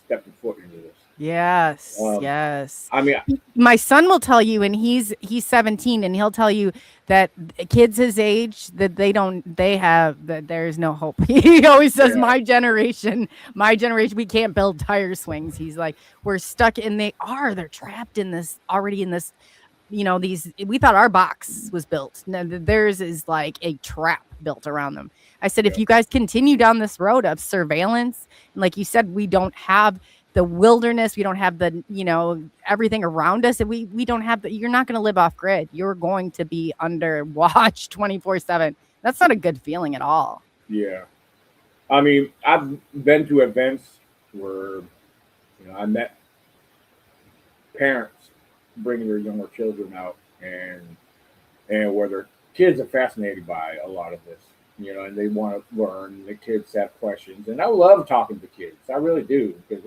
stepping foot into this. Yes, yes. My son will tell you, and he's 17, and he'll tell you that kids his age that that there's no hope. He always says, my generation, we can't build tire swings. He's like, we're stuck in they're trapped in this we thought our box was built. Now, theirs is like a trap built around them. I said, if you guys continue down this road of surveillance, and like you said, we don't have the wilderness, we don't have the, everything around us. And we don't have you're not going to live off grid. You're going to be under watch 24/7. That's not a good feeling at all. Yeah. I've been to events where, I met parents bringing their younger children out and where their kids are fascinated by a lot of this, and they want to learn. The kids have questions, and I love talking to kids. I really do, because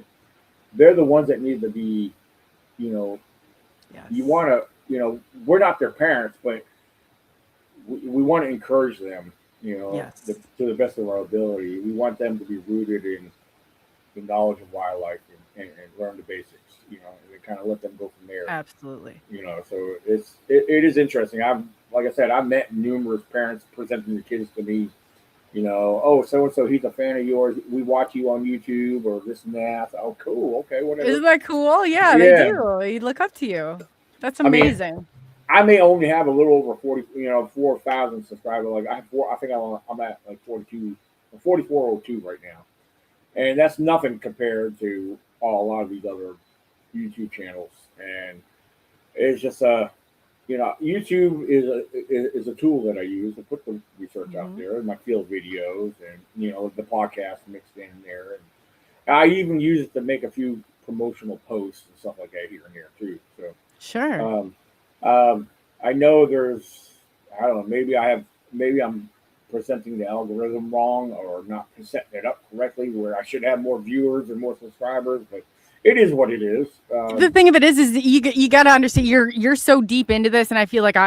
they're the ones that need to be, you want to, we're not their parents, but we want to encourage them, to the best of our ability. We want them to be rooted in the knowledge of wildlife and learn the basics, and kind of let them go from there. Absolutely. So it is interesting. Like I said, I've met numerous parents presenting their kids to me, oh, so-and-so, he's a fan of yours. We watch you on YouTube or this and that. Oh, cool. Okay, whatever. Isn't that cool? Yeah, they do. They look up to you. That's amazing. I may only have a little over 4,000 subscribers. Like I think I'm at like 4,402 right now. And that's nothing compared to a lot of these other YouTube channels. And it's just YouTube is a tool that I use to put the research out there, and my field videos, and the podcast mixed in there. And I even use it to make a few promotional posts and stuff like that here and there too. So sure. I know there's, I don't know, maybe I'm presenting the algorithm wrong or not setting it up correctly where I should have more viewers and more subscribers, but it is what it is. The thing of it is you got to understand you're so deep into this, and I feel like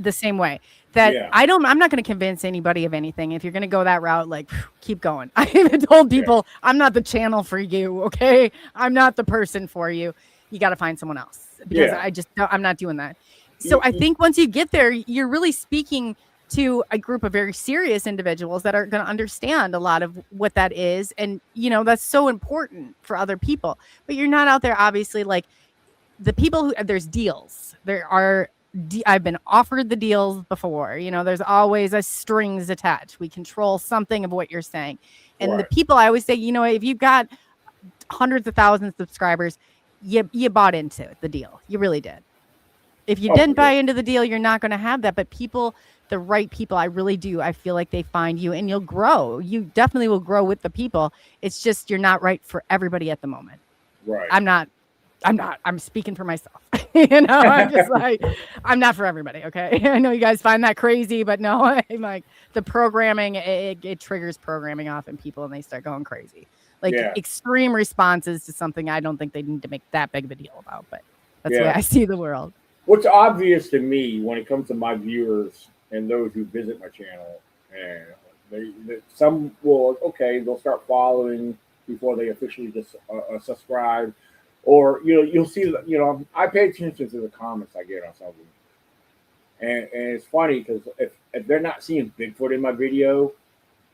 the same way that Yeah. I'm not going to convince anybody of anything. If you're going to go that route, like, keep going. I even told people I'm not the channel for you. Okay. I'm not the person for you. You got to find someone else because I'm not doing that. So I think once you get there, you're really speaking to a group of very serious individuals that are going to understand a lot of what that is. And, that's so important for other people, but you're not out there, obviously, like the people who there's deals. I've been offered the deals before, there's always a strings attached. We control something of what you're saying. And the people, I always say, if you've got hundreds of thousands of subscribers, you bought into the deal. You really did. If you didn't buy into the deal, you're not going to have that. But people, the right people, I really do. I feel like they find you and you'll grow. You definitely will grow with the people. It's just you're not right for everybody at the moment. Right. I'm speaking for myself. I'm just like, I'm not for everybody. Okay. I know you guys find that crazy, but no, I'm like the programming, it triggers programming off in people and they start going crazy. Like extreme responses to something I don't think they need to make that big of a deal about, but that's the way I see the world. What's obvious to me when it comes to my viewers and those who visit my channel, and some will, they'll start following before they officially just subscribe. Or, you'll see, I pay attention to the comments I get on some of them. And it's funny because if they're not seeing Bigfoot in my video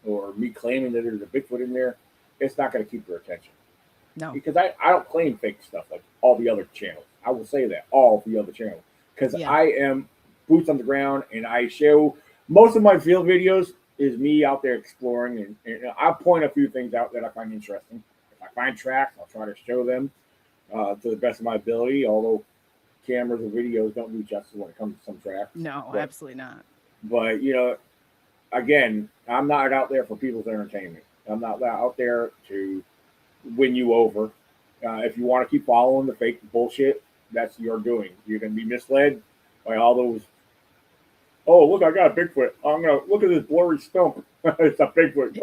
or me claiming that there's a Bigfoot in there, it's not going to keep their attention. No. Because I don't claim fake stuff like all the other channels. I will say that, all the other channels. Because I am boots on the ground and I show most of my field videos is me out there exploring. And I'll point a few things out that I find interesting. If I find tracks, I'll try to show them. To the best of my ability, although cameras and videos don't do justice when it comes to some tracks. No, absolutely not. But, again, I'm not out there for people's entertainment. I'm not out there to win you over. If you want to keep following the fake bullshit, that's your doing. You're going to be misled by all those, look, I got a Bigfoot. I'm going to look at this blurry stump. It's a Bigfoot.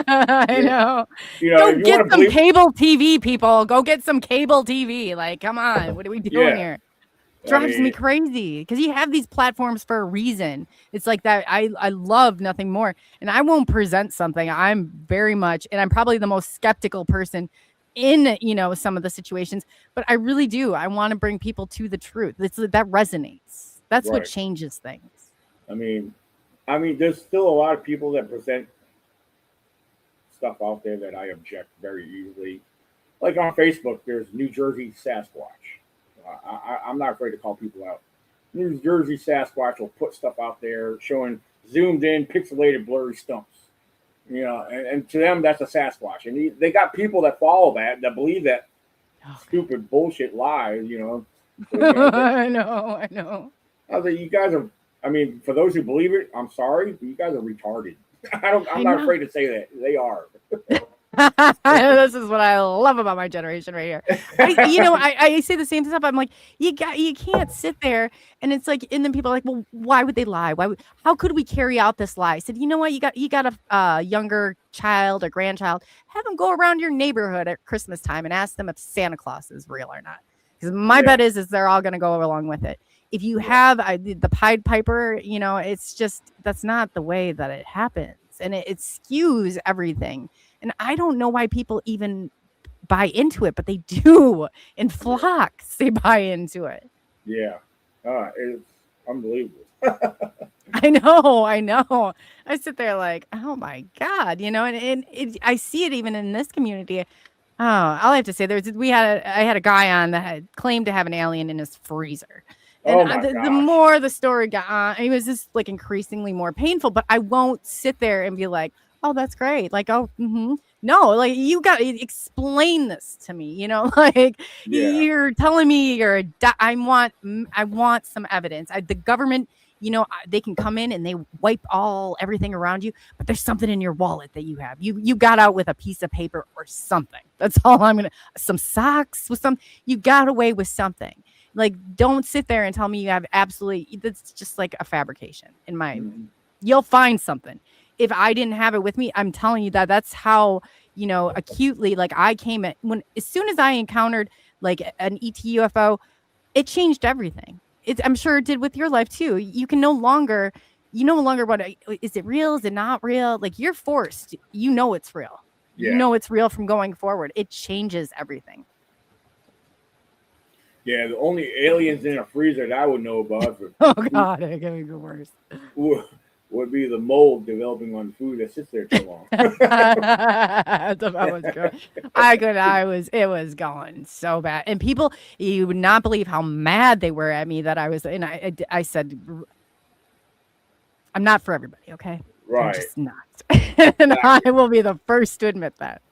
I know. Go get some cable TV, people. Go get some cable TV. Like, come on. What are we doing here? Drives me crazy because you have these platforms for a reason. It's like that. I love nothing more. And I won't present something. I'm very much, and I'm probably the most skeptical person in, some of the situations, but I really do. I want to bring people to the truth. That resonates. That's what changes things. I mean, there's still a lot of people that present stuff out there that I object very easily. Like on Facebook, there's New Jersey Sasquatch. I'm not afraid to call people out. New Jersey Sasquatch will put stuff out there showing zoomed in, pixelated, blurry stumps. And to them, that's a Sasquatch. And they got people that follow that believe that stupid bullshit lie, I know. You guys are, for those who believe it, I'm sorry, but you guys are retarded. I'm not afraid to say that. They are. This is what I love about my generation right here. I say the same stuff. I'm like, you can't sit there and it's like, and then people are like, well, why would they lie? How could we carry out this lie? I said, you know what? You got a younger child or grandchild, have them go around your neighborhood at Christmas time and ask them if Santa Claus is real or not. Because my bet is they're all going to go along with it. If you have the Pied Piper, it's just, that's not the way that it happens. And it skews everything. And I don't know why people even buy into it, but they do. In flocks, they buy into it. Yeah. It's unbelievable. I know. I sit there like, oh my God, and I see it even in this community. Oh, all I have to say, I had a guy on that had claimed to have an alien in his freezer. And the more the story got on, it was just like increasingly more painful, but I won't sit there and be like, oh, that's great. Like, no, like you got to explain this to me, you're telling me I want some evidence. The government, they can come in and they wipe everything around you, but there's something in your wallet that you have. You got out with a piece of paper or something. That's all some socks with you got away with something. Like, don't sit there and tell me you have that's just like a fabrication in my, you'll find something. If I didn't have it with me, I'm telling you that's how, acutely, like I as soon as I encountered like an ET UFO, it changed everything. I'm sure it did with your life too. You no longer what is it real? Is it not real? Like you're forced. You know it's real. Yeah. You know it's real from going forward. It changes everything. Yeah, the only aliens in a freezer that I would know about oh God, it can go worse. Would be the mold developing on food that sits there too long. It was going so bad. And people, you would not believe how mad they were at me that I was, and I said, I'm not for everybody, okay? Right. I'm just not. And exactly. I will be the first to admit that.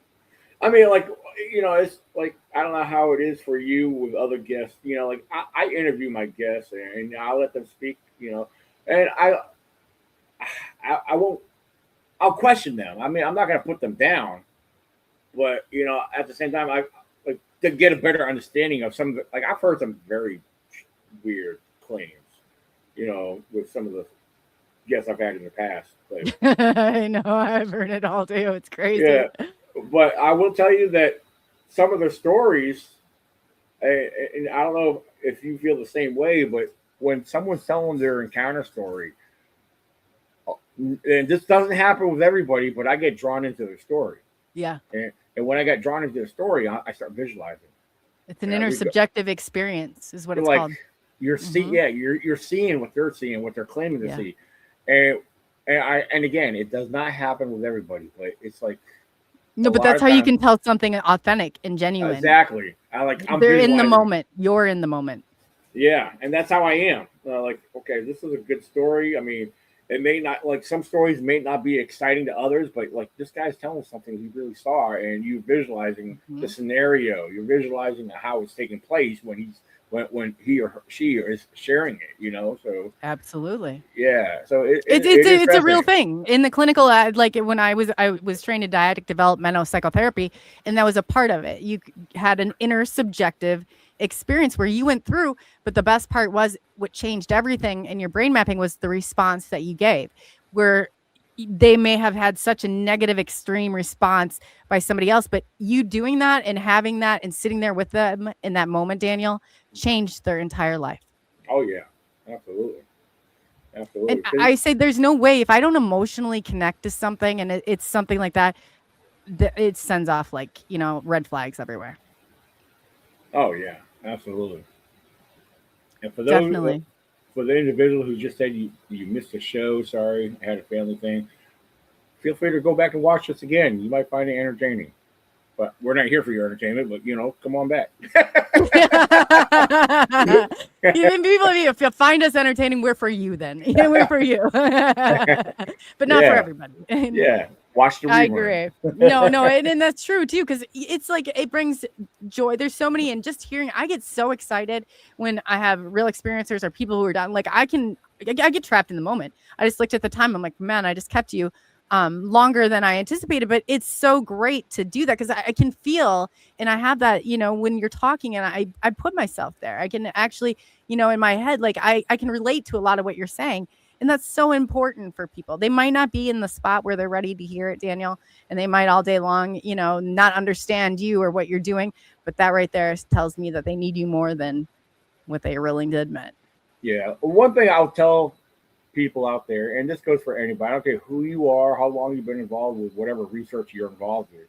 I mean, like, you know, it's like, I don't know how it is for you with other guests. You know, like, I interview my guests and I'll let them speak, you know, and I won't, I'll question them. I mean, I'm not going to put them down, but, you know, at the same time, I like to get a better understanding of some of the, like, I've heard some very weird claims, you know, with some of the guests I've had in the past. Like, I know, I've heard it all too. It's crazy. Yeah, but I will tell you that some of the stories, and I don't know if you feel the same way, but when someone's telling their encounter story, and this doesn't happen with everybody, but I get drawn into their story. Yeah. And when I get drawn into the story, I start visualizing. It's an intersubjective experience, is what it's called. You're seeing, you're seeing what they're seeing, what they're claiming to see, and again, it does not happen with everybody, but it's like no, but that's how you can tell something authentic and genuine. Exactly. They're in the moment. You're in the moment. Yeah, and that's how I am. Like, okay, this is a good story. I mean, it may not, like, some stories may not be exciting to others, but like this guy's telling something he really saw, and you're visualizing the scenario. You're visualizing how it's taking place when he or she is sharing it, you know. So absolutely, yeah. So it's a real thing in the clinical. Like when I was trained in dyadic developmental psychotherapy, and that was a part of it. You had an inner subjective experience where you went through, but the best part was what changed everything in your brain mapping was the response that you gave, where they may have had such a negative extreme response by somebody else, but you doing that and having that and sitting there with them in that moment, Daniel, changed their entire life. Oh yeah, absolutely. And I say there's no way, if I don't emotionally connect to something and it's something like that, it sends off like, you know, red flags everywhere. Oh yeah, absolutely. And for those, for the individual who just said you missed the show, sorry, I had a family thing, feel free to go back and watch this again. You might find it entertaining. But we're not here for your entertainment, but, you know, come on back. Even people, if you find us entertaining, we're for you then. We're for you. But not for everybody. Yeah. Watch the rerun. I agree. No, and that's true too, because it's like it brings joy. There's so many, and just hearing, I get so excited when I have real experiencers or people who are done. Like I get trapped in the moment. I just looked at the time. I'm like, man, I just kept you longer than I anticipated, but it's so great to do that because I can feel, and I have that, you know, when you're talking and I put myself there, I can actually, you know, in my head, like I can relate to a lot of what you're saying. And that's so important for people. They might not be in the spot where they're ready to hear it, Daniel, and they might all day long, you know, not understand you or what you're doing. But that right there tells me that they need you more than what they are willing to admit. Yeah. One thing I'll tell people out there, and this goes for anybody, I don't care who you are, how long you've been involved with whatever research you're involved with,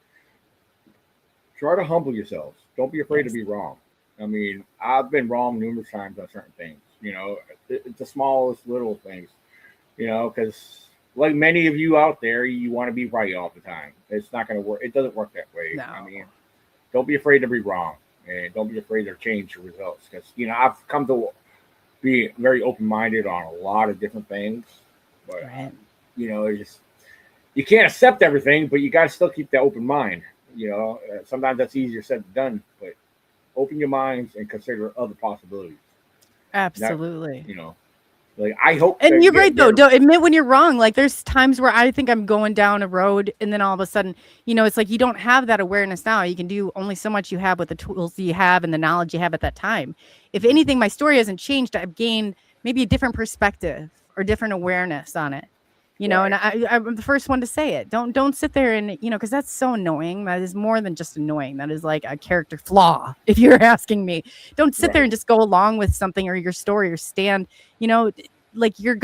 try to humble yourselves. Don't be afraid to be wrong. I mean, I've been wrong numerous times on certain things, you know, it's the smallest little things, you know, because like many of you out there, you want to be right all the time. It's not going to work. It doesn't work that way. No. I mean, don't be afraid to be wrong, and don't be afraid to change your results, because, you know, I've come to be very open-minded on a lot of different things, but you know, it's just, you can't accept everything, but you got to still keep that open mind. You know, sometimes that's easier said than done, but open your minds and consider other possibilities. Absolutely. That, you know, like I hope. And you're right though. Don't admit when you're wrong. Like there's times where I think I'm going down a road, and then all of a sudden, you know, it's like you don't have that awareness now. You can do only so much you have with the tools you have and the knowledge you have at that time. If anything, my story hasn't changed. I've gained maybe a different perspective or different awareness on it. you know, and I'm the first one to say it. Don't sit there and, you know, because that's so annoying. That is more than just annoying. That is like a character flaw, if you're asking me. Don't sit there and just go along with something or your story or stand, you know, like you're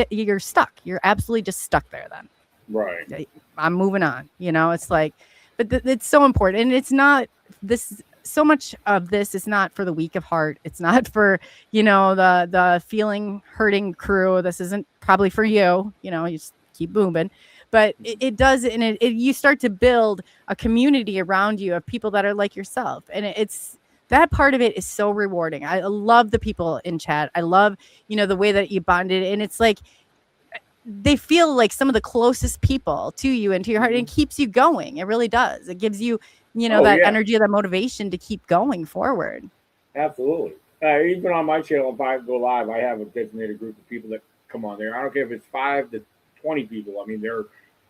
you're stuck. You're absolutely just stuck there then. Right. I'm moving on, you know, it's like, but it's so important. And it's not this, so much of this is not for the weak of heart. It's not for, you know, the feeling hurting crew. This isn't probably for you, you know, you just keep moving, but it does. And you start to build a community around you of people that are like yourself. And it's, that part of it is so rewarding. I love the people in chat. I love, you know, the way that you bonded. And it's like, they feel like some of the closest people to you and to your heart, and it keeps you going. It really does. It gives you, you know, that energy, that motivation to keep going forward. Absolutely. Even on my channel, if I go live, I have a designated group of people that come on there. I don't care if it's 5 to 20 people. I mean, they're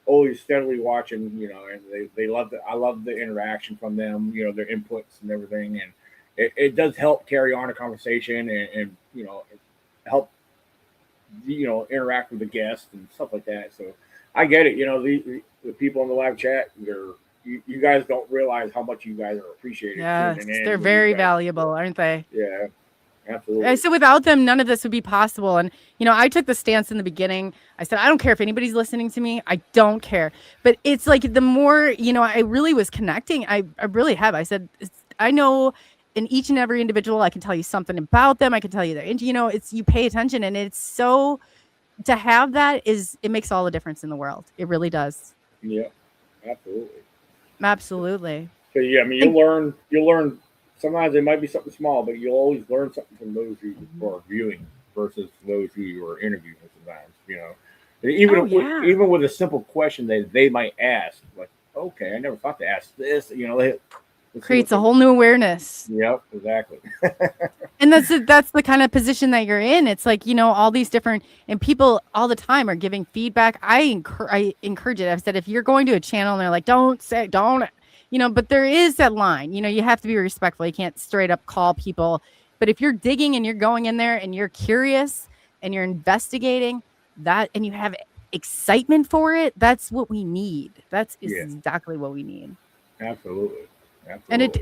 always steadily watching, you know, and they love I love the interaction from them, you know, their inputs and everything. And it does help carry on a conversation and you know, help, you know, interact with the guests and stuff like that. So I get it. You know, the people in the live chat, you guys don't realize how much you guys are appreciated. Yeah, they're very valuable, aren't they? Yeah, absolutely. So without them, none of this would be possible. And, you know, I took the stance in the beginning. I said, I don't care if anybody's listening to me. I don't care. But it's like the more, you know, I really was connecting. I really have. I said, I know in each and every individual, I can tell you something about them. I can tell you that, you know, it's, you pay attention, and it's so, to have that it makes all the difference in the world. It really does. Yeah, absolutely. Absolutely. So yeah, I mean, you'll learn. Sometimes it might be something small, but you'll always learn something from those who are viewing versus those who you are interviewing sometimes, you know. Even with a simple question that they might ask, like, okay, I never thought to ask this, you know, it creates a whole new awareness. Yep, exactly. And that's the kind of position that you're in. It's like, you know, all these different, and people all the time are giving feedback. I encourage it. I've said, if you're going to a channel and they're like, don't, you know, but there is that line, you know, you have to be respectful. You can't straight up call people. But if you're digging and you're going in there and you're curious and you're investigating that, and you have excitement for it, that's what we need. That's exactly what we need. Absolutely. And it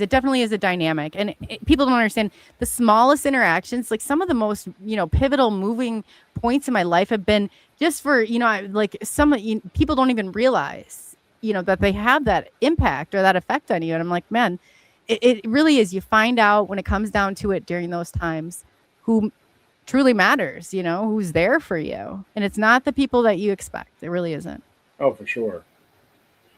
definitely is a dynamic, and people don't understand the smallest interactions. Like some of the most, you know, pivotal moving points in my life have been just for, you know, like people don't even realize, you know, that they have that impact or that effect on you. And I'm like, man, it really is. You find out when it comes down to it during those times who truly matters, you know, who's there for you. And it's not the people that you expect. It really isn't. Oh, for sure.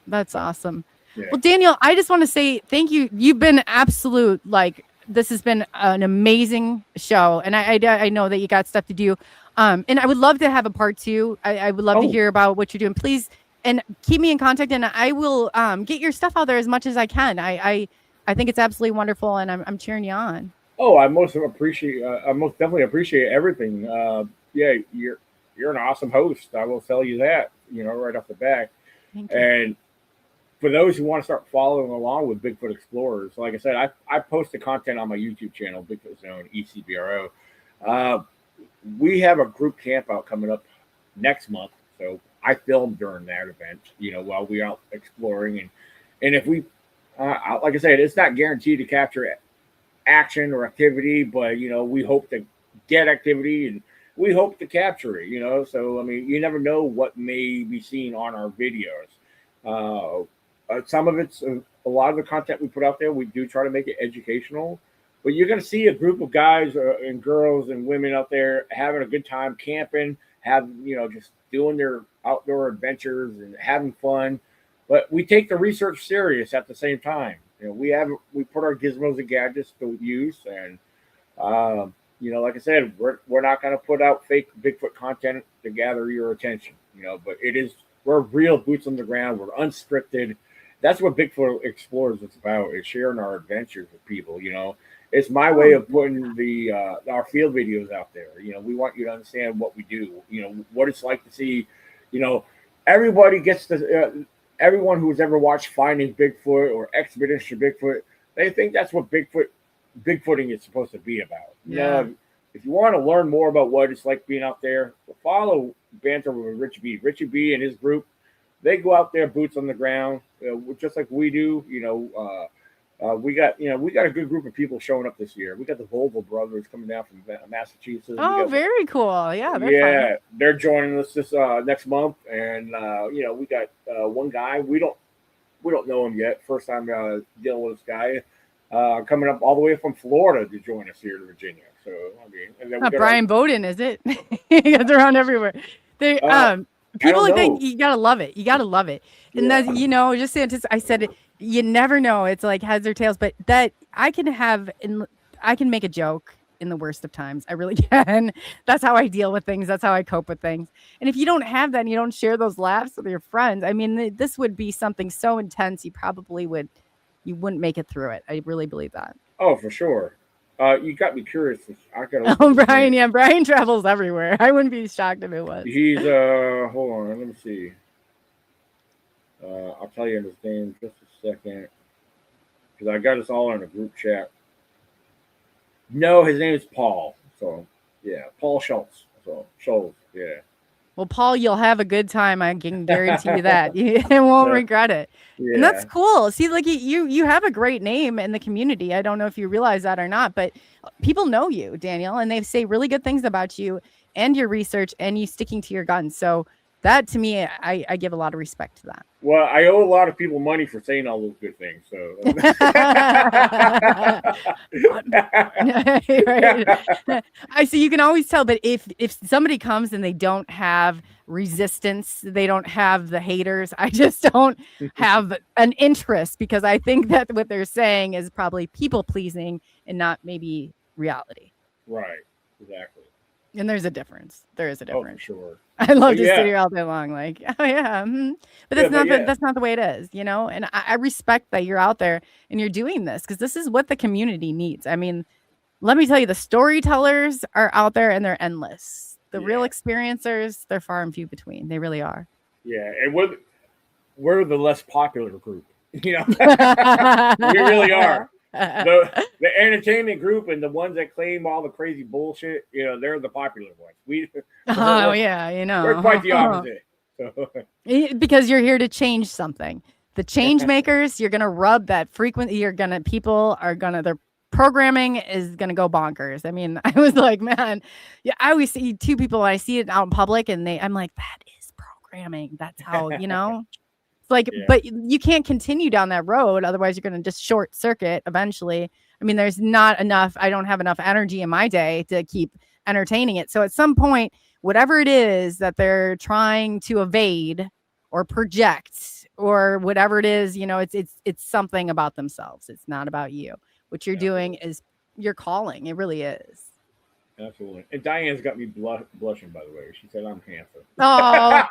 That's awesome. Yeah. Well, Daniel, I just want to say thank you. You've been absolute, like, this has been an amazing show. And I know that you got stuff to do. And I would love to have a part 2. I would love to hear about what you're doing. Please, and keep me in contact, and I will get your stuff out there as much as I can. I think it's absolutely wonderful, and I'm cheering you on. Oh, I most definitely appreciate everything. Yeah, you're an awesome host. I will tell you that, you know, right off the bat. Thank you. And for those who want to start following along with Bigfoot Explorers, like I said, I post the content on my YouTube channel, Bigfoot Zone, ECBRO. We have a group camp out coming up next month. So I filmed during that event, you know, while we're out exploring. And if we, like I said, it's not guaranteed to capture action or activity, but, you know, we hope to get activity and we hope to capture it, you know. So, I mean, you never know what may be seen on our videos. Some of it's a lot of the content we put out there, we do try to make it educational, but you're going to see a group of guys and girls and women out there having a good time camping, you know, just doing their outdoor adventures and having fun. But we take the research serious at the same time. You know, we put our gizmos and gadgets to use, and you know, like I said, we're not going to put out fake Bigfoot content to gather your attention, you know, but we're real boots on the ground. We're unscripted. That's what Bigfoot Explorers is about, is sharing our adventures with people, you know. It's my way of putting our field videos out there. You know, we want you to understand what we do, you know, what it's like to see, you know, everybody gets to, everyone who's ever watched Finding Bigfoot or Expedition Bigfoot, they think that's what Bigfooting is supposed to be about. Yeah. No, if you want to learn more about what it's like being out there, follow Banter with Richie B. Richie B and his group, they go out there, boots on the ground, just like we do. We got a good group of people showing up this year. We got the Volvo brothers coming down from Massachusetts. Oh, very cool. Yeah, they're fun. They're joining us this next month, and we got one guy. We don't know him yet. First time dealing with this guy. Coming up all the way from Florida to join us here in Virginia. So and then not Brian Bowden, is it? He gets around everywhere. They people like that, you gotta love it. You gotta love it. And that's just I said it, you never know. It's like heads or tails, but that I can make a joke in the worst of times. I really can. That's how I deal with things. That's how I cope with things. And if you don't have that and you don't share those laughs with your friends, I mean, this would be something so intense you wouldn't make it through it. I really believe that. Oh, for sure. You got me curious. Brian. Yeah, Brian travels everywhere. I wouldn't be shocked if it was. He's hold on, let me see. I'll tell you his name in just a second, because I got us all in a group chat. No, his name is Paul. So yeah, Paul Schultz. So Schultz. Yeah. Well, Paul, you'll have a good time. I can guarantee you that. You won't regret it. Yeah. And that's cool. See, like you have a great name in the community. I don't know if you realize that or not, but people know you, Daniel, and they say really good things about you and your research and you sticking to your guns. So that, to me, I give a lot of respect to that. Well, I owe a lot of people money for saying all those good things. So I see. You can always tell, but if somebody comes and they don't have resistance, they don't have the haters, I just don't have an interest, because I think that what they're saying is probably people pleasing and not maybe reality. Right. Exactly. And there's a difference. There is a difference. Oh, for sure. I love to sit here all day long, like, oh yeah, but that's not the way it is, And I respect that you're out there and you're doing this, because this is what the community needs. I mean, let me tell you, the storytellers are out there and they're endless. The real experiencers, they're far and few between. They really are. Yeah, and we're the less popular group. We really are. The entertainment group and the ones that claim all the crazy bullshit, they're the popular ones. We're quite the opposite. Because you're here to change something. The change makers, you're gonna rub that frequency. Their programming is gonna go bonkers. I mean, I was like, man, I always see two people when I see it out in public, and I'm like, that is programming. That's how but you can't continue down that road. Otherwise, you're going to just short circuit eventually. I mean, I don't have enough energy in my day to keep entertaining it. So at some point, whatever it is that they're trying to evade or project or whatever it is, it's something about themselves. It's not about you. What you're doing is your calling. It really is. Absolutely. And Diane's got me blushing, by the way. She said I'm handsome. Oh,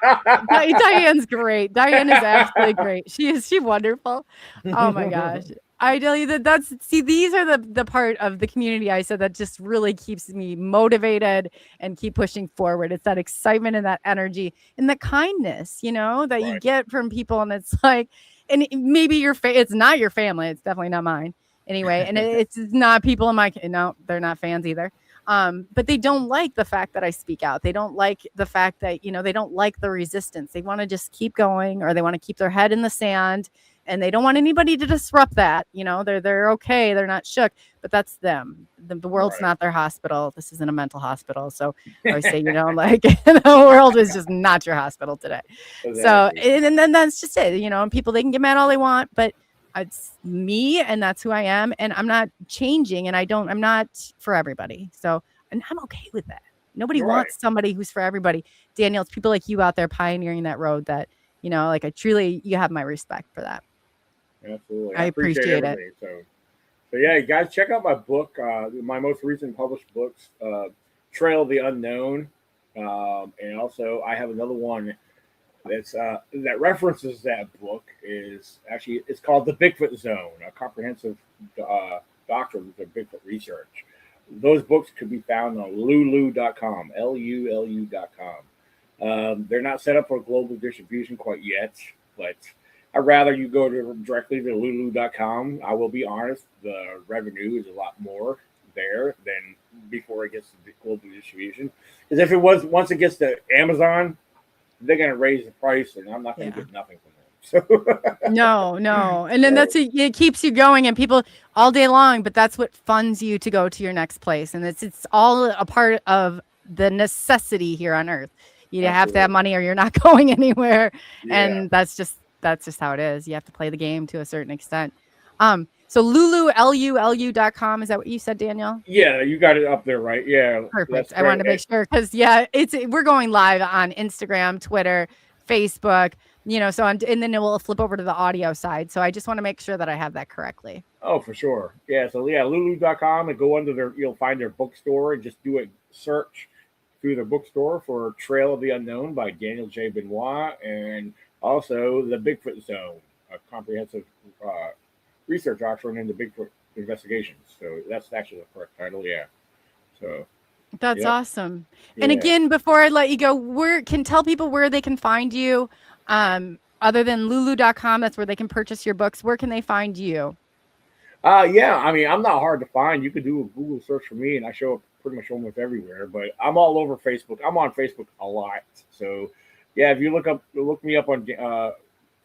Diane's great. Diane is absolutely great. She's wonderful. Oh my gosh. I tell you these are the part of the community I said that just really keeps me motivated and keep pushing forward. It's that excitement and that energy and the kindness, that you get from people. And it's like, and maybe it's not your family. It's definitely not mine anyway. And it's not people in no, they're not fans either. But they don't like the fact that I speak out. They don't like the fact that, they don't like the resistance. They want to just keep going, or they want to keep their head in the sand, and they don't want anybody to disrupt that. They're okay. They're not shook, but that's them. The world's not their hospital. This isn't a mental hospital. So I always say, the world is just not your hospital today. Exactly. So, and then that's just it, and people, they can get mad all they want, but it's me, and that's who I am, and I'm not changing, and I'm not for everybody. So, and I'm okay with that. Nobody wants somebody who's for everybody. Daniel, it's people like you out there pioneering that road that, I truly, you have my respect for that. Absolutely. I appreciate it. So yeah, you guys, check out my book, my most recent published books, Trail of the Unknown. And also I have another one that's that references that book. It's called The Bigfoot Zone, a comprehensive doctrine of Bigfoot research. Those books could be found on lulu.com, lulu.com. They're not set up for global distribution quite yet, but I'd rather you go directly to lulu.com. I will be honest, the revenue is a lot more there than before it gets to the global distribution. Because if it was once it gets to Amazon, they're going to raise the price, and I'm not going to get nothing from them. So No. And then it keeps you going and people all day long, but that's what funds you to go to your next place. And it's all a part of the necessity here on Earth. You have to have money or you're not going anywhere. Yeah. And that's just how it is. You have to play the game to a certain extent. So lulu.com, is that what you said, Daniel? Yeah, you got it up there, right? Yeah. Perfect. I wanted to make sure because we're going live on Instagram, Twitter, Facebook, so and then it will flip over to the audio side. So I just want to make sure that I have that correctly. Oh, for sure. Yeah. So lulu.com and go under there. You'll find their bookstore and just do a search through their bookstore for Trail of the Unknown by Daniel J. Benoit, and also the Bigfoot Zone, a comprehensive research offering into Bigfoot investigations. So that's actually the correct title. Yeah. So that's awesome. Yeah. And again, before I let you go, tell people where they can find you. Other than lulu.com, that's where they can purchase your books. Where can they find you? Yeah, I mean, I'm not hard to find. You could do a Google search for me, and I show up pretty much almost everywhere. But I'm all over Facebook. I'm on Facebook a lot. So, yeah, if you look me up on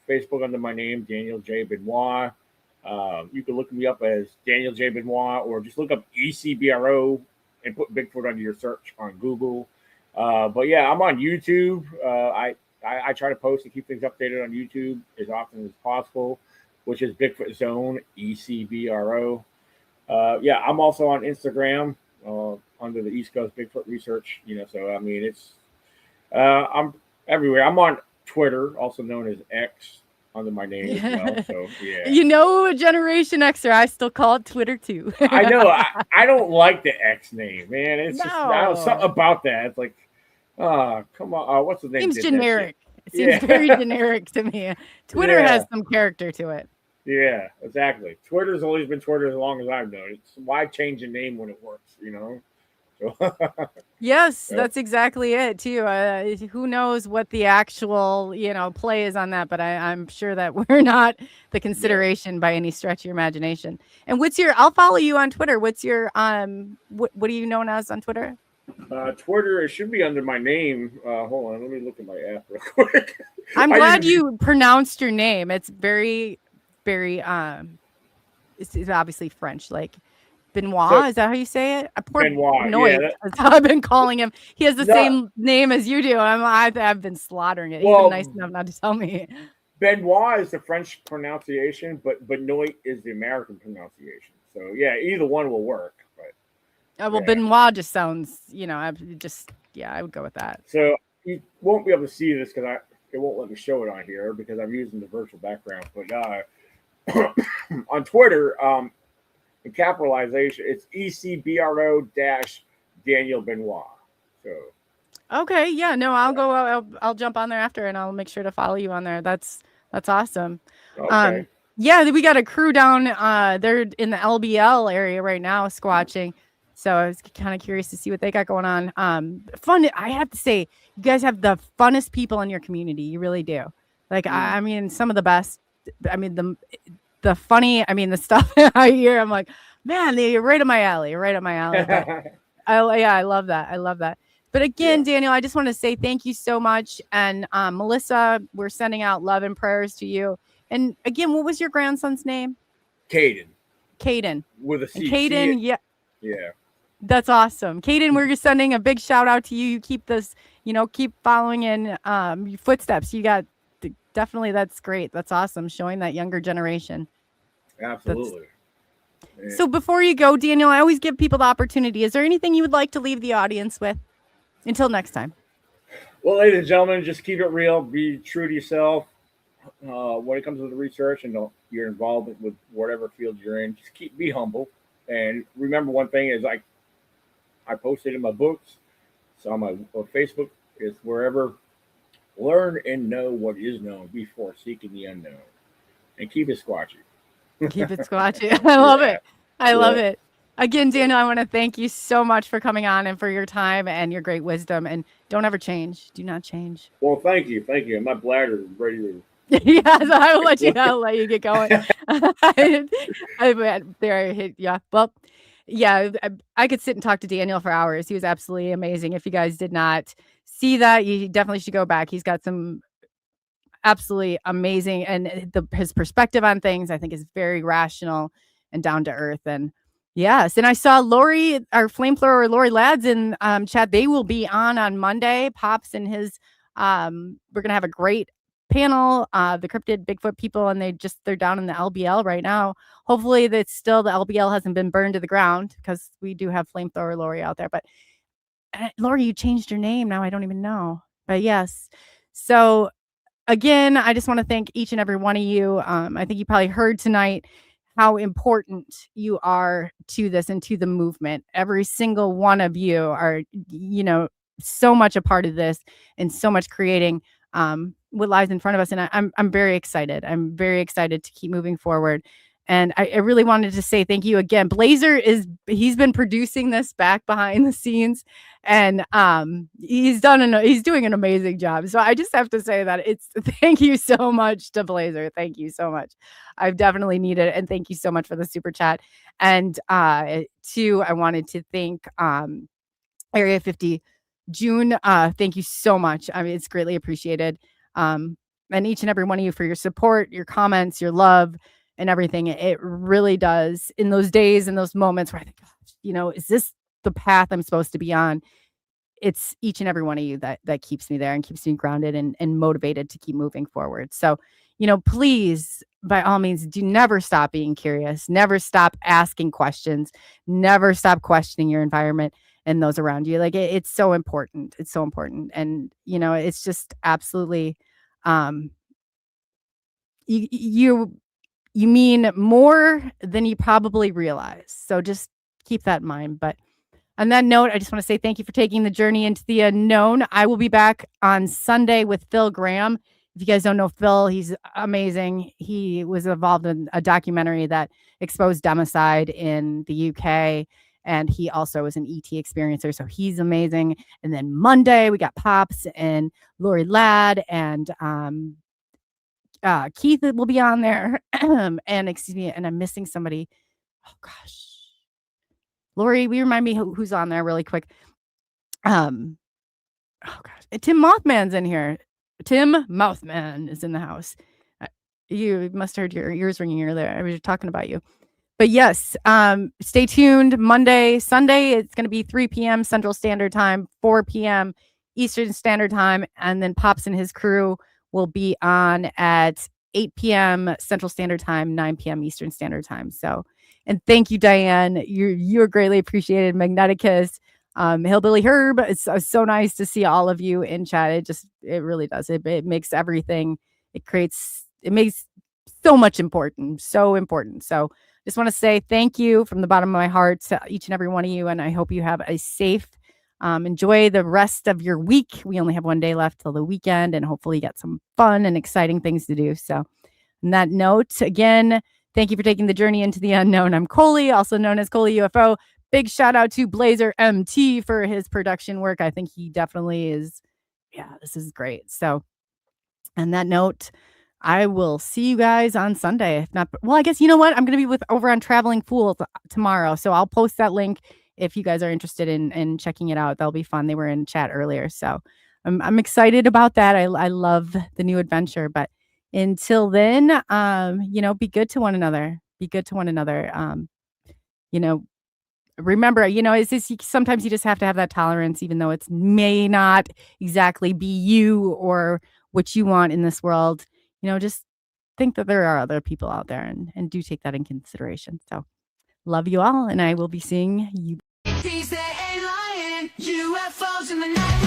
Facebook under my name, Daniel J. Benoit. You can look me up as Daniel J. Benoit, or just look up ECBRO and put Bigfoot under your search on Google. But yeah, I'm on YouTube. I try to post and keep things updated on YouTube as often as possible, which is Bigfoot Zone, ECBRO. Yeah, I'm also on Instagram under the East Coast Bigfoot Research. So I mean, I'm everywhere. I'm on Twitter, also known as X, under my name as well. So yeah. Generation Xer, I still call it Twitter too. I know. I don't like the X name, man. It's just something about that. It's like, come on. What's the name? Seems generic. It seems very generic to me. Twitter has some character to it. Yeah, exactly. Twitter's always been Twitter as long as I've known it. Why change a name when it works, So, yes, that's exactly it too. Who knows what the actual, play is on that, but I'm sure that we're not the consideration by any stretch of your imagination. And I'll follow you on Twitter. What's your, what are you known as on Twitter? Twitter, it should be under my name. Hold on, let me look at my app real quick. I'm glad you pronounced your name. It's very, very, it's obviously French, like Benoit. Is that how you say it? Benoit. That's how I've been calling him. He has the same name as you do. I've been slaughtering it. Well, he's been nice enough not to tell me. Benoit is the French pronunciation, but Benoit is the American pronunciation. So yeah, either one will work. Benoit just sounds, I would go with that. So you won't be able to see this because it won't let me show it on here because I'm using the virtual background. But on Twitter, in capitalization, it's ECBRO Daniel Benoit. So. Okay, yeah, no, I'll jump on there after and I'll make sure to follow you on there. That's awesome. Okay. Yeah, we got a crew down they're in the LBL area right now squatching. So I was kind of curious to see what they got going on. Fun. I have to say, you guys have the funnest people in your community. You really do. Like, I mean, some of the best. I mean, the funny. I mean, the stuff I hear. I'm like, man, they're right up my alley. Right up my alley. But I love that. I love that. But again, Daniel, I just want to say thank you so much. And Melissa, we're sending out love and prayers to you. And again, what was your grandson's name? Caden. With a C. Caden, yeah. Yeah. That's awesome. Caden, we're sending a big shout out to you. You keep this, keep following in your footsteps. You got definitely, that's great. That's awesome. Showing that younger generation. Absolutely. So before you go, Daniel, I always give people the opportunity. Is there anything you would like to leave the audience with? Until next time. Well, ladies and gentlemen, just keep it real. Be true to yourself. When it comes to the research and your involvement with whatever field you're in, just be humble. And remember one thing is I posted in my books, so on my Facebook, is wherever, learn and know what is known before seeking the unknown. And keep it squatchy. Keep it squatchy. I love it. I love it. Again, Daniel, I want to thank you so much for coming on and for your time and your great wisdom. And don't ever change. Do not change. Well, thank you. Thank you. My bladder is ready to... Yes, I will let you get going. I hit, yeah. Well, yeah, I could sit and talk to Daniel for hours. He was absolutely amazing. If you guys did not see that, you definitely should go back. He's got some absolutely amazing, and his perspective on things, I think, is very rational and down to earth. And yes, and I saw Lori, our flamethrower Lori Lads in chat. They will be on Monday. Pops and his we're gonna have a great panel, the Cryptid Bigfoot people, and they're down in the LBL right now. Hopefully that's still, the LBL hasn't been burned to the ground, because we do have flamethrower Lori out there. But Lori, you changed your name now, I don't even know. But yes, so again, I just want to thank each and every one of you. I think you probably heard tonight how important you are to this and to the movement. Every single one of you are, so much a part of this and so much creating what lies in front of us. And I'm very excited. I'm very excited to keep moving forward. And I really wanted to say thank you again. Blazer he's been producing this back behind the scenes, and he's doing an amazing job. So I just have to say that thank you so much to Blazer. Thank you so much. I've definitely needed it. And thank you so much for the super chat. And too, I wanted to thank Area 50 June. Thank you so much. I mean, it's greatly appreciated. And each and every one of you for your support, your comments, your love, and everything. It really does, in those days and those moments where I think, is this the path I'm supposed to be on? It's each and every one of you that keeps me there and keeps me grounded and motivated to keep moving forward. So, please, by all means, never stop being curious, never stop asking questions, never stop questioning your environment and those around you. Like, it's so important. It's so important. And, it's just absolutely, you mean more than you probably realize. So just keep that in mind. But on that note, I just want to say thank you for taking the journey into the unknown. I will be back on Sunday with Phil Graham. If you guys don't know Phil, he's amazing. He was involved in a documentary that exposed democide in the UK. And he also was an ET experiencer. So he's amazing. And then Monday, we got Pops and Lori Ladd and Keith will be on there. And excuse me, and I'm missing somebody. Oh gosh, Lori, will you remind me who's on there really quick? Oh gosh, Tim Mothman's in here. Tim Mothman is in the house. You must have heard your ears ringing earlier. I was talking about you. But yes, stay tuned. Sunday, it's going to be 3 p.m. Central Standard Time, 4 p.m. Eastern Standard Time, and then Pops and his crew will be on at 8 p.m. Central Standard Time, 9 p.m. Eastern Standard Time. So, and thank you, Diane. You're greatly appreciated. Magneticus, Hillbilly Herb. It's so nice to see all of you in chat. It really does. It makes everything. It makes so much important. So important. So just want to say thank you from the bottom of my heart to each and every one of you. And I hope you have a safe, enjoy the rest of your week. We only have one day left till the weekend, and hopefully you got some fun and exciting things to do. So on that note, again, thank you for taking the journey into the unknown. I'm Coley, also known as Coley UFO. Big shout out to Blazer MT for his production work. I think he definitely is. Yeah, this is great. So on that note, I will see you guys on Sunday. If not, well, I guess, you know what? I'm going to be over on Traveling Fools tomorrow. So I'll post that link if you guys are interested in checking it out. That'll be fun. They were in chat earlier. So I'm excited about that. I love the new adventure. But until then, be good to one another. Be good to one another. Remember, it's just, sometimes you just have to have that tolerance, even though it may not exactly be you or what you want in this world. Just think that there are other people out there and do take that in consideration. So love you all, and I will be seeing you. He said, ain't lying, UFOs in the night.